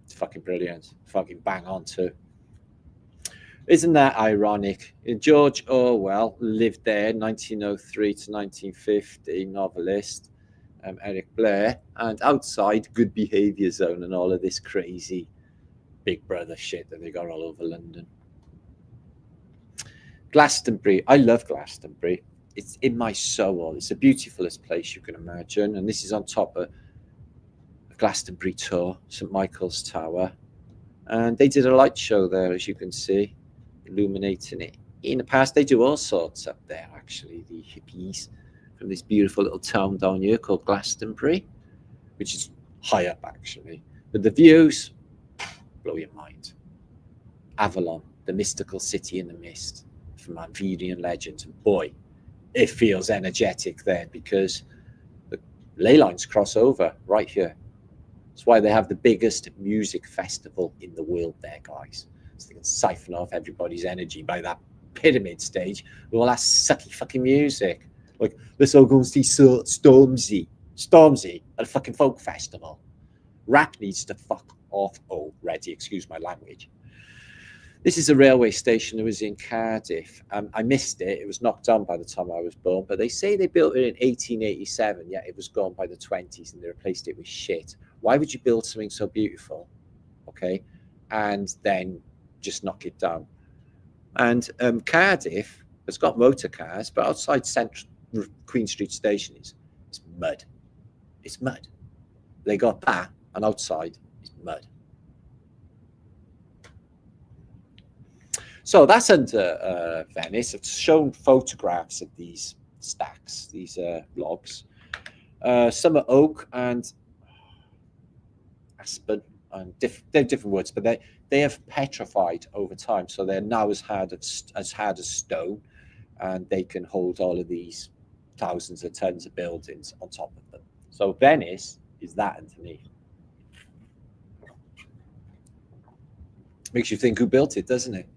It's fucking brilliant. Fucking bang on too. Isn't that ironic? George Orwell lived there, 1903 to 1950, novelist. Eric Blair, and outside Good Behaviour Zone and all of this crazy Big Brother shit that they got all over London. Glastonbury, I love Glastonbury. It's in my soul. It's the beautifulest place you can imagine, and this is on top of a Glastonbury tour, St Michael's Tower, and they did a light show there, as you can see, illuminating it. In the past, they do all sorts up there, actually, the hippies, from this beautiful little town down here called Glastonbury, which is high up actually. But the views blow your mind. Avalon, the mystical city in the mist from Arthurian legends. And boy, it feels energetic there because the ley lines cross over right here. That's why they have the biggest music festival in the world there, guys. So they can siphon off everybody's energy by that pyramid stage with all that sucky fucking music. Like, let's all go and see Stormzy at a fucking folk festival. Rap needs to fuck off already, excuse my language. This is a railway station that was in Cardiff. I missed it. It was knocked down by the time I was born, but they say they built it in 1887, yet it was gone by the 20s and they replaced it with shit. Why would you build something so beautiful, okay, and then just knock it down? And Cardiff has got motor cars, but outside Central Queen Street Station it's mud. It's mud. They got that, and outside is mud. So that's under Venice. I've shown photographs of these stacks, these logs. Some are oak and aspen. and they're different words, but they have petrified over time, so they're now as hard as stone, and they can hold all of these thousands of tons of buildings on top of them. So Venice is that underneath. Makes you think who built it, doesn't it?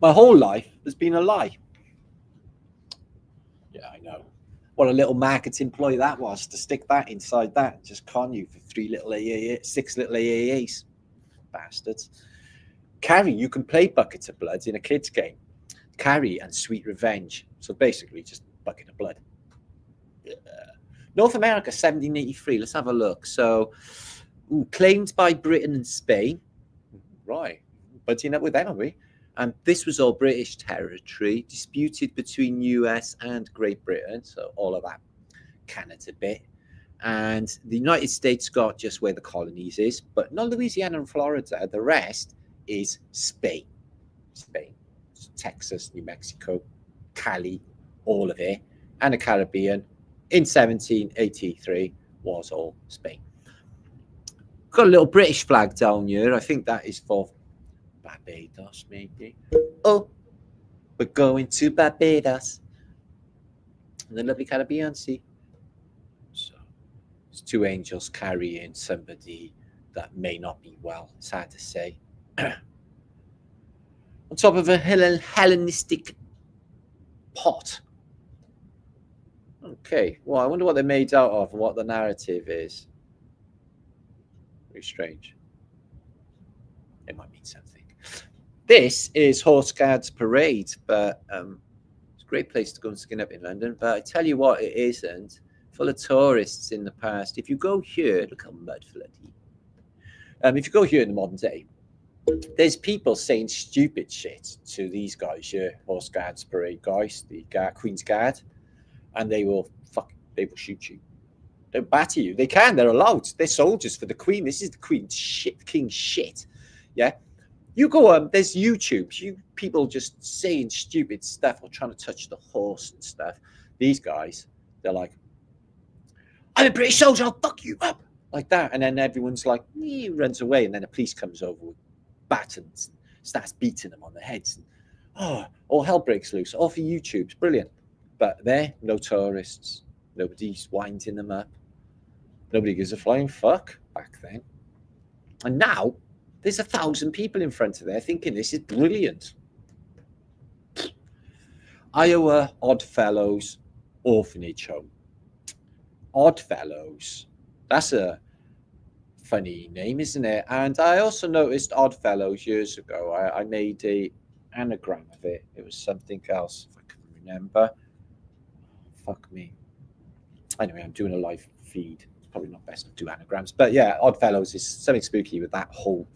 My whole life has been a lie. Yeah, I know. What a little marketing ploy that was, to stick that inside that and just con you for 6 little AAAs. Bastards. Carry, you can play Buckets of Blood in a kid's game. Carry and Sweet Revenge. So basically just Bucket of Blood. North America, 1783. Let's have a look. So, claimed by Britain and Spain. Right. Buddying up with them, are we? And this was all British territory, disputed between US and Great Britain. So all of that Canada bit. And the United States got just where the colonies is, but not Louisiana and Florida. The rest is Spain. Spain, Texas, New Mexico, Cali, all of it. And the Caribbean in 1783 was all Spain. Got a little British flag down here. I think that is for Barbados, maybe. Oh, we're going to Barbados. And the lovely Caribbean Sea. So, it's two angels carrying somebody that may not be well. It's hard to say. On top of a Hellenistic pot. Okay, well, I wonder what they're made out of and what the narrative is. Very strange. It might mean something. This is Horse Guards Parade, but it's a great place to go and skin up in London. But I tell you what, it isn't. Full of tourists in the past. If you go here, look how mud floody. If you go here in the modern day, there's people saying stupid shit to these guys here, Horse Guards Parade guys, the Queen's Guard, and they will shoot you. They'll batter you. They can. They're allowed. They're soldiers for the Queen. This is the Queen's shit, King's shit. Yeah. You go there's YouTube, people just saying stupid stuff or trying to touch the horse and stuff. These guys, they're like, I'm a British soldier, I'll fuck you up. Like that. And then everyone's like, runs away. And then the police comes over with batons and starts beating them on the heads. And, all hell breaks loose. All for YouTube. It's brilliant. But there, no tourists. Nobody's winding them up. Nobody gives a flying fuck back then. And now, there's 1,000 people in front of there thinking this is brilliant. Iowa Oddfellows Orphanage Home. Oddfellows. That's a funny name, isn't it? And I also noticed Oddfellows years ago. I made an anagram of it. It was something else, if I can remember. Fuck me. Anyway, I'm doing a live feed. It's probably not best to do anagrams. But yeah, Oddfellows is something spooky with that whole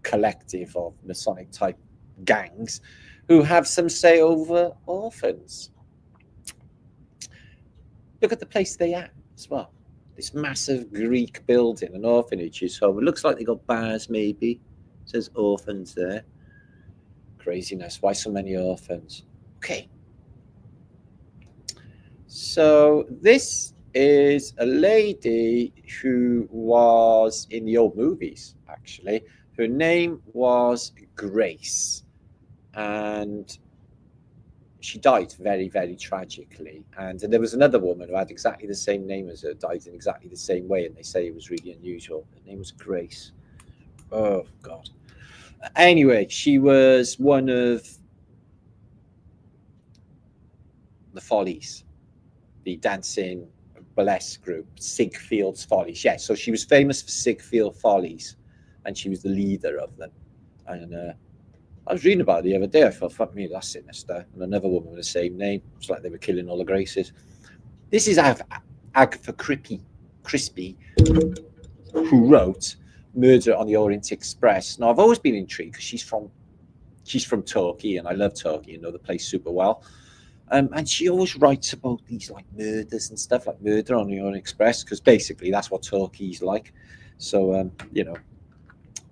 collective of Masonic type gangs who have some say over orphans. Look at the place they at as well. This massive Greek building, an orphanage home. It looks like they got bars, maybe. It says orphans there. Craziness. Why so many orphans? Okay. So this is a lady who was in the old movies, actually. Her name was Grace, and she died very, very tragically. And there was another woman who had exactly the same name as her, died in exactly the same way, and they say it was really unusual. Her name was Grace. Oh, God. Anyway, she was one of the Follies, the dancing burlesque group, Sigfield's Follies. Yeah, so she was famous for Sigfield Follies, and she was the leader of them. And I was reading about it the other day. I thought, fuck me, that's sinister. And another woman with the same name. It's like they were killing all the Graces. This is Agatha Christie, who wrote Murder on the Orient Express. Now, I've always been intrigued because she's from Turkey, and I love Turkey and know the place super well. And she always writes about these like murders and stuff, like Murder on the Orient Express, because basically that's what Turkey's like. So,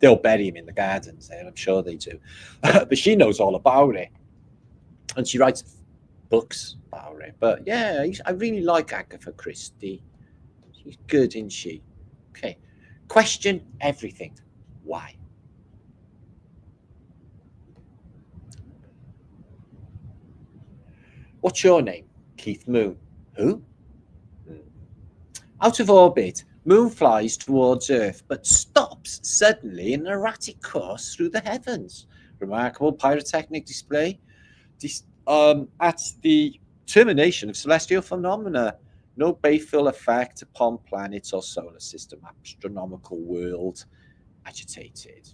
they'll bury him in the gardens there, I'm sure they do. But she knows all about it. And she writes books about it. But yeah, I really like Agatha Christie. She's good, isn't she? Okay. Question everything. Why? What's your name? Keith Moon. Who? Out of orbit, Moon flies towards Earth, but stops suddenly in an erratic course through the heavens. Remarkable pyrotechnic display at the termination of celestial phenomena. No Bayfield effect upon planets or solar system. Astronomical world agitated.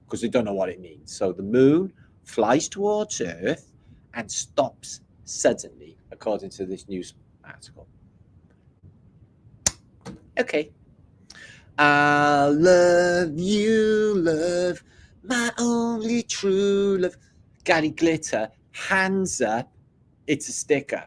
Because they don't know what it means. So the Moon flies towards Earth and stops suddenly, according to this news article. Okay. I love you, love, my only true love. Gary Glitter, hands up, it's a sticker.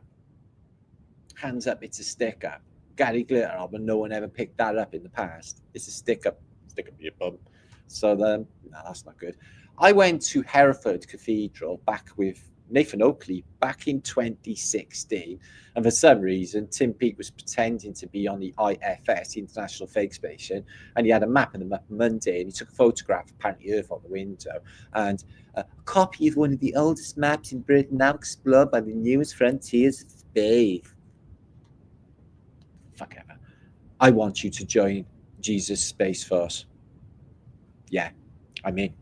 Hands up, it's a sticker. Gary Glitter album, no one ever picked that up in the past. It's a sticker. Stick up your bum. So then, no, that's not good. I went to Hereford Cathedral back with Nathan Oakley back in 2016, and for some reason Tim Peake was pretending to be on the IFS, International Fake Station, and he had a map in the Map Monday, and he took a photograph of apparently Earth on the window, and a copy of one of the oldest maps in Britain now explored by the newest frontiers of space. Fuck ever. I want you to join Jesus Space Force. Yeah, I'm in.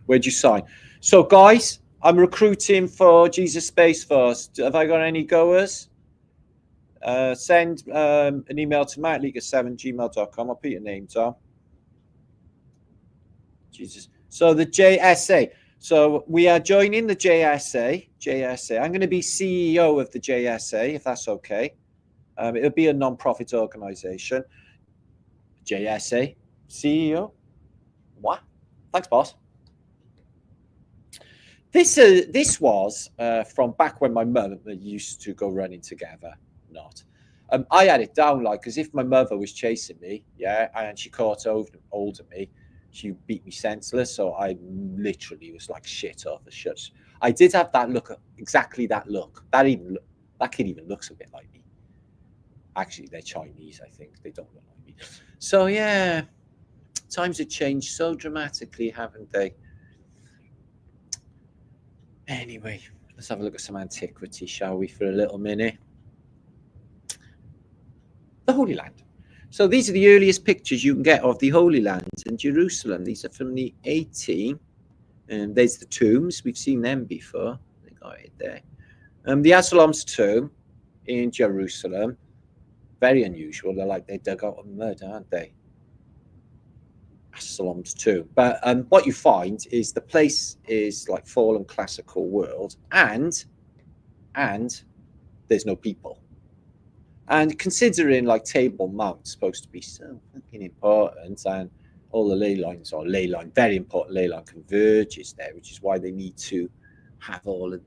Where'd you sign? So guys, I'm recruiting for Jesus Space Force. Have I got any goers? Send an email to mattleaker7@gmail.com. I'll put your name down. Jesus. So the JSA. So we are joining the JSA. JSA. I'm going to be CEO of the JSA, if that's okay. It'll be a non-profit organization. JSA. CEO. What? Thanks, boss. This was from back when my mother used to go running together. Not. I had it down like as if my mother was chasing me, yeah, and she caught hold of me. She beat me senseless, so I literally was like shit off the shuts. I did have that look, exactly that look. That kid even looks a bit like me. Actually, they're Chinese, I think. They don't look like me. So yeah, times have changed so dramatically, haven't they? Anyway, let's have a look at some antiquity, shall we, for a little minute? The Holy Land. So these are the earliest pictures you can get of the Holy Land in Jerusalem. These are from the 18. And there's the tombs. We've seen them before. They got it there. The Absalom's tomb in Jerusalem. Very unusual. They're like they dug out of mud, aren't they? Absalom's tomb. But what you find is the place is like fallen classical world, and there's no people. And considering like Table Mount's supposed to be so fucking important, and all the ley lines or ley line, very important ley line converges there, which is why they need to have all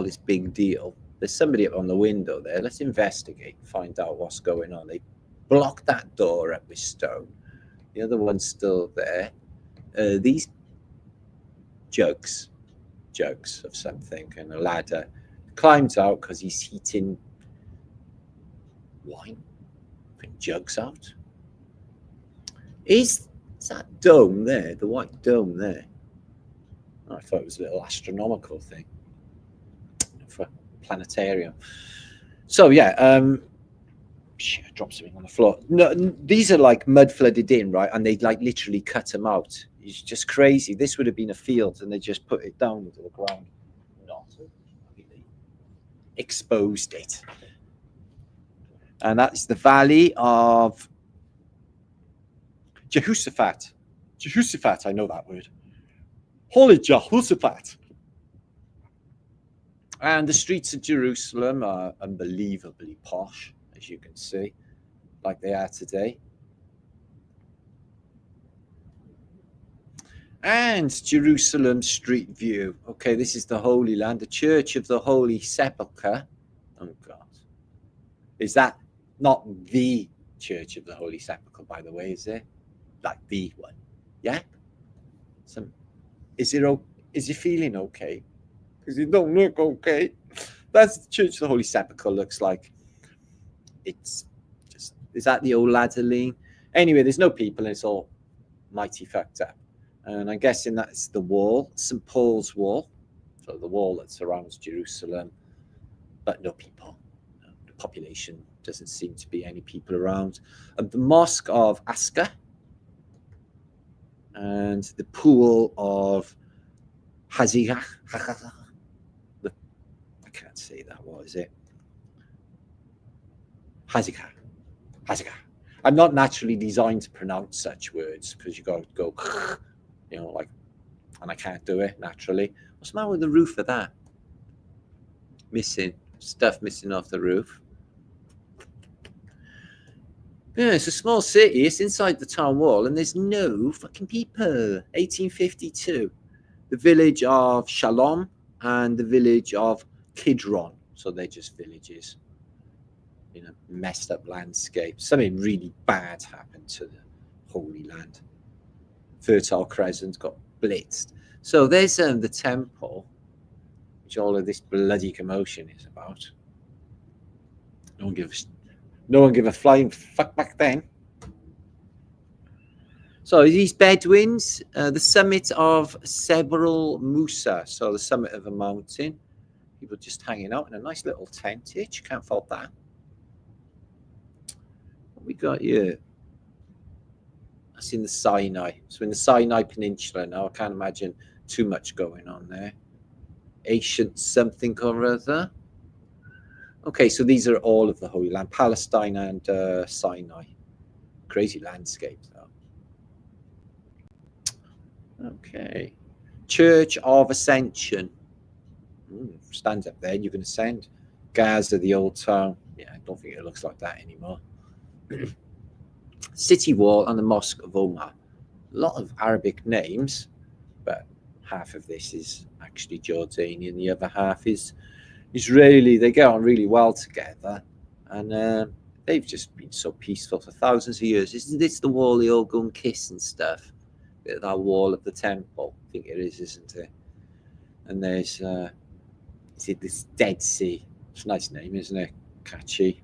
this big deal. There's somebody up on the window there. Let's investigate, find out what's going on. They blocked that door up with stone. The other one's still there. These jugs of something, and a ladder. Climbs out because he's heating wine. Putting jugs out. Is that dome there? The white dome there? Oh, I thought it was a little astronomical thing for planetarium. So yeah, shit, I dropped something on the floor. No, these are like mud flooded in, right? And they like literally cut them out. It's just crazy. This would have been a field, and they just put it down into the ground. Not really exposed it. And that's the valley of Jehoshaphat. Jehoshaphat, I know that word. Holy Jehoshaphat. And the streets of Jerusalem are unbelievably posh, as you can see, like they are today. And Jerusalem Street View. Okay, this is the Holy Land, the Church of the Holy Sepulchre. Oh, God. Is that not the Church of the Holy Sepulchre, by the way, is it? Like the one? Yeah? Is he feeling okay? Because he don't look okay. That's the Church of the Holy Sepulchre looks like. It's just Is that the old ladder lean? Anyway, there's no people and it's all mighty fucked up. And I'm guessing that's the wall, St. Paul's Wall. So the wall that surrounds Jerusalem, but no people. The population doesn't seem to be any people around. The Mosque of Aska and the pool of Hazigah. I can't say that. What is it? Hazigah. I'm not naturally designed to pronounce such words because you got to go, you know, like, and I can't do it naturally. What's the matter with the roof of that? Missing stuff missing off the roof. Yeah, it's a small city. It's inside the town wall, and there's no fucking people. 1852, the village of Shalom and the village of Kidron. So they're just villages. You know, messed up landscape. Something really bad happened to the Holy Land. Fertile Crescent got blitzed. So there's the temple, which all of this bloody commotion is about. No one give a flying fuck back then. So these Bedouins, the summit of Sebrul Musa, so the summit of a mountain. People just hanging out in a nice little tentage. Can't fault that. What we got here? That's in the Sinai. So in the Sinai Peninsula now. I can't imagine too much going on there. Ancient something or other. Okay, so these are all of the Holy Land, Palestine and Sinai. Crazy landscape, though. Okay. Church of Ascension. Stands up there, you can ascend. Gaza, the old town. Yeah, I don't think it looks like that anymore. City Wall and the Mosque of Omar. A lot of Arabic names, but half of this is actually Jordanian. The other half is Israeli. They get on really well together, and they've just been so peaceful for thousands of years. Isn't this the wall they all go and kiss and stuff? That wall of the temple. I think it is, isn't it? And there's is it this Dead Sea? It's a nice name, isn't it? Catchy.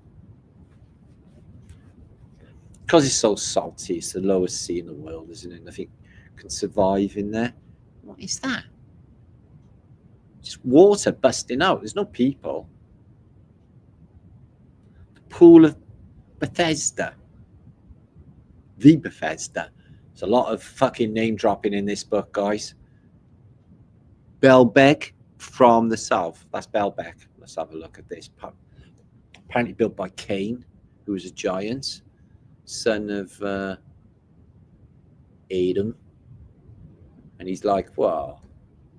Because it's so salty, it's the lowest sea in the world, isn't it? Nothing can survive in there. What is that? Just water busting out. There's no people. The pool of Bethesda. The Bethesda. There's a lot of fucking name dropping in this book, guys. Baalbek from the south. That's Baalbek. Let's have a look at this. Apparently built by Cain, who was a giant, son of Adam. And he's like, wow,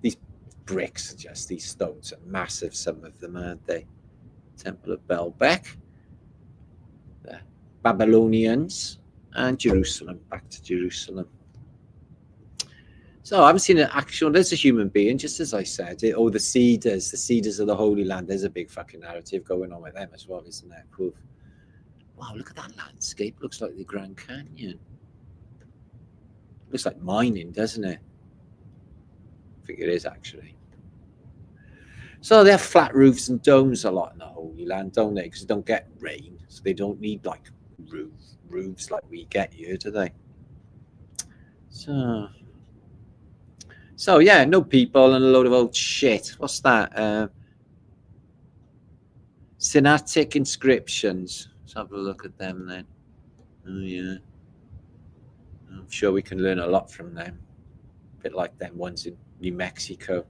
these bricks, just these stones are massive, some of them, aren't they? Temple of Baalbek, the Babylonians, and Jerusalem. Back to Jerusalem. So I haven't seen an actual, there's a human being, just as I said. The cedars of the Holy Land. There's a big fucking narrative going on with them as well, isn't there? Proof. Wow, look at that landscape. Looks like the Grand Canyon. Looks like mining, doesn't it? I think it is, actually. So they have flat roofs and domes a lot in the Holy Land, don't they? Because they don't get rain. So they don't need, like, roofs like we get here, do they? So yeah, no people and a load of old shit. What's that? Sinatic inscriptions. Let's have a look at them then. Oh yeah. I'm sure we can learn a lot from them. A bit like them ones in New Mexico.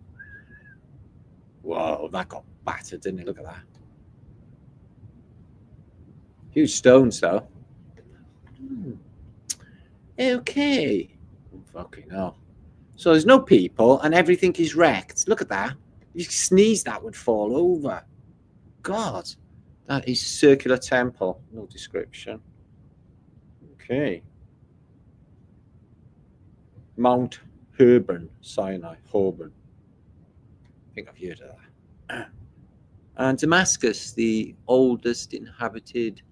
Whoa, that got battered, didn't it? Look at that. Huge stones, though. Okay. Oh, fucking hell. So there's no people and everything is wrecked. Look at that. You sneeze, that would fall over. God. That is circular temple. No description. Okay. Mount Herborn, Sinai. Herborn. I think I've heard of that. And Damascus, the oldest inhabited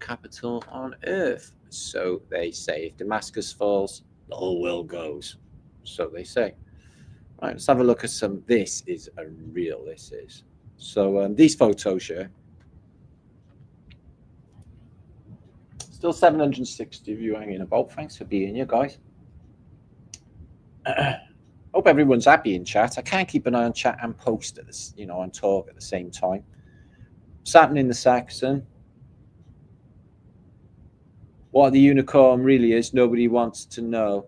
capital on earth. So they say. If Damascus falls, the whole world goes. So they say. Right, let's have a look at some. This is a real, this is. So these photos here. Still 760 of you hanging about. Thanks for being here, guys. Hope everyone's happy in chat. I can't keep an eye on chat and post at this, you know, on talk at the same time. Saturn in the Saxon. What the unicorn really is, nobody wants to know.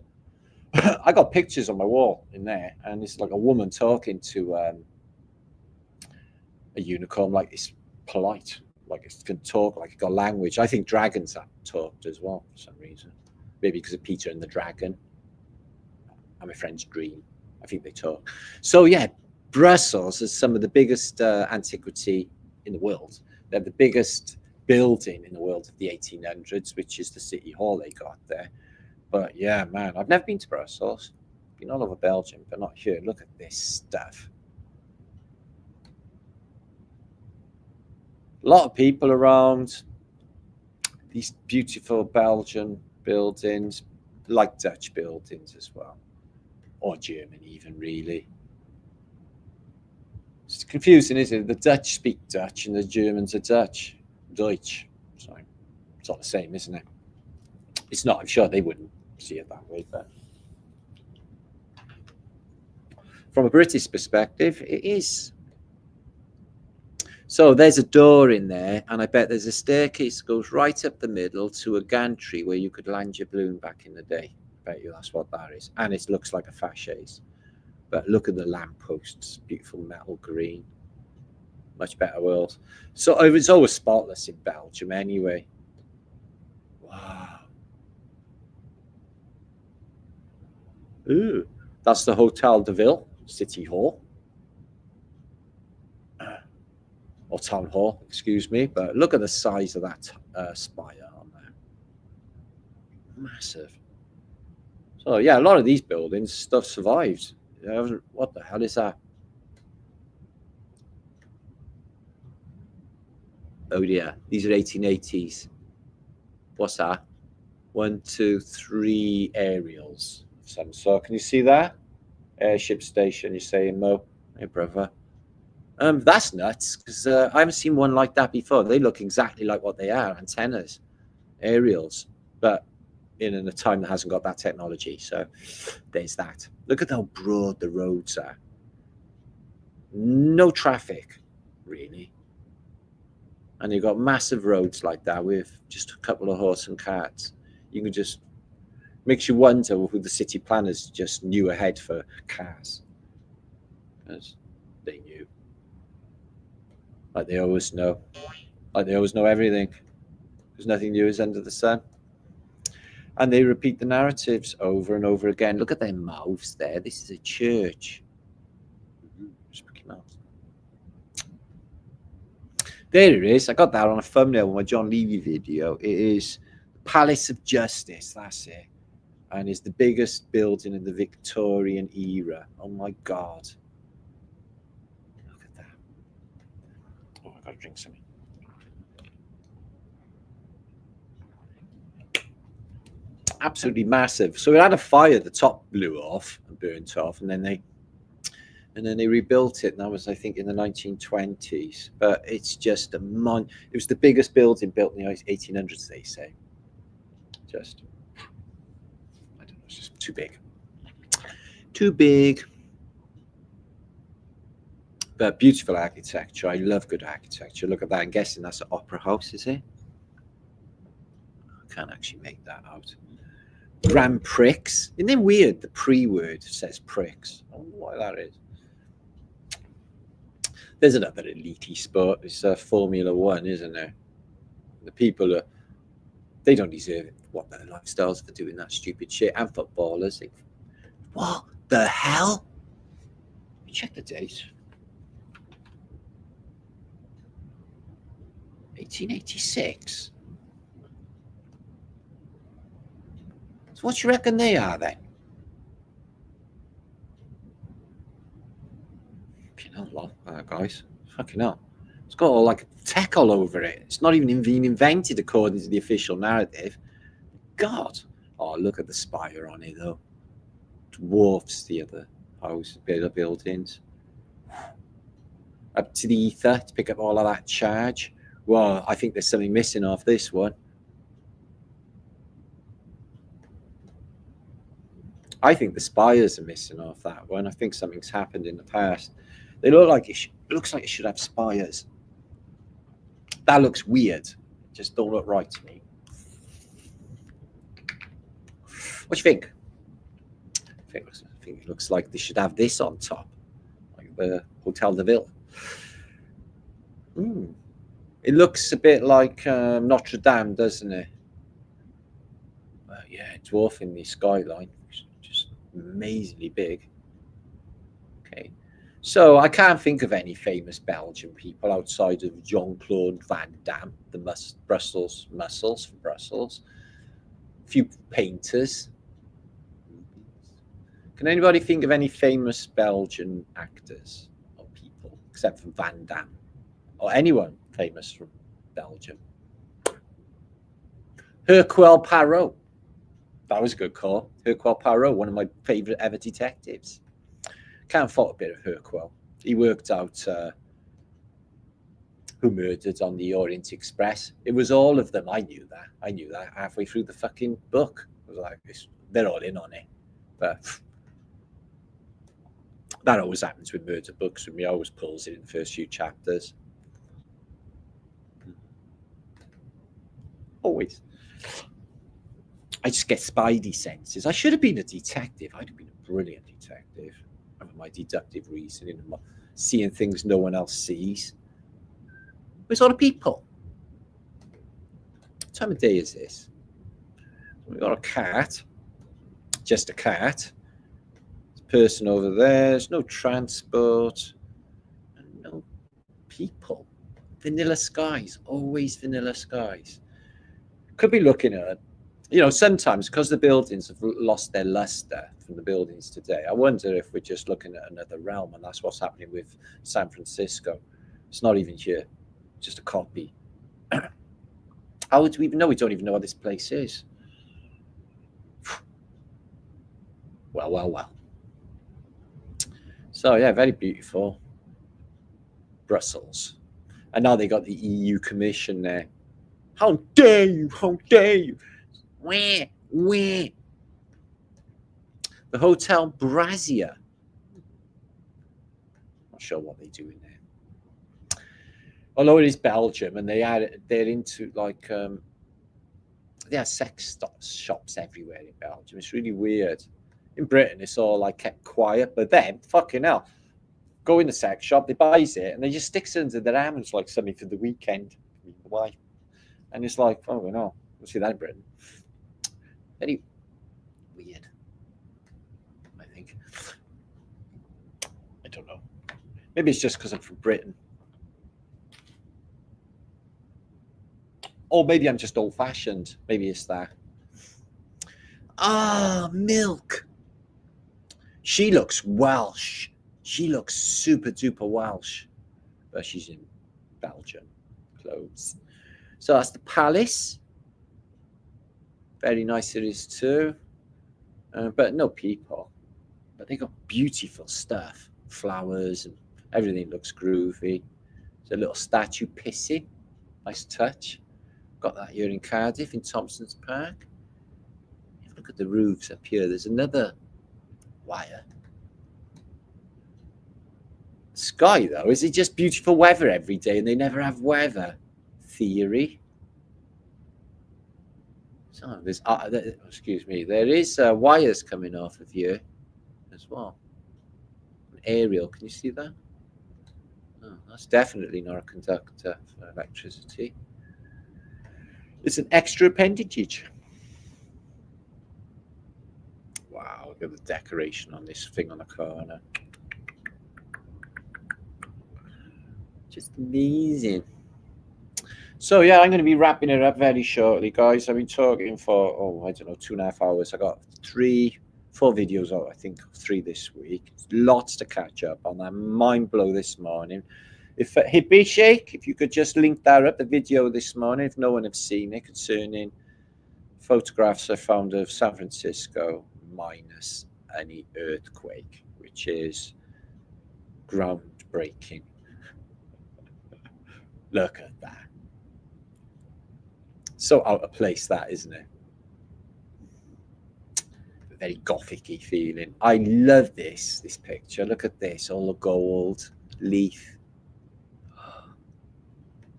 I got pictures on my wall in there, and it's like a woman talking to a unicorn, like it's polite, like it can talk, like it got language. I think dragons have talked as well for some reason. Maybe because of Peter and the Dragon. And my friend's dream. I think they talk. So yeah, Brussels is some of the biggest antiquity in the world. They're the biggest building in the world of the 1800s, which is the city hall they got there. But yeah, man, I've never been to Brussels. Been all over Belgium, but not here. Look at this stuff. A lot of people around. These beautiful Belgian buildings, like Dutch buildings as well. Or German even, really. It's confusing, isn't it? The Dutch speak Dutch and the Germans are Dutch. Deutsch. So it's not the same, isn't it? It's not. I'm sure they wouldn't see it that way, but from a British perspective, it is. So there's a door in there, and I bet there's a staircase that goes right up the middle to a gantry where you could land your balloon back in the day. I bet you that's what that is. And it looks like a fasces. But look at the lampposts, beautiful metal green. Much better world. So it was always spotless in Belgium anyway. Wow. Ooh, that's the Hotel de Ville, City Hall. Or Town Hall, excuse me. But look at the size of that spire on there. Massive. So yeah, a lot of these buildings, stuff survived. What the hell is that? Oh yeah, these are 1880s. What's that? 1, 2, 3 aerials of some sort. Can you see that? Airship station, you're saying, Mo? Hey, brother. That's nuts, because I haven't seen one like that before. They look exactly like what they are, antennas, aerials, but in a time that hasn't got that technology. So there's that. Look at how broad the roads are. No traffic, really. And you've got massive roads like that with just a couple of horse and carts. You can just, makes you wonder who the city planners just knew ahead for cars. Because they knew. Like they always know. Like they always know everything. Because nothing new is under the sun. And they repeat the narratives over and over again. Look at their mouths there. This is a church. Spooky mouth. There it is. I got that on a thumbnail with my John Levy video. It is Palace of Justice. That's it. And it's the biggest building in the Victorian era. Oh my God. Look at that. Oh, I got to drink something. Absolutely massive. So it had a fire. The top blew off and burnt off, and then they rebuilt it. And that was, I think, in the 1920s. But it's just it was the biggest building built in the 1800s, they say. Just, I don't know, it's just too big. Too big. But beautiful architecture. I love good architecture. Look at that. I'm guessing that's an opera house, is it? I can't actually make that out. Grand Prix. Isn't it weird? The pre-word says pricks. I don't know why that is. There's another elite sport. It's Formula One, isn't there? The people are, they don't deserve it. What their lifestyles for doing that stupid shit. And footballers. What the hell? Check the date. 1886. So what do you reckon they are then? Fucking hell, guys. Fucking hell. It's got all like tech all over it. It's not even being invented according to the official narrative. God. Oh, look at the spire on it though. Dwarfs the other house, buildings. Up to the ether to pick up all of that charge. Well, I think there's something missing off this one. I think the spires are missing off that one. I think something's happened in the past. They look like it looks like it should have spires. That looks weird. It just don't look right to me. What do you think? I think it looks like they should have this on top, like the Hotel de Ville. It looks a bit like Notre Dame, doesn't it? Yeah, dwarfing the skyline, just amazingly big. Okay, so I can't think of any famous Belgian people outside of Jean-Claude Van Damme, the Brussels muscles from Brussels. A few painters. Can anybody think of any famous Belgian actors or people except for Van Damme or anyone famous from Belgium? Hercule Poirot. That was a good call. Hercule Poirot, one of my favourite ever detectives. Can't fault a bit of Hercule. He worked out who murdered on the Orient Express. It was all of them. I knew that halfway through the fucking book. I was like, they're all in on it. But that always happens with murder books with me. Always pulls it in the first few chapters. Always. I just get spidey senses. I should have been a detective. I'd have been a brilliant detective. Having my deductive reasoning and seeing things no one else sees. Where's all the people? What time of day is this? We've got a cat. Just a cat. There's a person over there. There's no transport. And no people. Vanilla skies. Always vanilla skies. Could be looking at, sometimes because the buildings have lost their luster from the buildings today, I wonder if we're just looking at another realm, and that's what's happening with San Francisco. It's not even here, just a copy. How would we even know? We don't even know what this place is. Well. So, yeah, very beautiful. Brussels. And now they got the EU Commission there. How dare you? How dare you? Where? The Hotel Brazier. Not sure what they do in there. Although it is Belgium, and they're into like they have sex shops everywhere in Belgium. It's really weird. In Britain, it's all like kept quiet, but then fucking hell, go in the sex shop, they buys it, and they just sticks it under their arm. It's like something for the weekend. Why? And it's like, oh no, we'll see that in Britain. Very weird, I think. I don't know. Maybe it's just because I'm from Britain. Or maybe I'm just old-fashioned. Maybe it's that. Milk. She looks Welsh. She looks super-duper Welsh. But she's in Belgium. Clothes. So that's the palace. Very nice it is too. But no people. But they got beautiful stuff. Flowers and everything looks groovy. There's a little statue pissing. Nice touch. Got that here in Cardiff in Thompson's Park. Look at the roofs up here. There's another wire. Sky though, is it just beautiful weather every day and they never have weather? Theory. So there's excuse me, there is wires coming off of here as well. An aerial, can you see that? Oh, that's definitely not a conductor for electricity. It's an extra appendage. Wow, look at the decoration on this thing on the corner. Just amazing. So yeah, I'm going to be wrapping it up very shortly, guys. I've been talking for, I don't know, 2.5 hours. I got 4 videos out, I think 3 this week. Lots to catch up on. That mind blow this morning. If Hibishake, if you could just link that up, the video this morning, if no one has seen it, concerning photographs I found of San Francisco minus any earthquake, which is groundbreaking. Look at that. So out of place, that, isn't it? very gothic-y feeling. I love this picture. Look at this, all the gold leaf.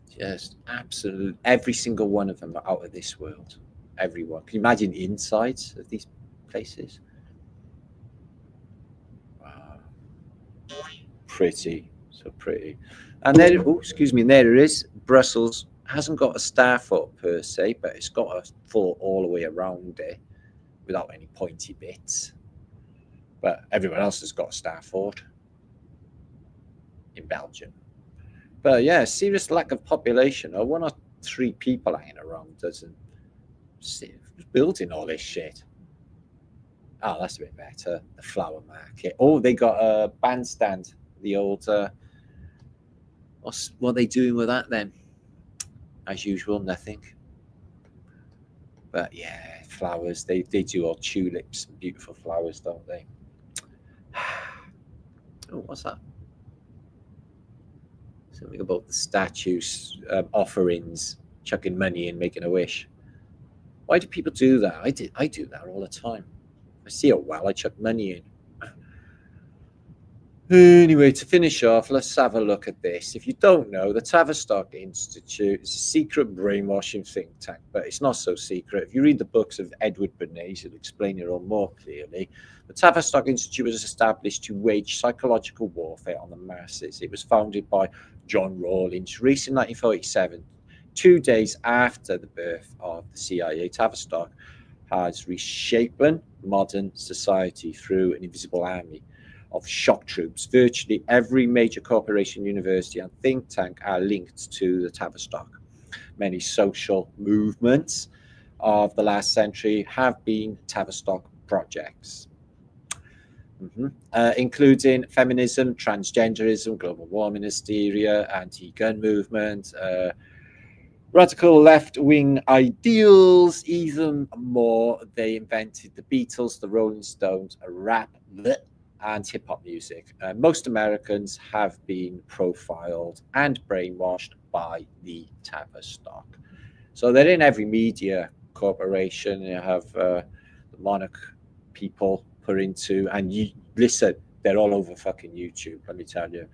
Just absolute, every single one of them are out of this world. Everyone. Can you imagine the insides of these places? Wow. Pretty, so pretty. And then, oh, excuse me, and there it is. Brussels hasn't got a star foot per se, but it's got a foot all the way around it without any pointy bits. But everyone else has got a star fort in Belgium. But yeah, serious lack of population. Or 1 or 3 people hanging around doesn't building all this shit. Oh, that's a bit better. The flower market. Oh, they got a bandstand. The old. What are they doing with that then? As usual, nothing. But yeah, flowers. They do all tulips and beautiful flowers, don't they? Oh, what's that? Something about the statues, offerings, chucking money in, making a wish. Why do people do that? I do that all the time. I see it well, I chuck money in. Anyway, to finish off, let's have a look at this. If you don't know, the Tavistock Institute is a secret brainwashing think tank, but it's not so secret. If you read the books of Edward Bernays, it'll explain it all more clearly. The Tavistock Institute was established to wage psychological warfare on the masses. It was founded by John Rawlins, released in 1947, 2 days after the birth of the CIA. Tavistock has reshaped modern society through an invisible army of shock troops. Virtually every major corporation, university, and think tank are linked to the Tavistock. Many social movements of the last century have been Tavistock projects, including feminism, transgenderism, global warming hysteria, anti-gun movement, radical left-wing ideals, even more. They invented the Beatles, the Rolling Stones, rap, and hip-hop music. Most Americans have been profiled and brainwashed by the Tavistock. So they're in every media corporation. You have the monarch people put into, and you listen, they're all over fucking YouTube, let me tell you.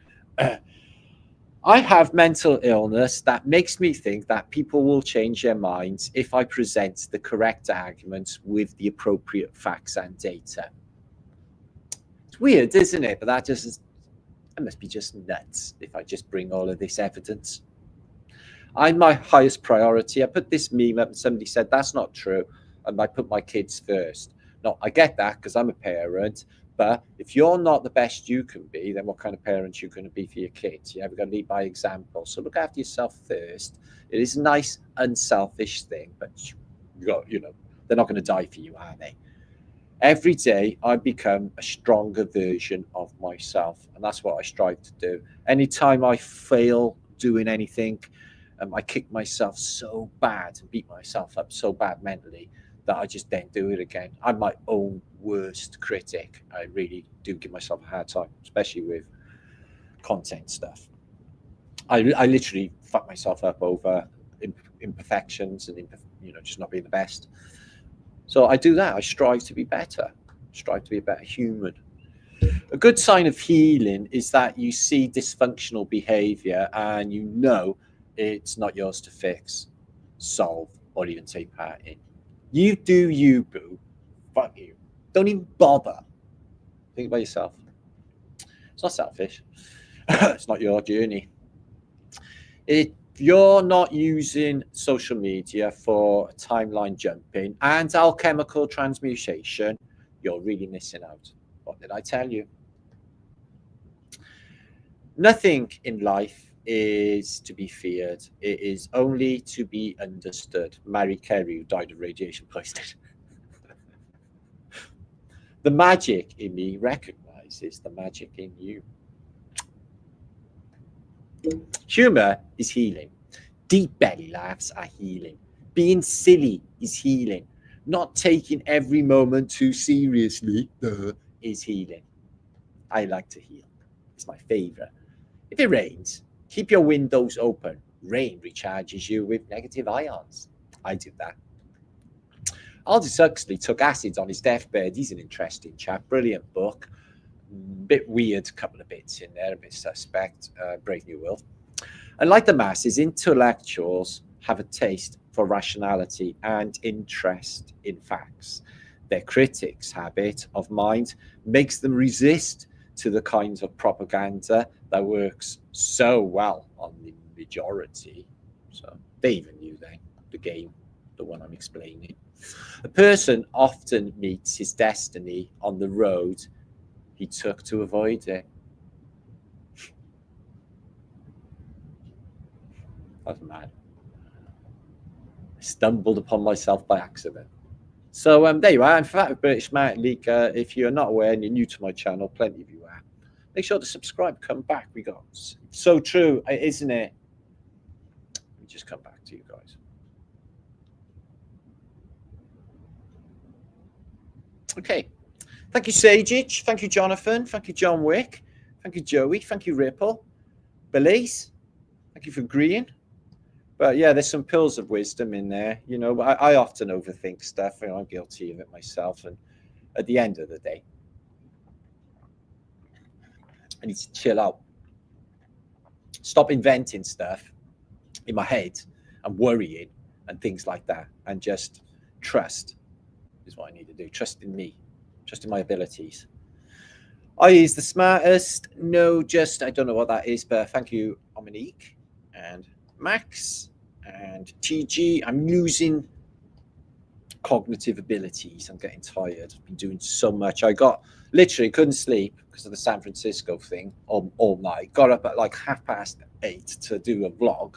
I have mental illness that makes me think that people will change their minds if I present the correct arguments with the appropriate facts and data. It's weird, isn't it? But that just is, I must be just nuts if I just bring all of this evidence. I'm my highest priority. I put this meme up and somebody said that's not true, and I put my kids first. No, I get that because I'm a parent. But if you're not the best you can be, then what kind of parent you're going to be for your kids? Yeah, we're going to lead by example. So look after yourself first. It is a nice, unselfish thing, but they're not going to die for you, are they? Every day I become a stronger version of myself, and that's what I strive to do. Anytime I fail doing anything, I kick myself so bad and beat myself up so bad mentally that I just don't do it again. I'm my own worst critic. I really do give myself a hard time, especially with content stuff. I literally fuck myself up over imperfections and just not being the best. So I do that. I strive to be better. Strive to be a better human. A good sign of healing is that you see dysfunctional behavior and you know it's not yours to fix, solve, or even take part in. You do you, boo. Fuck you. Don't even bother. Think about yourself. It's not selfish. It's not your journey. If you're not using social media for timeline jumping and alchemical transmutation, you're really missing out. What did I tell you? Nothing in life is to be feared. It is only to be understood. Marie Curie, who died of radiation poisoning. The magic in me recognizes the magic in you. Humor is healing. Deep belly laughs are healing. Being silly is healing. Not taking every moment too seriously is healing. I like to heal. It's my favorite. If it rains, keep your windows open. Rain recharges you with negative ions. I do that. Aldous Huxley took acid on his deathbed. He's an interesting chap. Brilliant book. Bit weird, couple of bits in there, a bit suspect. Brave New World. And like the masses, intellectuals have a taste for rationality and interest in facts. Their critics' habit of mind makes them resist to the kinds of propaganda that works so well on the majority. So they even knew the game, the one I'm explaining. A person often meets his destiny on the road he took to avoid it. That's mad. I stumbled upon myself by accident. So there you are. In fact, British Market League, if you're not aware and you're new to my channel, plenty of you are, make sure to subscribe, come back. We got so true, isn't it? Let me just come back to you guys. Okay. Thank you, Sagich. Thank you, Jonathan. Thank you, John Wick. Thank you, Joey. Thank you, Ripple. Belize. Thank you for agreeing. But yeah, there's some pills of wisdom in there. You know, I often overthink stuff. You know, I'm guilty of it myself. And at the end of the day, I need to chill out. Stop inventing stuff in my head and worrying and things like that. And just trust is what I need to do. Trust in me. Trust in my abilities. I is the smartest. No, just, I don't know what that is, but thank you, Dominique and Max and TG. I'm losing cognitive abilities. I'm getting tired. I've been doing so much. I got literally couldn't sleep because of the San Francisco thing all night. Got up at like 8:30 to do a vlog.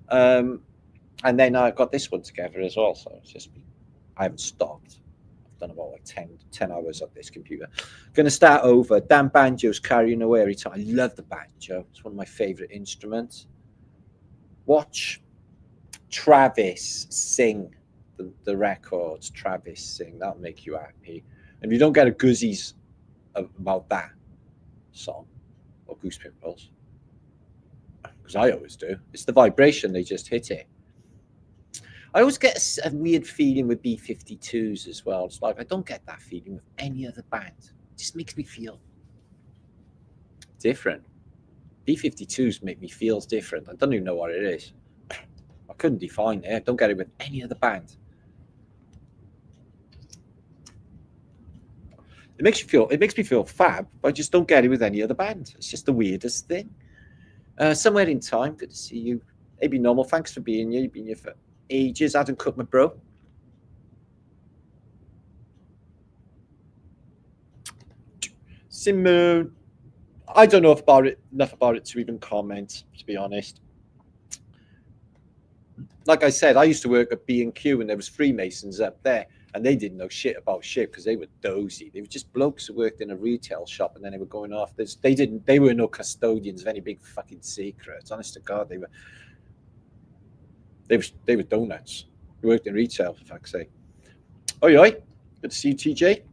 And then I got this one together as well. So it's just, I haven't stopped. I've done about like 10 hours at this computer. Going to start over. Dan Banjo's carrying away every time. I love the banjo. It's one of my favorite instruments. Watch Travis sing the records. Travis sing. That'll make you happy. And if you don't get a goozies about that song or Goose Pimples, because I always do, it's the vibration. They just hit it. I always get a weird feeling with B-52s as well. It's like I don't get that feeling with any other band. It just makes me feel different. B-52s make me feel different. I don't even know what it is. I couldn't define it. I don't get it with any other band. It makes me feel fab, but I just don't get it with any other band. It's just the weirdest thing. Somewhere in time, good to see you. AB Normal, thanks for being here. You've been here for ages. Adam Cook, my bro. Simone, I don't know enough about it to even comment, to be honest. Like I said, I used to work at B&Q and there was Freemasons up there and they didn't know shit about shit because they were dozy. They were just blokes who worked in a retail shop and then they were going off. They were no custodians of any big fucking secrets. Honest to God, they were donuts. They worked in retail, for fuck's sake. Oi, oi. Good to see you, TJ.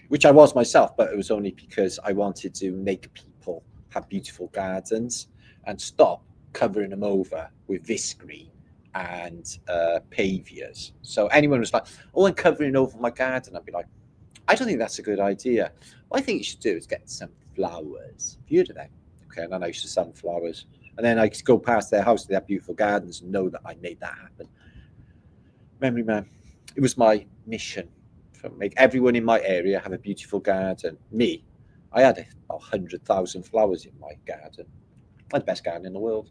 Which I was myself, but it was only because I wanted to make people have beautiful gardens and stop covering them over with viscreen and pavias. So anyone was like, oh, I'm covering over my garden. I'd be like, I don't think that's a good idea. What I think you should do is get some flowers. Have you heard of that? Okay, and then I used to sell flowers. And then I could go past their house, they have beautiful gardens, and know that I made that happen. Memory man. It was my mission to make everyone in my area have a beautiful garden. Me, I had about 100,000 flowers in my garden. I had the best garden in the world.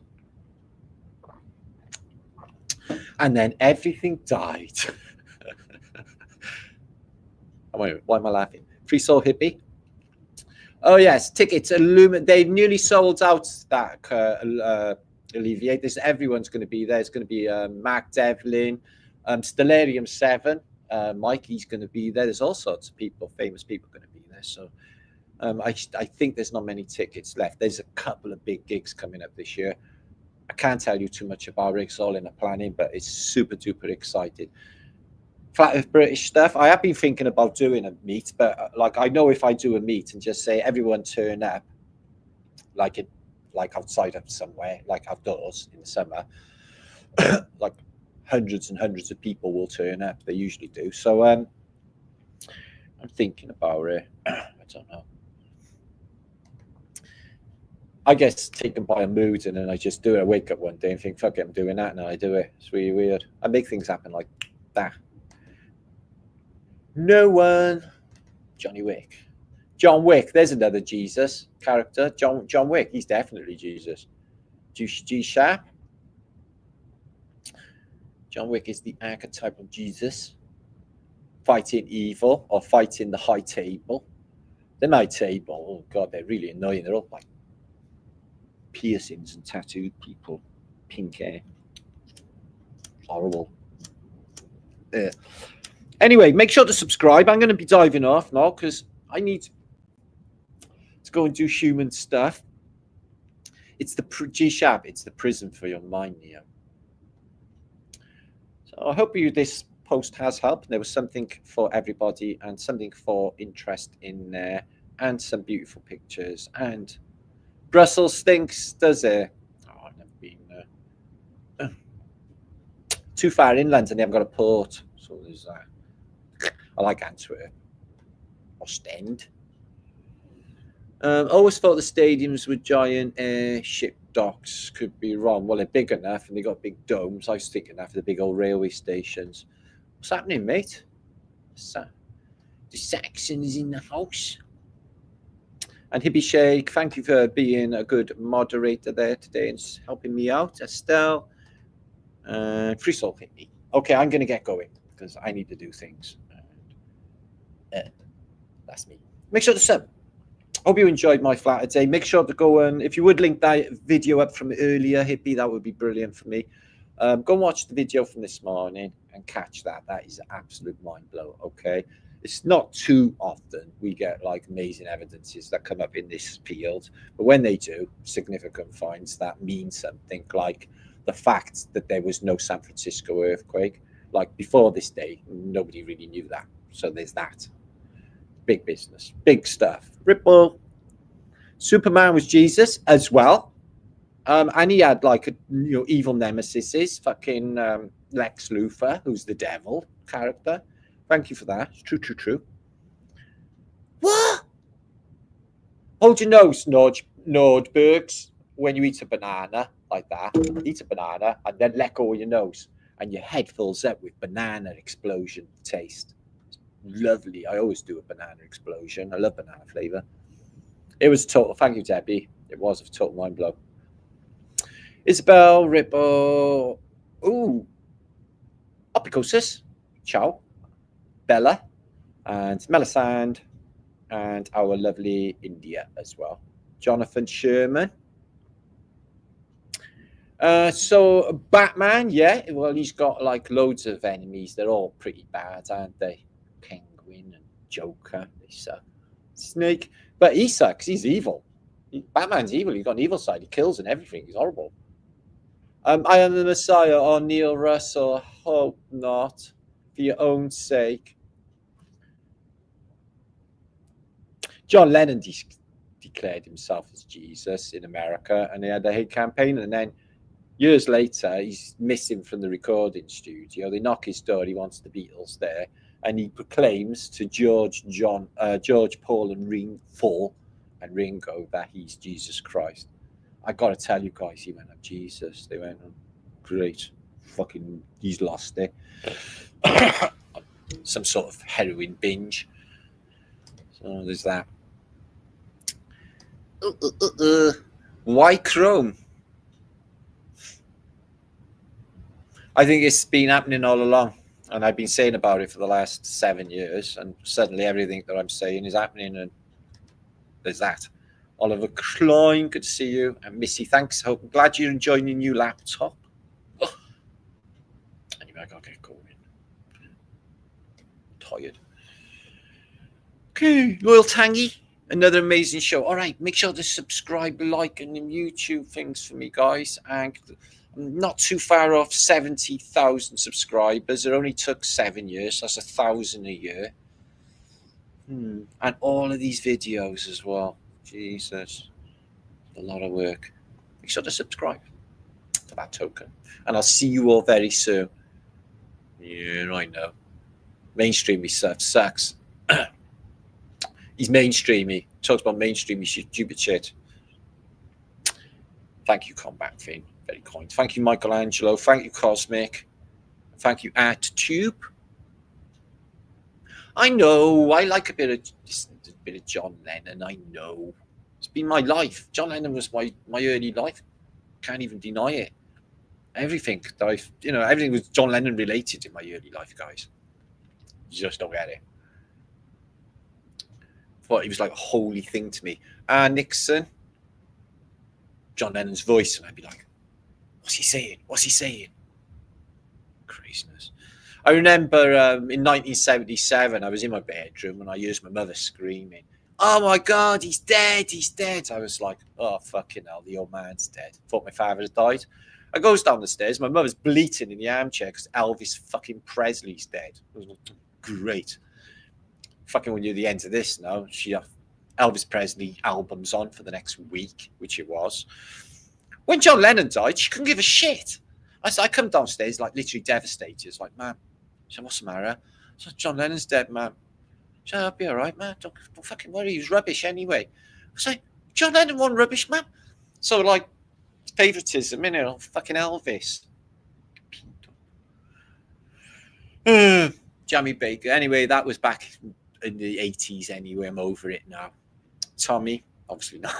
And then everything died. Why am I laughing? Free Soul Hippie. Oh yes, tickets. They nearly sold out. That Olivier. Everyone's going to be there. It's going to be Mark Devlin, Stellarium 7. Mikey's going to be there. There's all sorts of people, famous people, going to be there. So I think there's not many tickets left. There's a couple of big gigs coming up this year. I can't tell you too much about it. It's all in the planning, but it's super duper excited. Flat Earth British stuff. I have been thinking about doing a meet, but like I know if I do a meet and just say everyone turn up, like outside of somewhere, like outdoors in the summer, like hundreds and hundreds of people will turn up. They usually do. So I'm thinking about it. I don't know. I get taken by a mood and then I just do it. I wake up one day and think, fuck it, I'm doing that, and I do it. It's really weird. I make things happen like that. No one. Johnny Wick. John Wick. There's another Jesus character. John Wick. He's definitely Jesus. G Sharp. John Wick is the archetype of Jesus. Fighting evil or fighting the high table. The high table, oh God, they're really annoying. They're all like piercings and tattooed people. Pink hair. Horrible. Anyway, make sure to subscribe. I'm going to be diving off now because I need to go and do human stuff. It's the G-Sharp. It's the prison for your mind, Neo. So I hope this post has helped. There was something for everybody and something for interest in there and some beautiful pictures. And Brussels stinks, does it? Oh, I've never been too far inland and they haven't got a port. So there's I like Antwerp. Ostend. Always thought the stadiums with giant airship docks. Could be wrong. Well, they're big enough and they got big domes. I was thinking after the big old railway stations. What's happening, mate? The Saxon is in the house. And Hippie Shake, thank you for being a good moderator there today and helping me out. Estelle, Free Soul hit me. Okay, I'm going to get going because I need to do things. That's me. Make sure to sub. Hope you enjoyed my Flaterday. Make sure to go and, if you would link that video up from earlier, Hippie, that would be brilliant for me. Go and watch the video from this morning and catch that. That is an absolute mind blow. Okay. It's not too often we get like amazing evidences that come up in this field, but when they do, significant finds that mean something, like the fact that there was no San Francisco earthquake. Like before this day, nobody really knew that. So there's that. Big business, big stuff. Ripple. Superman was Jesus as well. And he had like a evil nemesis, fucking Lex Luthor, who's the devil character. Thank you for that. It's true. What? Hold your nose, Nordbergs, when you eat a banana like that. Eat a banana and then let go of your nose. And your head fills up with banana explosion taste. It's lovely. I always do a banana explosion. I love banana flavor. It was total. Thank you, Debbie. It was a total mind blow. Isabel, Ripple. Ooh. Opicosis. Ciao. Bella and Melisande and our lovely India as well. Jonathan Sherman. So Batman, yeah, well, he's got like loads of enemies. They're all pretty bad, aren't they? Penguin and Joker, they suck. Snake, but he sucks. He's evil. Batman's evil. He's got an evil side. He kills and everything. He's horrible. I am the Messiah or Neil Russell. Hope not. For your own sake. John Lennon declared himself as Jesus in America, and they had a hate campaign. And then years later, he's missing from the recording studio. They knock his door. He wants the Beatles there, and he proclaims to George, Paul, and Ringo that he's Jesus Christ. I got to tell you guys, he went up Jesus. They went, oh, great, fucking, he's lost it. Some sort of heroin binge. So there's that. Why Chrome? I think it's been happening all along, and I've been saying about it for the last 7 years, and suddenly everything that I'm saying is happening, and there's that. Oliver Klein, good to see you. And Missy, thanks. I'm glad you're enjoying your new laptop. Anyway, I gotta get going. Tired. Okay, Loyal Tangy, another amazing show. All right, make sure to subscribe, like, and YouTube things for me, guys. And I'm not too far off 70,000 subscribers. It only took 7 years. So that's 1,000 a year. And all of these videos as well. Jesus, a lot of work. Make sure to subscribe for that token. And I'll see you all very soon. Yeah, I know. Mainstreamy stuff sucks. He's mainstreamy. Talks about mainstreamy stupid shit. Thank you, Combat Fiend. Very kind. Thank you, Michelangelo. Thank you, Cosmic. Thank you, AtTube. I know. I like a bit of John Lennon. I know. It's been my life. John Lennon was my early life. Can't even deny it. Everything that everything was John Lennon related in my early life, guys. You just don't get it. Thought he was like a holy thing to me. Nixon, John Lennon's voice, and I'd be like, "What's he saying? What's he saying?" Craziness. I remember in 1977, I was in my bedroom and I used my mother screaming, "Oh my God, he's dead! He's dead!" I was like, "Oh fucking hell, the old man's dead." Thought my father had died. I goes down the stairs. My mother's bleating in the armchair because Elvis fucking Presley's dead. It was like, great. Fucking when you're the end of this now, she have Elvis Presley albums on for the next week, which it was. When John Lennon died, she couldn't give a shit. I come downstairs like literally devastated. It's like, "Man," she said, "What's the matter?" I said, "John Lennon's dead, man." She said, "I'll be all right, man. Don't fucking worry. He was rubbish anyway." I was like, "John Lennon wasn't rubbish, man." So like, favoritism, fucking Elvis. Jamie Baker. Anyway, that was back in the 80s anyway. I'm over it now. Tommy, obviously not.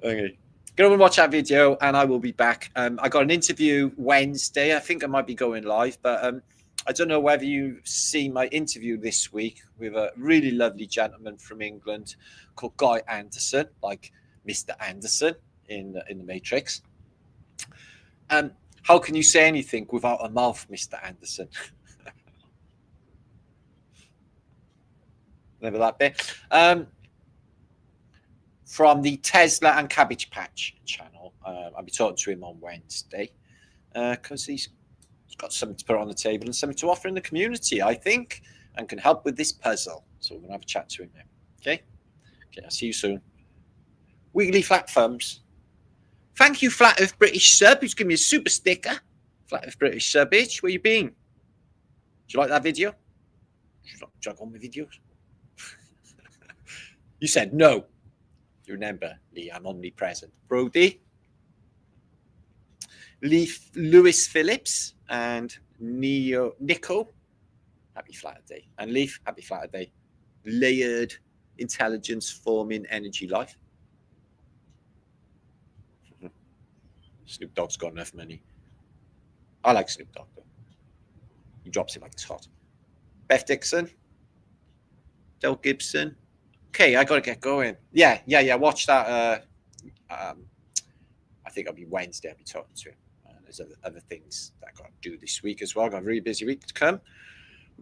Okay. Go and watch that video and I will be back. I got an interview Wednesday. I think I might be going live, but I don't know whether you see my interview this week with a really lovely gentleman from England called Guy Anderson, like Mr. Anderson in the Matrix. How can you say anything without a mouth, Mr. Anderson? Remember that bit? From the Tesla and Cabbage Patch channel. I'll be talking to him on Wednesday because he's got something to put on the table and something to offer in the community, I think, and can help with this puzzle. So we're going to have a chat to him now. Okay, I'll see you soon. Wiggly Flat Thumbs. Thank you, Flat Earth British Sub, who's given me a super sticker. Flat Earth British Sub, bitch. Where you been? Do you like that video? Do you like all my videos? You said no. You remember, Lee, I'm omnipresent. Brody, Lewis Phillips, and Nico, happy Flaterday. And Leaf, happy Flaterday. Layered intelligence forming energy life. Snoop Dogg's got enough money. I like Snoop Dogg, though. He drops it like it's hot. Beth Dixon, Del Gibson. Okay, I got to get going. Yeah. Watch that. I think I'll be Wednesday. I'll be talking to him. There's other things that I got to do this week as well. I've got a really busy week to come.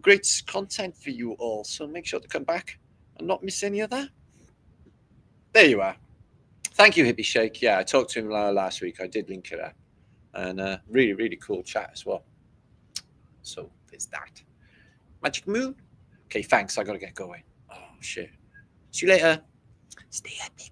Great content for you all. So make sure to come back and not miss any of that. There you are. Thank you, Hippie Shake. Yeah, I talked to him last week. I did link it up. And really, really cool chat as well. So there's that. Magic Moon. Okay, thanks. I got to get going. Oh, shit. See you later. Stay happy.